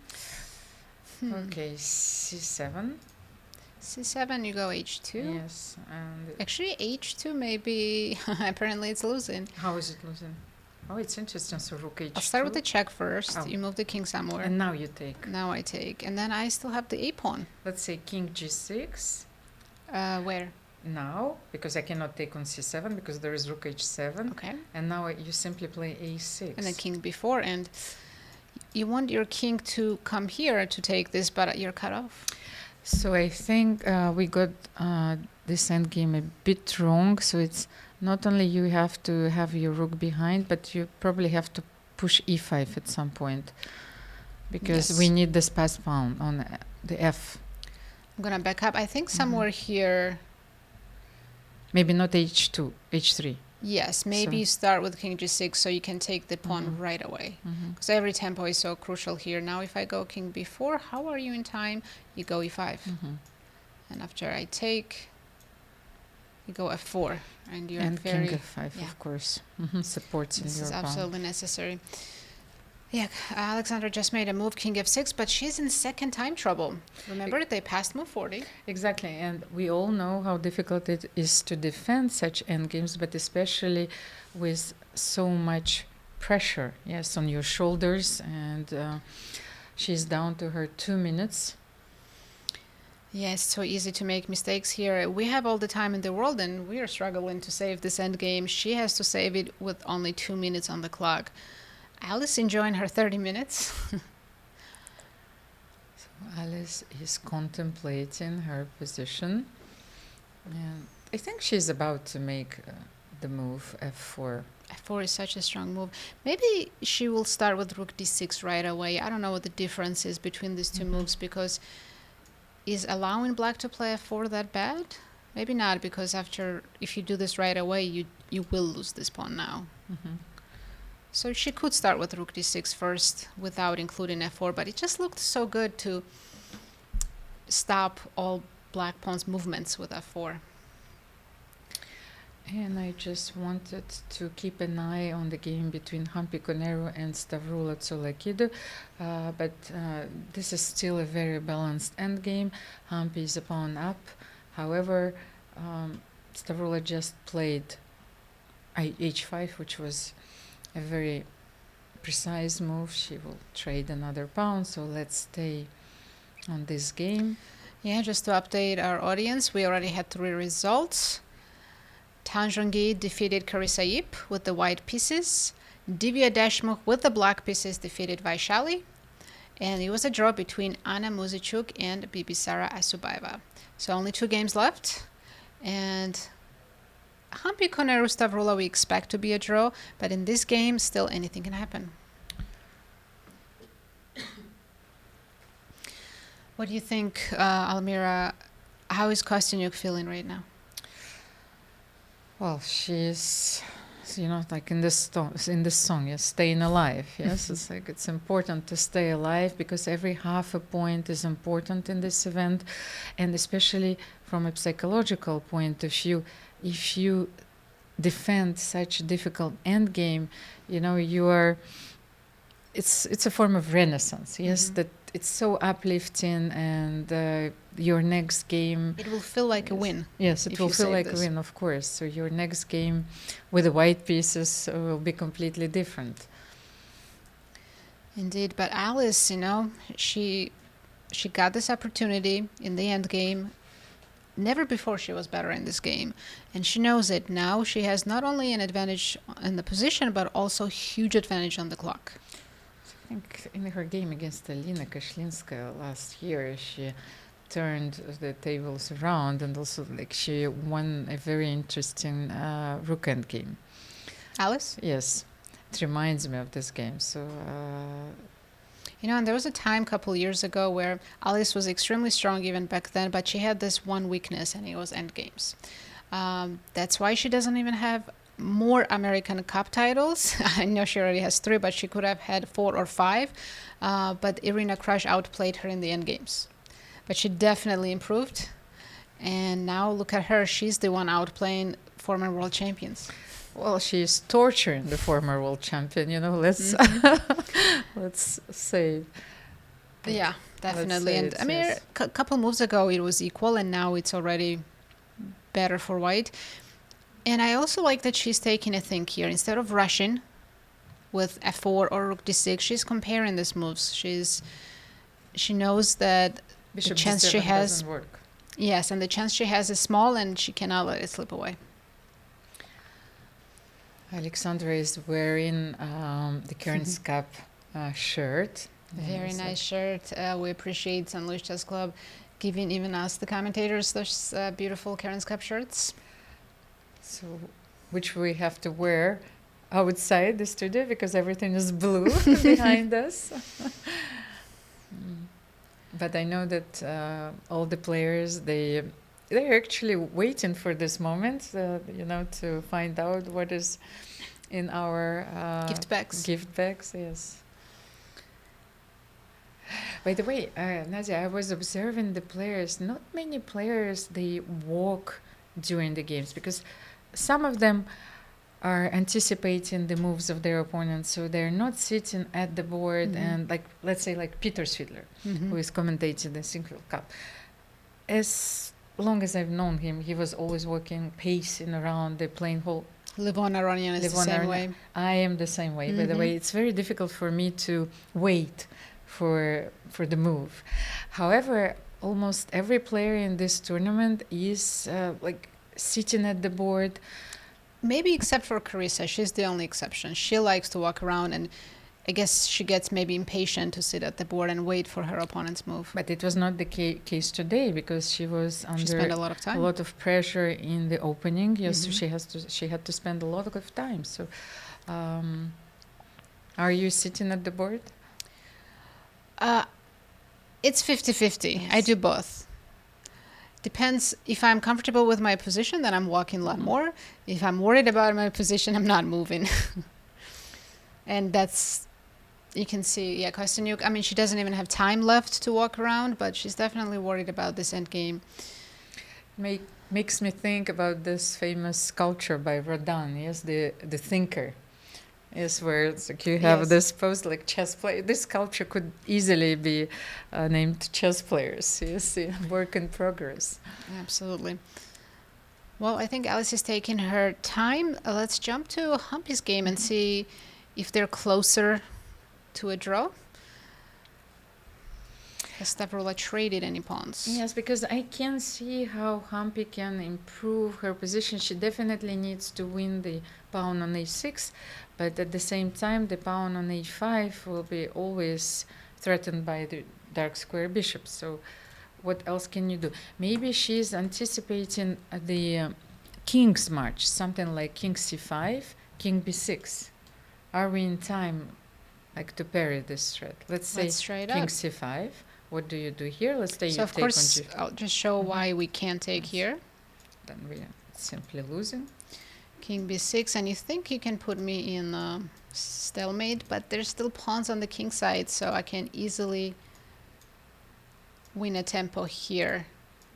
Okay, c7. c7, you go h2. Yes, and actually h2 maybe apparently it's losing. How is it losing? Oh, it's interesting. So rook h2. I'll start with the check first. You move the king somewhere. And now you take. Now I take, and then I still have the a pawn. Let's say king g6. Where? Now, because I cannot take on c7 because there is rook h7. Okay. And now you simply play a6. And then king b4, and you want your king to come here to take this, but you're cut off. So I think we got this endgame a bit wrong. So it's not only you have to have your rook behind, but you probably have to push e5 at some point, because we need this pass pawn on the f. I'm gonna back up. I think somewhere here. Maybe not h2, h3. Yes, maybe you start with king g6 so you can take the pawn right away. Because every tempo is so crucial here. Now if I go king b4, how are you in time? You go e5. And after I take, you go f4. And you're very... king f5, of course. Supports in your pawn. This is absolutely necessary. Yeah, Alexandra just made a move, king f6, but she's in second time trouble. Remember, they passed move 40. Exactly, and we all know how difficult it is to defend such endgames, but especially with so much pressure, yes, on your shoulders, and she's down to her 2 minutes. Yeah, it's so easy to make mistakes here. We have all the time in the world, and we are struggling to save this endgame. She has to save it with only 2 minutes on the clock. Alice enjoying her 30 minutes. So Alice is contemplating her position, and I think she's about to make the move f4. F4 is such a strong move. Maybe she will start with rook d6 right away. I don't know what the difference is between these two moves, because is allowing black to play f4 that bad? Maybe not, because if you do this right away, you will lose this pawn now. So she could start with rook d6 first without including f4, but it just looked so good to stop all black pawn's movements with f4. And I just wanted to keep an eye on the game between Humpy, Koneru and Stavroula, Tsolakidou, but this is still a very balanced endgame. Humpy is a pawn up. However, Stavroula just played h5, which was a very precise move. She will trade another pawn, so let's stay on this game. Yeah, just to update our audience, we already had 3 results. Zhongyi defeated Carissa Yip with the white pieces. Divya Deshmukh with the black pieces defeated Vaishali. And it was a draw between Anna Muzychuk and Bibisara Assaubayeva. So only 2 games left. And Humpy, Koneru, Stavroula we expect to be a draw, but in this game still anything can happen. What do you think, Almira? How is Kosteniuk feeling right now? Well, she's, like in this song, yes, staying alive. Yes, it's like it's important to stay alive because every half a point is important in this event, and especially from a psychological point of view, if you defend such a difficult end game, you are. It's a form of renaissance. Yes, that it's so uplifting, and your next game. It will feel like a win. Yes, it will feel like a win, of course. So your next game with the white pieces will be completely different. Indeed, but Alice, she got this opportunity in the end game. Never before she was better in this game, and she knows it now. She has not only an advantage in the position, but also huge advantage on the clock. I think in her game against Alina Kashlinskaya last year, she turned the tables around, and also she won a very interesting rook end game. Alice? Yes, it reminds me of this game. So. And there was a time a couple years ago where Alice was extremely strong even back then, but she had this one weakness, and it was endgames. That's why she doesn't even have more American Cup titles. I know she already has 3, but she could have had 4 or 5. But Irina Krush outplayed her in the endgames. But she definitely improved. And now look at her. She's the one outplaying former world champions. Well, she's torturing the former world champion, let's let's say. Yeah, definitely. And it, I mean, a couple moves ago it was equal, and now it's already better for white. And I also like that she's taking a think here. Instead of rushing with f4 or rook d6, she's comparing these moves. She knows that Bishop the chance she has doesn't work. Yes, and the chance she has is small, and she cannot let it slip away. Alexandra is wearing the Cairns Cup shirt. Very nice shirt. We appreciate St. Louis Chess Club giving even us, the commentators, those beautiful Cairns Cup shirts. So, which we have to wear outside the studio because everything is blue behind us. But I know that all the players, they're actually waiting for this moment, to find out what is in our gift bags. Gift bags, yes. By the way, Nadia, I was observing the players. Not many players, they walk during the games because some of them are anticipating the moves of their opponents, so they're not sitting at the board and let's say Peter Svidler, who is commentating the Sinquefield Cup. As long as I've known him, he was always walking, pacing around the playing hall. Levon Aronian is the same way. I am the same way. By the way, it's very difficult for me to wait for the move. However, almost every player in this tournament is sitting at the board. Maybe except for Carissa. She's the only exception. She likes to walk around, and I guess she gets maybe impatient to sit at the board and wait for her opponent's move. But it was not the case today because she was under spent a lot of time. a lot of pressure in the opening. Yes, she had to spend a lot of time. So, are you sitting at the board? It's 50-50. I do both. Depends. If I'm comfortable with my position, then I'm walking a lot more. If I'm worried about my position, I'm not moving. And that's, you can see, yeah, Kosteniuk, I mean, she doesn't even have time left to walk around, but she's definitely worried about this endgame. Makes me think about this famous sculpture by Rodin, yes, the thinker. Yes, where it's like you have this pose like chess player. This sculpture could easily be named chess players. Yes, work in progress. Absolutely. Well, I think Alice is taking her time. Let's jump to Humpy's game and see if they're closer to a draw. Has Stavroula traded any pawns? Yes, because I can see how Humpy can improve her position. She definitely needs to win the pawn on a6, but at the same time, the pawn on a5 will be always threatened by the dark square bishop. So what else can you do? Maybe she's anticipating the king's march, something like king c5, king b6. Are we in time like to parry this threat? Let's say king c5. What do you do here? Let's say so you of take course, on g5. I'll just show why we can't take here. Then we are simply losing. King b6, and you think you can put me in stalemate, but there's still pawns on the king side, so I can easily win a tempo here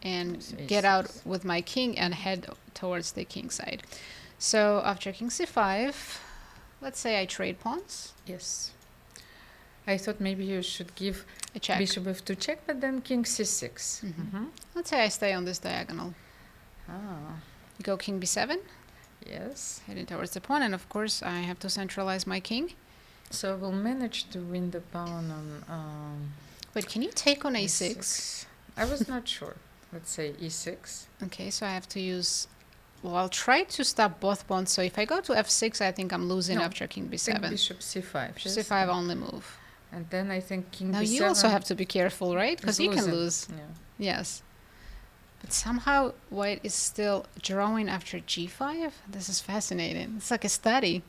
and get out with my king and head towards the king side. So after king c5, let's say I trade pawns. Yes. I thought maybe you should give a check. Bishop f2 check, but then king c6. Let's say I stay on this diagonal. Ah. You go king b7. Yes. Heading towards the pawn, and of course I have to centralize my king. So we'll manage to win the pawn on... But can you take on a6? e6. I was not sure. Let's say e6. Okay, so I have to use... Well, I'll try to stop both pawns. So if I go to f6, I think I'm losing after king b7. Think bishop c5. c5 only move. And then I think king now b7. You also have to be careful, right? Because you can lose. Yeah. Yes. But somehow white is still drawing after g5. This is fascinating. It's like a study.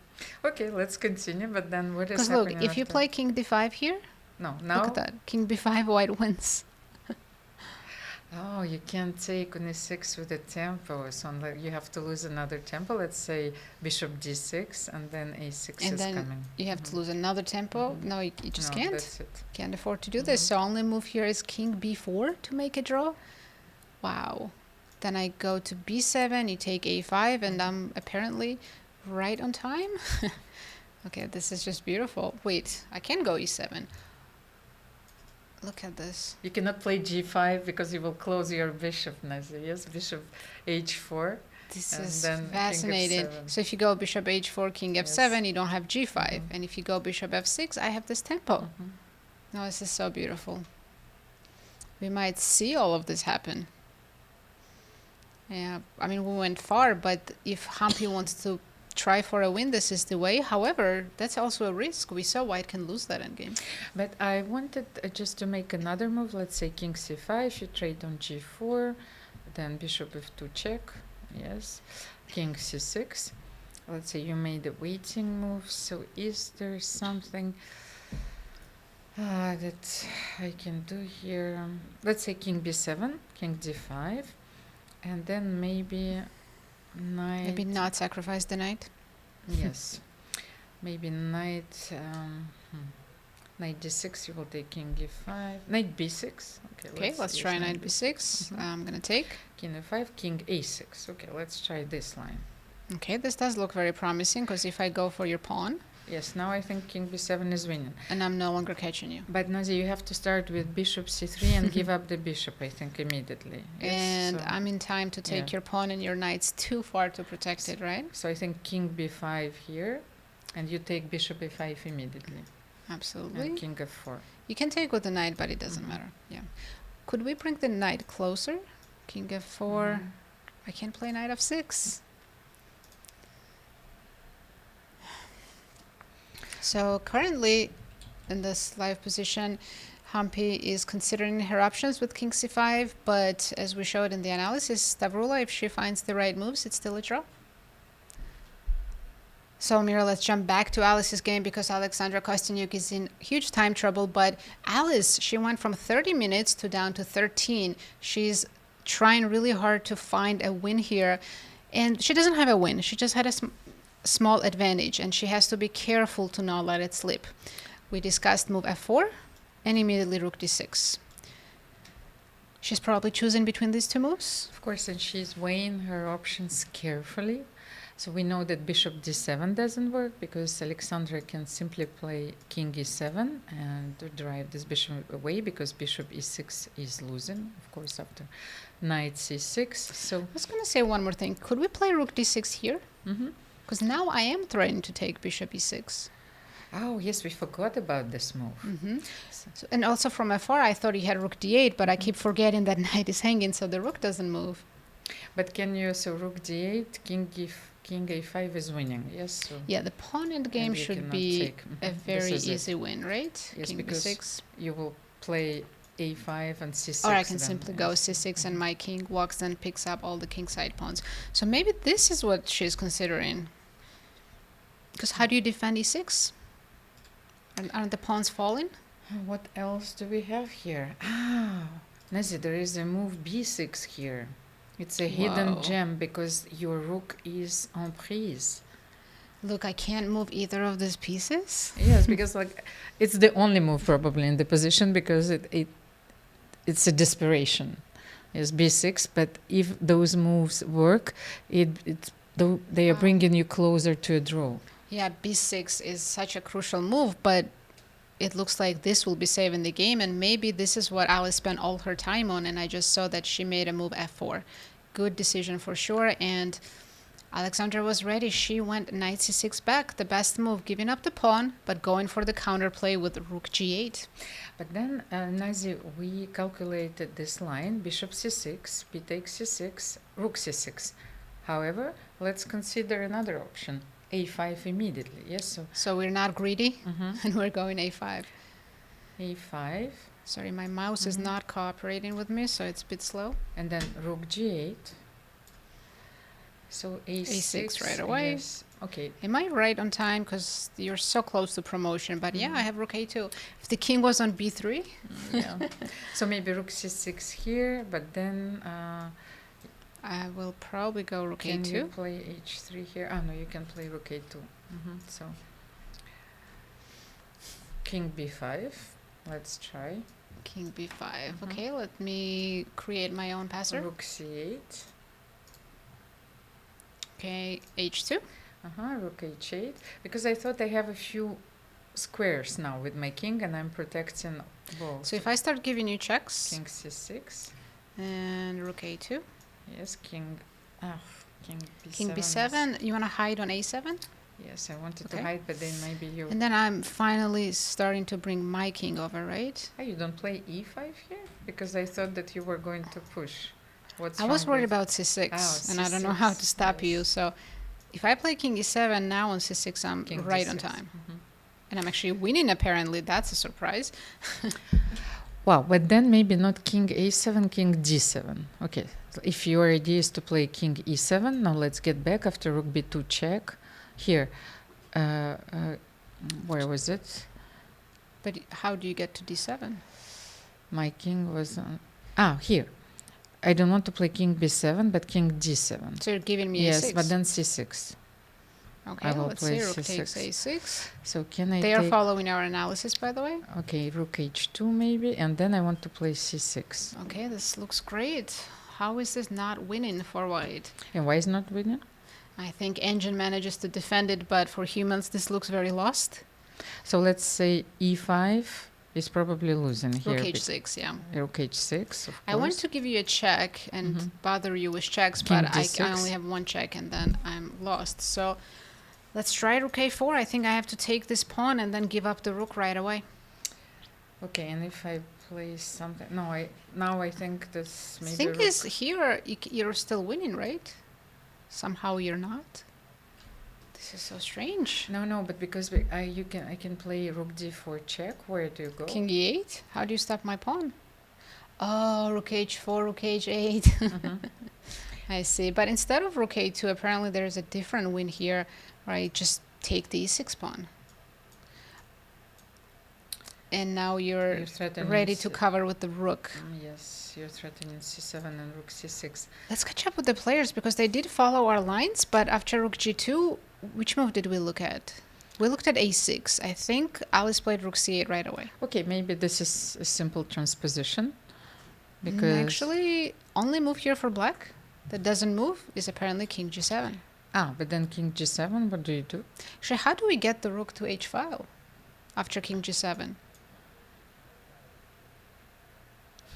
Okay, let's continue. But then what is happening? Because look, if you play king d5 here, no, now look at that. King b5, white wins. Oh, you can't take on e6 with the tempo. So you have to lose another tempo. Let's say bishop d6, and then a6 and is then coming. You have to lose another tempo. No, you just can't. That's it. Can't afford to do this. So only move here is king b4 to make a draw. Wow. Then I go to b7, you take a5, and I'm apparently right on time. Okay, this is just beautiful. Wait, I can go e7. Look at this. You cannot play g5 because you will close your bishop, Nazi. Yes, bishop h4. This is fascinating. So if you go bishop h4, king f7, you don't have g5. And if you go bishop f6, I have this tempo. No, this is so beautiful. We might see all of this happen. Yeah, I mean, we went far, but if Humpy wants to try for a win, this is the way. However, that's also a risk. We saw white can lose that endgame. But I wanted just to make another move. Let's say king c5, you trade on g4, then bishop f2 check. Yes, king c6. Let's say you made a waiting move. So is there something that I can do here? Let's say king b7, king d5, and then maybe knight. Maybe not sacrifice the knight. Yes, maybe knight. Knight d6. You will take king g5. Knight b6. Okay, let's try knight b6. I'm gonna take king f5, king a6. Okay, let's try this line. Okay, this does look very promising because if I go for your pawn. Yes, now I think king b7 is winning. And I'm no longer catching you. But Nazi, you have to start with bishop c3 and give up the bishop, I think, immediately. Yes, and so I'm in time to take your pawn and your knight's too far to protect it, right? So I think king b5 here, and you take bishop a5 immediately. Absolutely. And king f4. You can take with the knight, but it doesn't matter. Yeah. Could we bring the knight closer? King f4. I can't play knight f6. So currently, in this live position, Humpy is considering her options with king c5, but as we showed in the analysis, Stavroula, if she finds the right moves, it's still a draw. So Almira, let's jump back to Alice's game because Alexandra Kosteniuk is in huge time trouble, but Alice, she went from 30 minutes to down to 13. She's trying really hard to find a win here, and she doesn't have a win. She just had a small advantage, and she has to be careful to not let it slip. We discussed move f4 and immediately rook d6. She's probably choosing between these two moves. Of course, and she's weighing her options carefully. So we know that bishop d7 doesn't work because Alexandra can simply play king e7 and drive this bishop away because bishop e6 is losing, of course, after knight c6. So I was going to say one more thing. Could we play rook d6 here? Because now I am threatening to take bishop e6. Oh, yes, we forgot about this move. So, and also from afar, I thought he had rook d8, but I keep forgetting that knight is hanging, so the rook doesn't move. But can you, so rook d8, king a5 is winning, yes? So yeah, the pawn endgame should be a very easy win, right? Yes, king because b6. You will play a5 and c6. Or I can simply go c6 and my king walks and picks up all the kingside pawns. So maybe this is what she's considering. Because how do you defend e6? Aren't the pawns falling? What else do we have here? Ah, Nazi, there is a move b6 here. It's a hidden gem because your rook is en prise. Look, I can't move either of these pieces? Yes, because like it's the only move probably in the position because it's a desperation. It's b6, but if those moves work, they are bringing you closer to a draw. Yeah, b6 is such a crucial move, but it looks like this will be saving the game, and maybe this is what Alice spent all her time on, and I just saw that she made a move f4. Good decision for sure, and Alexandra was ready. She went knight c6 back, the best move, giving up the pawn, but going for the counterplay with rook g8. But then, Nazi, we calculated this line, bishop c6, b takes c6, rook c6. However, let's consider another option. a5 immediately, yes? So we're not greedy, and we're going a5. a5. Sorry, my mouse is not cooperating with me, so it's a bit slow. And then rook g8. So a6 right away. Yes. Okay. Am I right on time? Because you're so close to promotion. But yeah, I have rook a2. If the king was on b3. Yeah. So maybe rook c6 here, but then... I will probably go rook a2. Can you play h3 here? Oh, no, you can play rook a2. So, king b5. Let's try. King b5. Okay, let me create my own passer. Rook c8. Okay, h2. Rook h8. Because I thought I have a few squares now with my king, and I'm protecting both. So if I start giving you checks. King c6. And rook a2. Yes, king b7. King b7. You want to hide on a7? Yes, I wanted to hide, but then maybe you... And then I'm finally starting to bring my king over, right? Oh, you don't play e5 here? Because I thought that you were going to push. I was worried about c6, and I don't know how to stop you. So if I play king e7 now on c6, I'm right on time. And I'm actually winning, apparently. That's a surprise. Wow, but then maybe not king a7, king d7. Okay, so if your idea is to play king e7, now let's get back after rook b2 check. Here, where was it? But how do you get to d7? My king was on... here. I don't want to play king b7, but king d7. So you're giving me a6? Yes, but then c6. Okay, let's see. Rook takes a6. So can I They are following our analysis, by the way. Okay, rook h2 maybe, and then I want to play c6. Okay, this looks great. How is this not winning for white? And why is not winning? I think engine manages to defend it, but for humans this looks very lost. So let's say e5 is probably losing here. Rook h6, yeah. Rook h6, of course. I want to give you a check and bother you with checks, but I only have one check and then I'm lost. So let's try rook a4. I think I have to take this pawn and then give up the rook right away. Okay, and if I play something... No, now I think this maybe... The thing is, here you're still winning, right? Somehow you're not. This is so strange. No, but because I can play rook d4 check. Where do you go? King e8? How do you stop my pawn? Oh, rook h4, rook h8. I see. But instead of rook a2, apparently there's a different win here, right? Just take the e6 pawn. And now you're ready to cover with the rook. Yes, you're threatening c7 and rook c6. Let's catch up with the players because they did follow our lines, but after rook g2, which move did we look at? We looked at a6. I think Alice played rook c8 right away. Okay, maybe this is a simple transposition. Because actually, only move here for black that doesn't move is apparently king g7. Ah, but then king g7, what do you do? Actually, how do we get the rook to h file after king g7?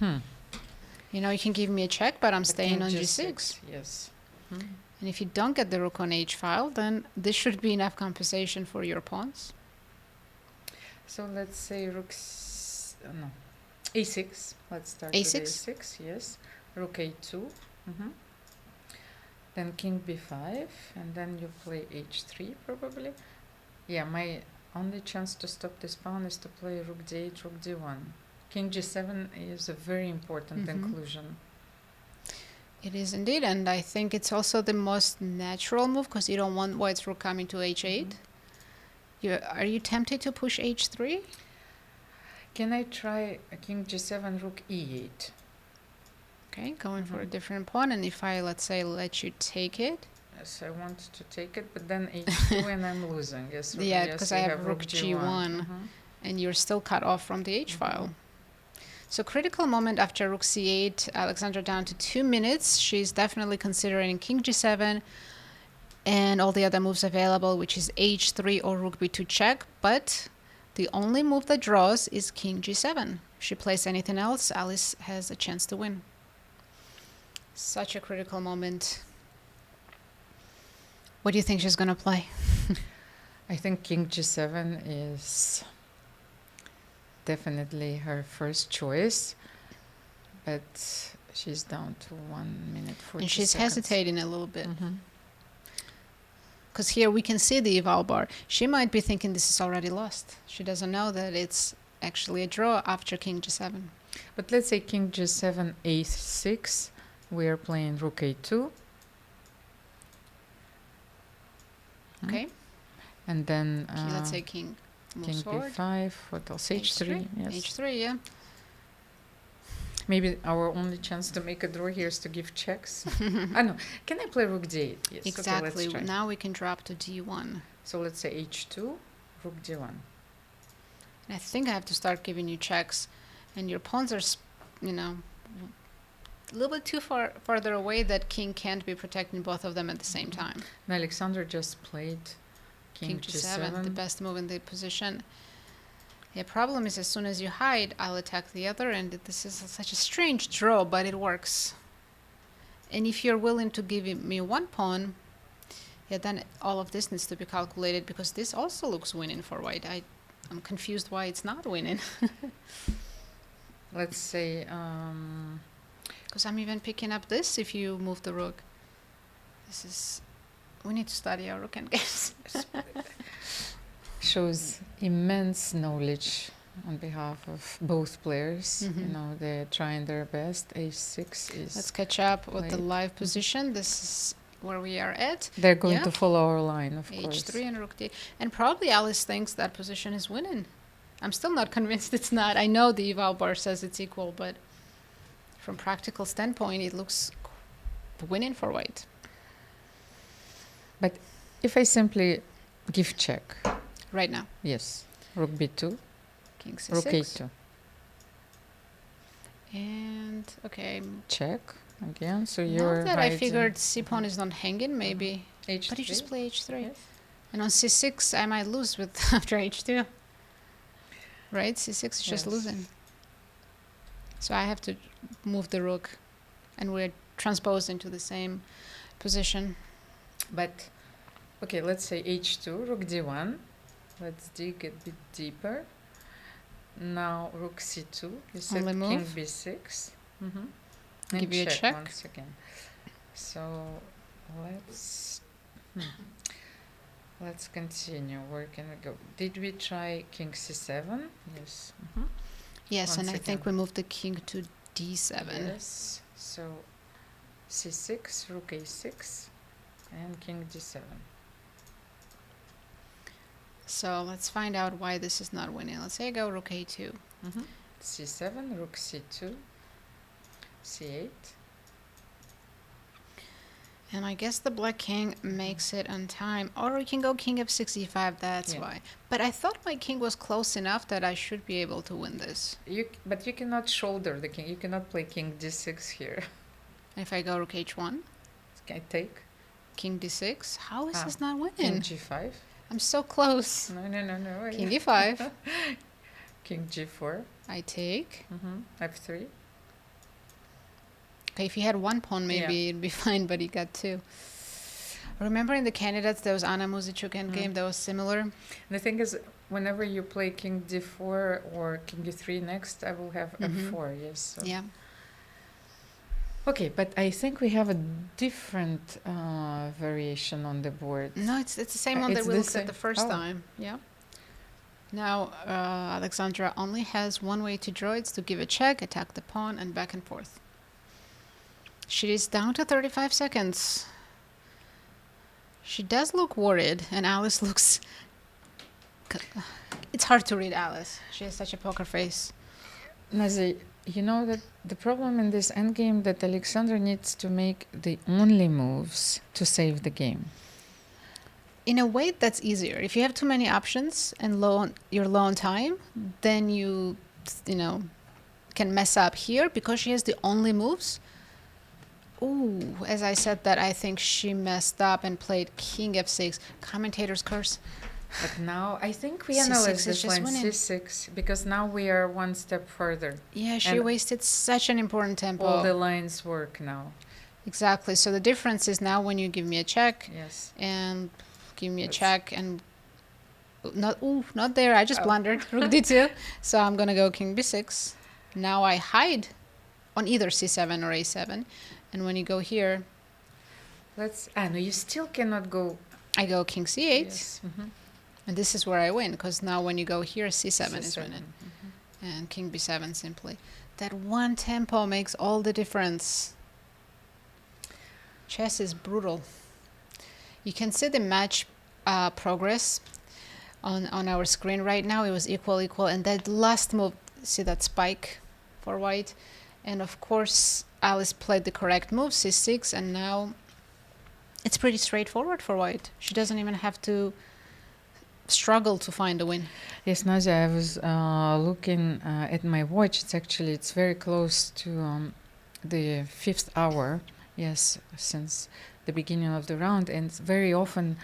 You know, you can give me a check, but I'm staying on g6. Yes. And if you don't get the rook on h file, then this should be enough compensation for your pawns. So let's say rook a6. Let's start a6? with a6, yes. Rook a2. Then king b5, and then you play h3 probably. Yeah, my only chance to stop this pawn is to play rook d8, rook d1. King g7 is a very important inclusion. It is indeed, and I think it's also the most natural move because you don't want white's rook coming to h8. Are you tempted to push h3? Can I try a king g7, rook e8? Okay, going for a different pawn, and if I, let's say, let you take it? Yes, I want to take it, but then h2 and I'm losing. Yes, yeah, because I have rook g1, and you're still cut off from the h file. So critical moment after rook c8, Alexandra down to 2 minutes. She's definitely considering king g7 and all the other moves available, which is h3 or rook b2 check, but the only move that draws is king g7. If she plays anything else, Alice has a chance to win. Such a critical moment. What do you think she's going to play? I think king g7 is definitely her first choice, but she's down to 1 minute 40 and she's seconds. Hesitating a little bit. Because here we can see the eval bar. She might be thinking this is already lost. She doesn't know that it's actually a draw after king g7. But let's say king g7, a6. We are playing rook a2. Okay. And then let's say king moves forward. b5. What else? h3. Yes. h3, yeah. Maybe our only chance to make a draw here is to give checks. I know. Can I play rook d8? Yes. Exactly. Okay, let's try. Now we can drop to d1. So let's say h2, rook d1. And I think I have to start giving you checks. And your pawns are, you know, a little bit too farther away that king can't be protecting both of them at the same time. And Alexandra just played king g7. The best move in the position. The problem is as soon as you hide, I'll attack the other, and this is such a strange draw, but it works. And if you're willing to give me one pawn, yeah, then all of this needs to be calculated because this also looks winning for white. I'm confused why it's not winning. Let's say... Because I'm even picking up this if you move the rook. This is... We need to study our rook endgames. Shows immense knowledge on behalf of both players. You know, they're trying their best. h6 is... Let's catch up with the live position. This is where we are at. They're going to follow our line, of course. h3 and rook d. And probably Alice thinks that position is winning. I'm still not convinced it's not. I know the eval bar says it's equal, but from practical standpoint, it looks winning for white. But if I simply give check... Right now? Yes. Rook b2. King c6. Rook a2. And, okay. Check again. So you're now that I figured c-pawn is not hanging, maybe. h3. But you just play h3. Yes. And on c6, I might lose with after h2. Right? c6 is just losing. So I have to move the rook. And we're transposed into the same position. But, okay, let's say h2, rook d1. Let's dig a bit deeper. Now rook c2. You said king b6. And give you a check once again. So let's... Let's continue. Where can we go? Did we try king c7? Yes. Yes, Once and I again. think we moved the king to d7. Yes. So c6, rook a6, and king d7. So let's find out why this is not winning. Let's say I go rook a2. c7, rook c2, c8. And I guess the black king makes it on time. Or we can go king f6, e5, that's why. But I thought my king was close enough that I should be able to win this. But you cannot shoulder the king. You cannot play king d6 here. If I go rook h1, Can I take? king d6, how is this not King winning? g5. I'm so close. No. Wait. King e5. King g4. I take. f3. Okay, if he had one pawn, maybe it'd be fine, but he got two. Remember in the candidates, there was Anna Muzychuk endgame that was similar? The thing is, whenever you play king d4 or king d3 next, I will have f4, yes. So. Yeah. Okay, but I think we have a different variation on the board. No, it's the same one that we looked at the first time. Yeah. Now, Alexandra only has one way to draw. It's to give a check, attack the pawn, and back and forth. She is down to 35 seconds. She does look worried, and Alice looks... It's hard to read Alice. She has such a poker face. Nazi, you know that the problem in this endgame that Alexandra needs to make the only moves to save the game. In a way, that's easier. If you have too many options and you're low on time, then you know, can mess up here because she has the only moves. Ooh, as I said that, I think she messed up and played king f6. Commentator's curse. But now I think we analyze this line c6 because now we are one step further. Yeah, she wasted such an important tempo. All the lines work now. Exactly. So the difference is now when you give me a check and give me a check and not there. I just blundered. Rook d2. So I'm gonna go king b6. Now I hide on either c7 or a7. And when you go here, no, you still cannot go. I go king c8. Yes. And this is where I win, because now when you go here, c7 is winning. And king b7 simply. That one tempo makes all the difference. Chess is brutal. You can see the match progress on our screen right now. It was equal, and that last move, see that spike for white? And of course, Alice played the correct move, c6, and now it's pretty straightforward for white. She doesn't even have to struggle to find a win. Yes, Nadia, I was looking at my watch. It's very close to the 5th hour. Yes, since the beginning of the round, and very often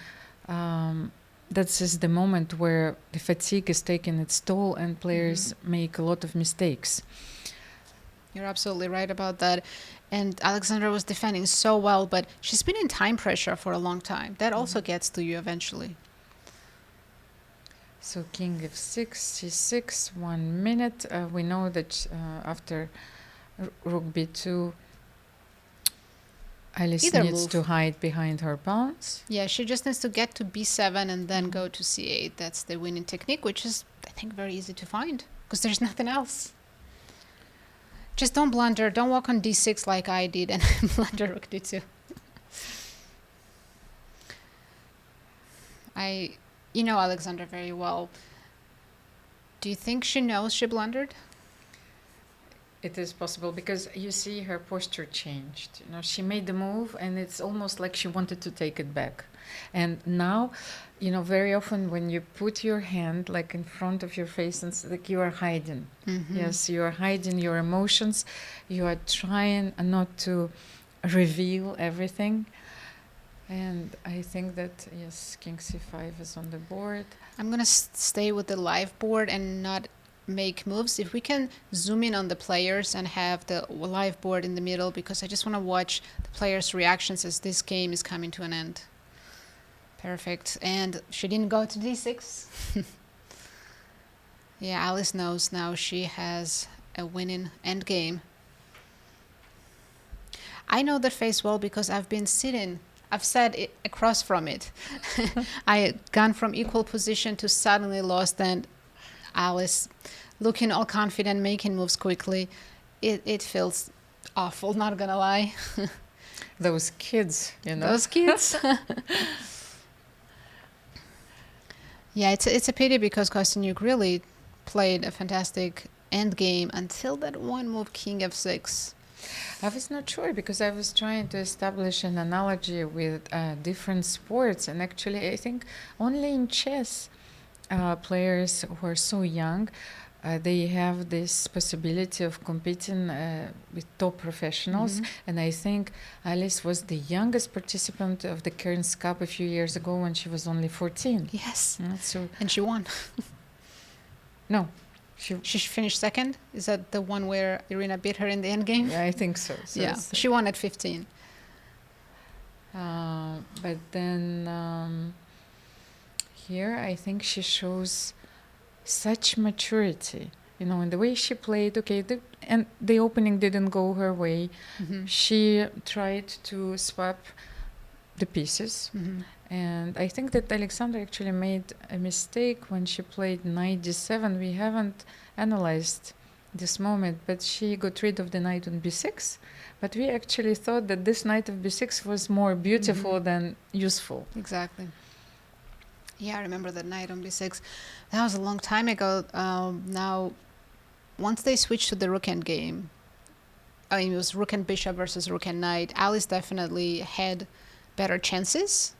that is the moment where the fatigue is taking its toll and players make a lot of mistakes. You're absolutely right about that. And Alexandra was defending so well, but she's been in time pressure for a long time. That also gets to you eventually. So king f6, c6, 1 minute. We know that after rook b2, Alice needs to hide behind her pawns. Yeah, she just needs to get to b7 and then go to c8. That's the winning technique, which is, I think, very easy to find because there's nothing else. Just don't blunder. Don't walk on d6 like I did and blunder rook d2. You know Alexandra very well. Do you think she knows she blundered? It is possible because you see her posture changed. You know, she made the move and it's almost like she wanted to take it back. And now, you know, very often when you put your hand like in front of your face and like you are hiding. Yes, you are hiding your emotions. You are trying not to reveal everything. And I think that, yes, king c5 is on the board. I'm going to stay with the live board and not make moves. If we can zoom in on the players and have the live board in the middle, because I just want to watch the players' reactions as this game is coming to an end. Perfect. And she didn't go to d6. Yeah, Alice knows now she has a winning endgame. I know that face well because I've been sitting I've said it across from it. I had gone from equal position to suddenly lost, and Alice looking all confident, making moves quickly. It feels awful, not gonna lie. Those kids, you know. Those kids. Yeah, it's a pity because Kosteniuk really played a fantastic end game until that one move, King f6. I was not sure because I was trying to establish an analogy with different sports, and actually I think only in chess players who are so young they have this possibility of competing with top professionals. And I think Alice was the youngest participant of the Cairns Cup a few years ago when she was only 14. Yes. So and she won. No. She finished second? Is that the one where Irina beat her in the end game? Yeah, I think so. Yeah, she won at 15. But then here I think she shows such maturity, you know, in the way she played. Okay, and the opening didn't go her way. She tried to swap the pieces. And I think that Alexandra actually made a mistake when she played knight d7. We haven't analyzed this moment, but she got rid of the knight on b6. But we actually thought that this knight of b6 was more beautiful than useful. Exactly. Yeah, I remember that knight on b6. That was a long time ago. Now, once they switched to the rook end game, I mean, it was rook and bishop versus rook and knight. Alice definitely had better chances.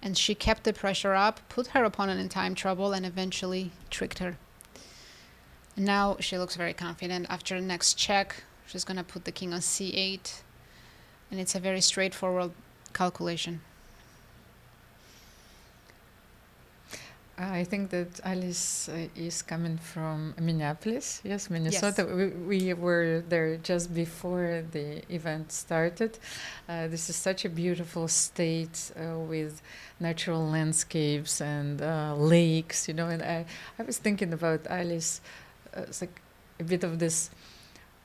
And she kept the pressure up, put her opponent in time trouble, and eventually tricked her. And now she looks very confident. After the next check, she's going to put the king on c8. And it's a very straightforward calculation. I think that Alice is coming from Minneapolis, yes, Minnesota. Yes. We were there just before the event started. This is such a beautiful state with natural landscapes and lakes, you know. And I was thinking about Alice, it's like a bit of this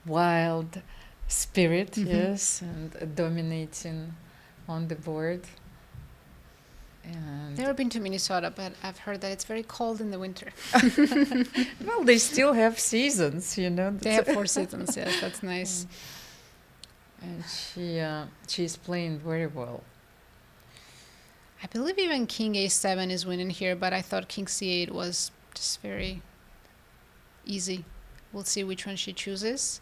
wild spirit, yes, and dominating on the board. I've never been to Minnesota, but I've heard that it's very cold in the winter. Well, they still have seasons, you know. They have 4 seasons, yes, that's nice. And she's playing very well. I believe even king a7 is winning here, but I thought king c8 was just very easy. We'll see which one she chooses.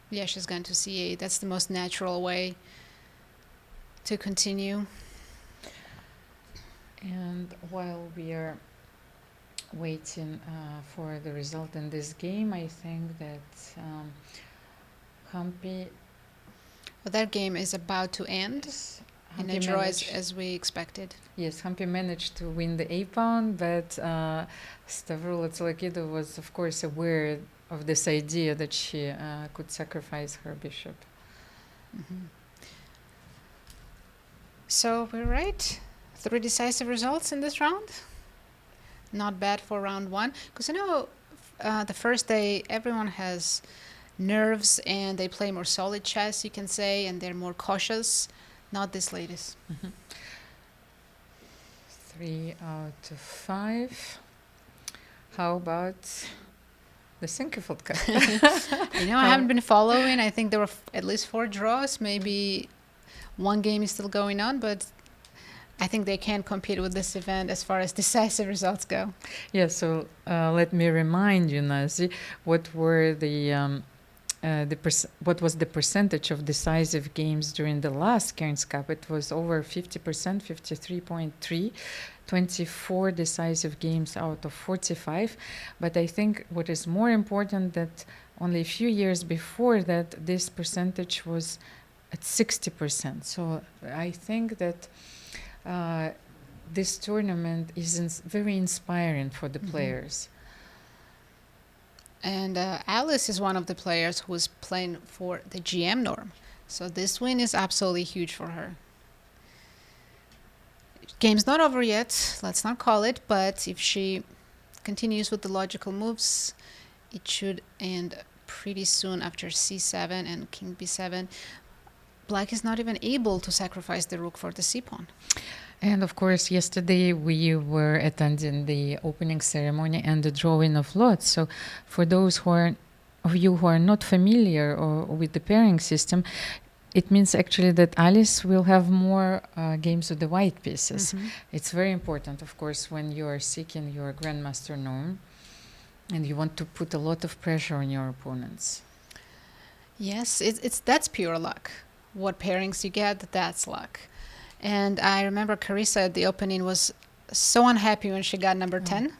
Yeah, she's gone to c8. That's the most natural way to continue. And while we are waiting for the result in this game, I think that Humpy... Well, that game is about to end in a draw as we expected. Yes, Humpy managed to win the A-pawn, but Stavroula Tsolakidou was, of course, aware of this idea that she could sacrifice her bishop. So we're right. 3 decisive results in this round. Not bad for round 1. Because, you know, the first day, everyone has nerves and they play more solid chess, you can say, and they're more cautious. Not this latest. 3 out of 5. How about the Sinquefield Cup? You know, I haven't been following. I think there were at least 4 draws. Maybe 1 game is still going on, but I think they can compete with this event as far as decisive results go. Yeah, so let me remind you, Nazi, what were what was the percentage of decisive games during the last Cairns Cup? It was over 50%, 53.3, 24 decisive games out of 45. But I think what is more important that only a few years before that, this percentage was at 60%. So I think that this tournament is very inspiring for the players. And Alice is one of the players who is playing for the GM norm. So this win is absolutely huge for her. Game's not over yet, let's not call it, but if she continues with the logical moves, it should end pretty soon after c7 and king b7. black is not even able to sacrifice the rook for the c-pawn. And of course, yesterday we were attending the opening ceremony and the drawing of lots. So for those of you who are not familiar with the pairing system, it means actually that Alice will have more games with the white pieces. It's very important, of course, when you are seeking your grandmaster norm and you want to put a lot of pressure on your opponents. Yes, that's pure luck. What pairings you get, that's luck. And I remember Carissa at the opening was so unhappy when she got number 10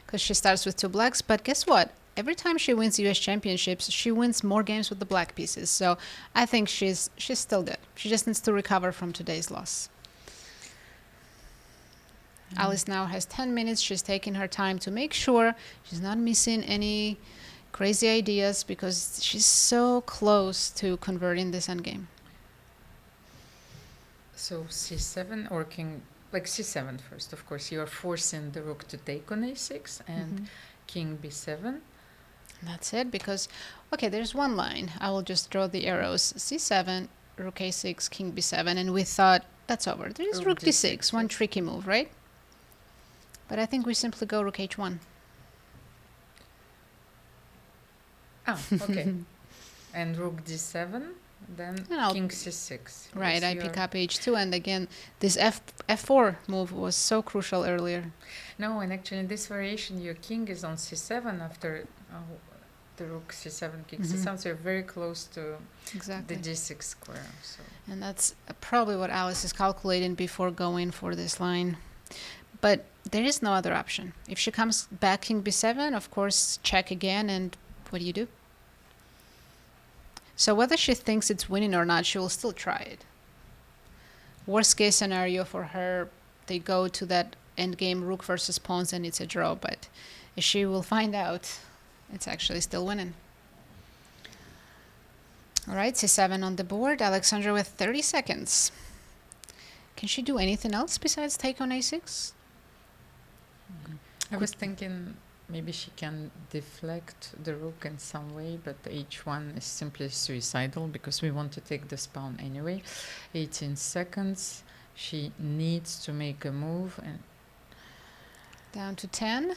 because she starts with 2 blacks. But guess what? Every time she wins US championships, she wins more games with the black pieces. So I think she's still good. She just needs to recover from today's loss. Alice now has 10 minutes. She's taking her time to make sure she's not missing any crazy ideas because she's so close to converting this endgame. So c7 or king, like c7 first, of course. You are forcing the rook to take on a6 and king b7. That's it, because, okay, there's one line. I will just draw the arrows. c7, rook a6, king b7, and we thought, that's over. There's rook d6, one tricky move, right? But I think we simply go rook h1. Ah, okay. And rook d7, then king c6. Right, I pick up h2, and again, this f4 move was so crucial earlier. No, and actually in this variation, your king is on c7 after the rook c7, king c7, so you're very close to the d6 square. So. And that's probably what Alice is calculating before going for this line. But there is no other option. If she comes back king b7, of course, check again, and what do? So whether she thinks it's winning or not, she will still try it. Worst case scenario for her, they go to that endgame rook versus pawns and it's a draw, but she will find out it's actually still winning. All right, c7 on the board. Alexandra with 30 seconds. Can she do anything else besides take on a6? I was thinking maybe she can deflect the rook in some way, but h1 is simply suicidal because we want to take this pawn anyway. 18 seconds. She needs to make a move. And down to 10.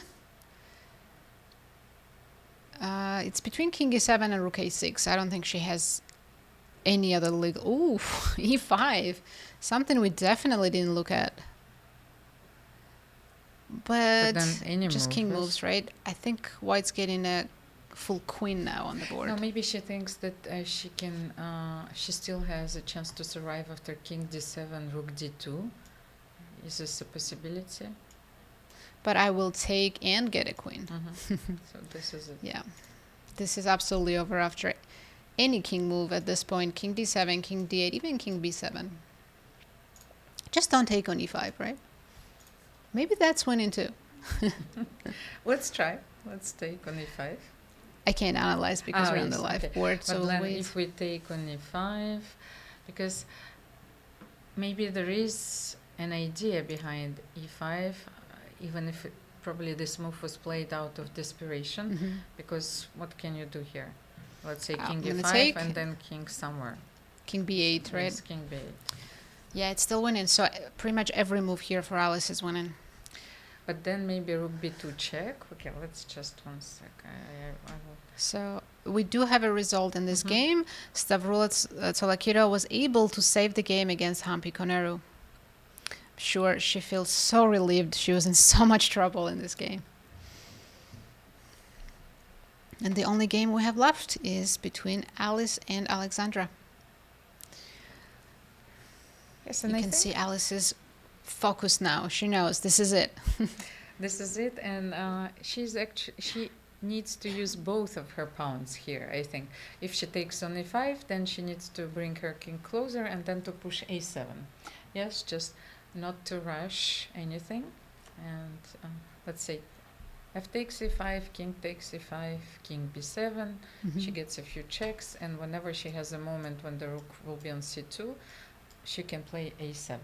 It's between king e7 and rook a6. I don't think she has any other legal... Ooh, e5. Something we definitely didn't look at. But just king moves, right? I think white's getting a full queen now on the board. No, maybe she thinks that she can. She still has a chance to survive after king d7, rook d2. Is this a possibility? But I will take and get a queen. So this is it. Yeah, this is absolutely over after any king move at this point. King d7, king d8, even king b7. Just don't take on e5, right? Maybe that's winning too. Let's try. Let's take on e5. I can't analyze because we're on the live board. So then if we take on e5, because maybe there is an idea behind e5, even if probably this move was played out of desperation, because what can you do here? Let's say king e5 and then king somewhere. King b8, right? Yes, king b8. Yeah, it's still winning. So pretty much every move here for Alice is winning. But then maybe rook b2 check. Okay, let's just one sec. I will. So we do have a result in this game. Stavroula Tsolakidou was able to save the game against Humpy Koneru. Sure, she feels so relieved. She was in so much trouble in this game. And the only game we have left is between Alice and Alexandra. Yes, and you can see Alice's focus now. She knows this is it. This is it, and she needs to use both of her pawns here, I think. If she takes on e5, then she needs to bring her king closer and then to push a7. Yes, just not to rush anything. And let's say f takes e5, king takes e5, king b7. She gets a few checks, and whenever she has a moment when the rook will be on c2, she can play a7.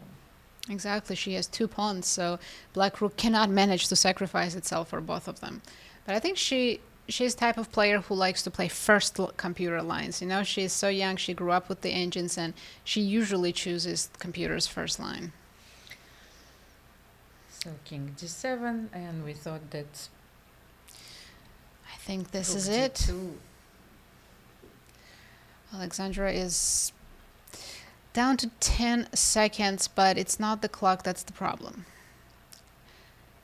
Exactly. She has 2 pawns, so black rook cannot manage to sacrifice itself for both of them. But I think she she's the type of player who likes to play first computer lines. You know, she's so young, she grew up with the engines, and she usually chooses computer's first line. So king d7, and we thought that... I think this is it. Alexandra is down to 10 seconds, but it's not the clock that's the problem.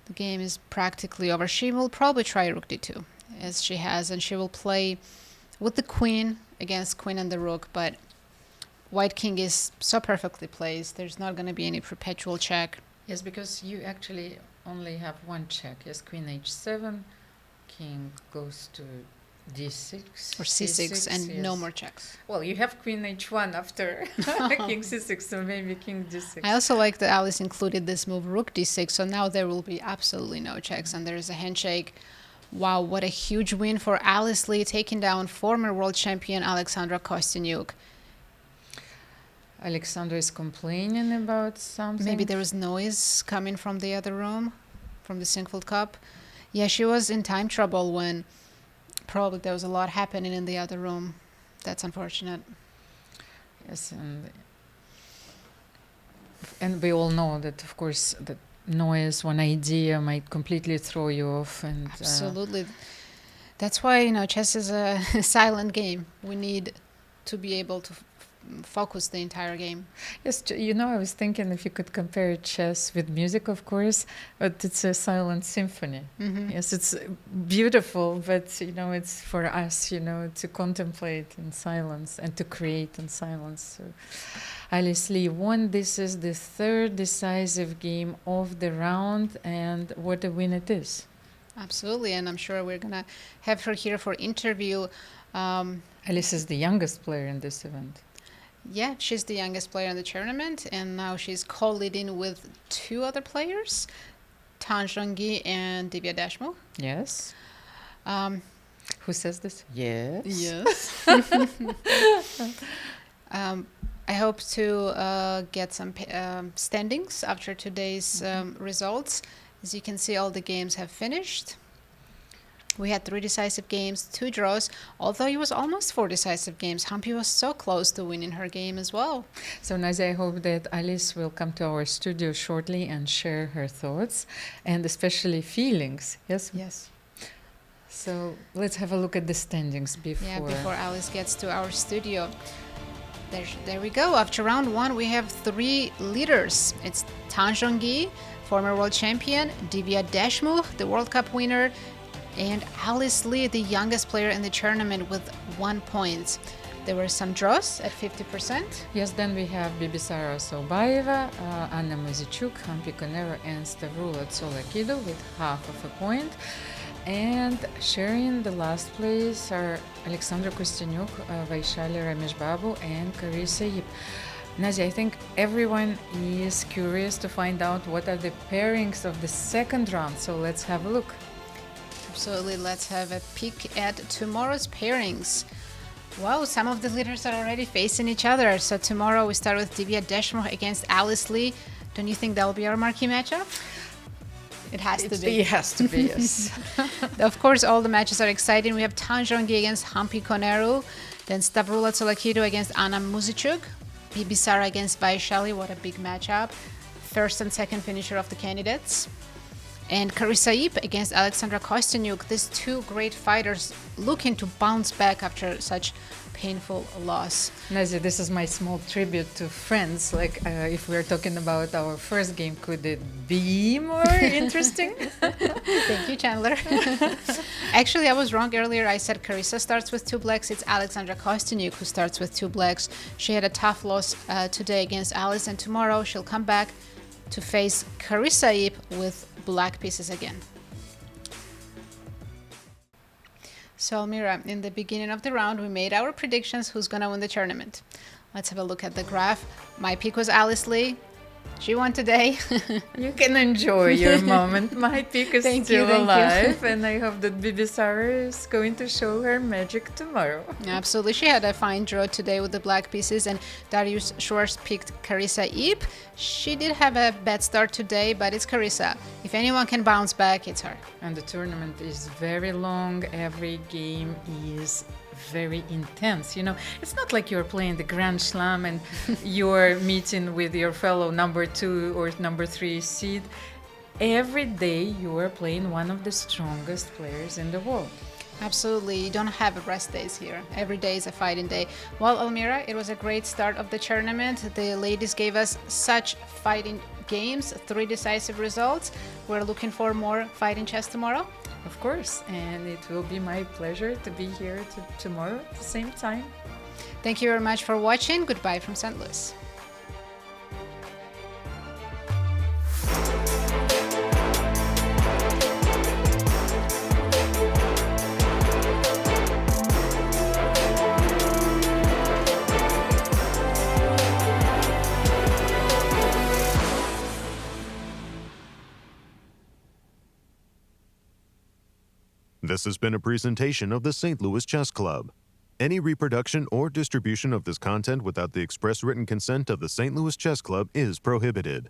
The game is practically over. She will probably try rook d2, as she has, and she will play with the queen against queen and the rook, but white king is so perfectly placed. There's not going to be any perpetual check. Yes, because you actually only have one check. Yes, queen h7, king goes to d6 or c6, and yes. no more checks. Well, you have queen h1 after king c6, so maybe king d6. I also like that Alice included this move rook d6, so now there will be absolutely no checks, and there is a handshake. Wow, what a huge win for Alice Lee, taking down former world champion Alexandra Kosteniuk. Alexandra is complaining about something. Maybe there was noise coming from the other room, from the Sinquefield Cup. Yeah, she was in time trouble when probably there was a lot happening in the other room. That's unfortunate. Yes, and we all know that, of course, that noise, one idea might completely throw you off. And absolutely. That's why, you know, chess is a silent game. We need to be able to focus the entire game. Yes, you know, I was thinking if you could compare chess with music, of course, but it's a silent symphony. Yes, it's beautiful, but, you know, it's for us, you know, to contemplate in silence and to create in silence. So Alice Lee won. This is the third decisive game of the round, and what a win it is. Absolutely, and I'm sure we're going to have her here for interview. Alice is the youngest player in this event. Yeah, she's the youngest player in the tournament, and now she's co-leading with two other players, Zhongyi and Divya Deshmukh. Yes. Who says this? Yes. Yes. I hope to get some standings after today's results. As you can see, all the games have finished. We had 3 decisive games, 2 draws, although it was almost 4 decisive games. Humpy was so close to winning her game as well. So, Nazia, I hope that Alice will come to our studio shortly and share her thoughts and especially feelings. Yes? Yes. So, let's have a look at the standings before... Yeah, before Alice gets to our studio. There we go. After round 1, we have 3 leaders. It's Zhongyi, former world champion, Divya Deshmukh, the World Cup winner, and Alice Lee, the youngest player in the tournament, with 1 point. There were some draws at 50%. Yes, then we have Bibisara, Assaubayeva, Muzychuk, Humpy, Koneru, and Stavroula, Tsolakidou with half of a point. And sharing the last place are Alexandra, Kosteniuk, Vaishali, Rameshbabu, and Carissa Yip. Nazia, I think everyone is curious to find out what are the pairings of the second round, so let's have a look. Absolutely, let's have a peek at tomorrow's pairings. Wow, some of the leaders are already facing each other. So tomorrow we start with Divya Deshmukh against Alice Lee. Don't you think that will be our marquee matchup? It has to be. It has to be, yes. Of course, all the matches are exciting. We have Zhongyi against Humpy Koneru, then Stavroula Tsolakidou against Muzychuk, Bibisara against Vaishali. What a big matchup. First and second finisher of the candidates. And Carissa Yip against Alexandra Kosteniuk. These 2 great fighters looking to bounce back after such painful loss. Nazia, this is my small tribute to friends. Like, if we're talking about our first game, could it be more interesting? Thank you, Chandler. Actually, I was wrong earlier. I said Carissa starts with 2 blacks. It's Alexandra Kosteniuk who starts with 2 blacks. She had a tough loss today against Alice, and tomorrow she'll come back to face Carissa Yip with black pieces again. So, Almira, in the beginning of the round, we made our predictions who's going to win the tournament. Let's have a look at the graph. My pick was Alice Lee. She won today. You can enjoy your moment. My pick is still alive, you. and I hope that Bibisara is going to show her magic tomorrow. Absolutely. She had a fine draw today with the black pieces, and Darius Schwartz picked Carissa Yip. She did have a bad start today, but it's Carissa. If anyone can bounce back, it's her. And the tournament is very long. Every game is very intense. You know, it's not like you're playing the Grand Slam and you're meeting with your fellow number 2 or number 3 seed. Every day you are playing one of the strongest players in the world. Absolutely. You don't have rest days here. Every day is a fighting day. Well, Almira, it was a great start of the tournament. The ladies gave us such fighting games, 3 decisive results. We're looking for more fighting chess tomorrow. Of course, and it will be my pleasure to be here tomorrow at the same time. Thank you very much for watching. Goodbye from St. Louis. This has been a presentation of the St. Louis Chess Club. Any reproduction or distribution of this content without the express written consent of the St. Louis Chess Club is prohibited.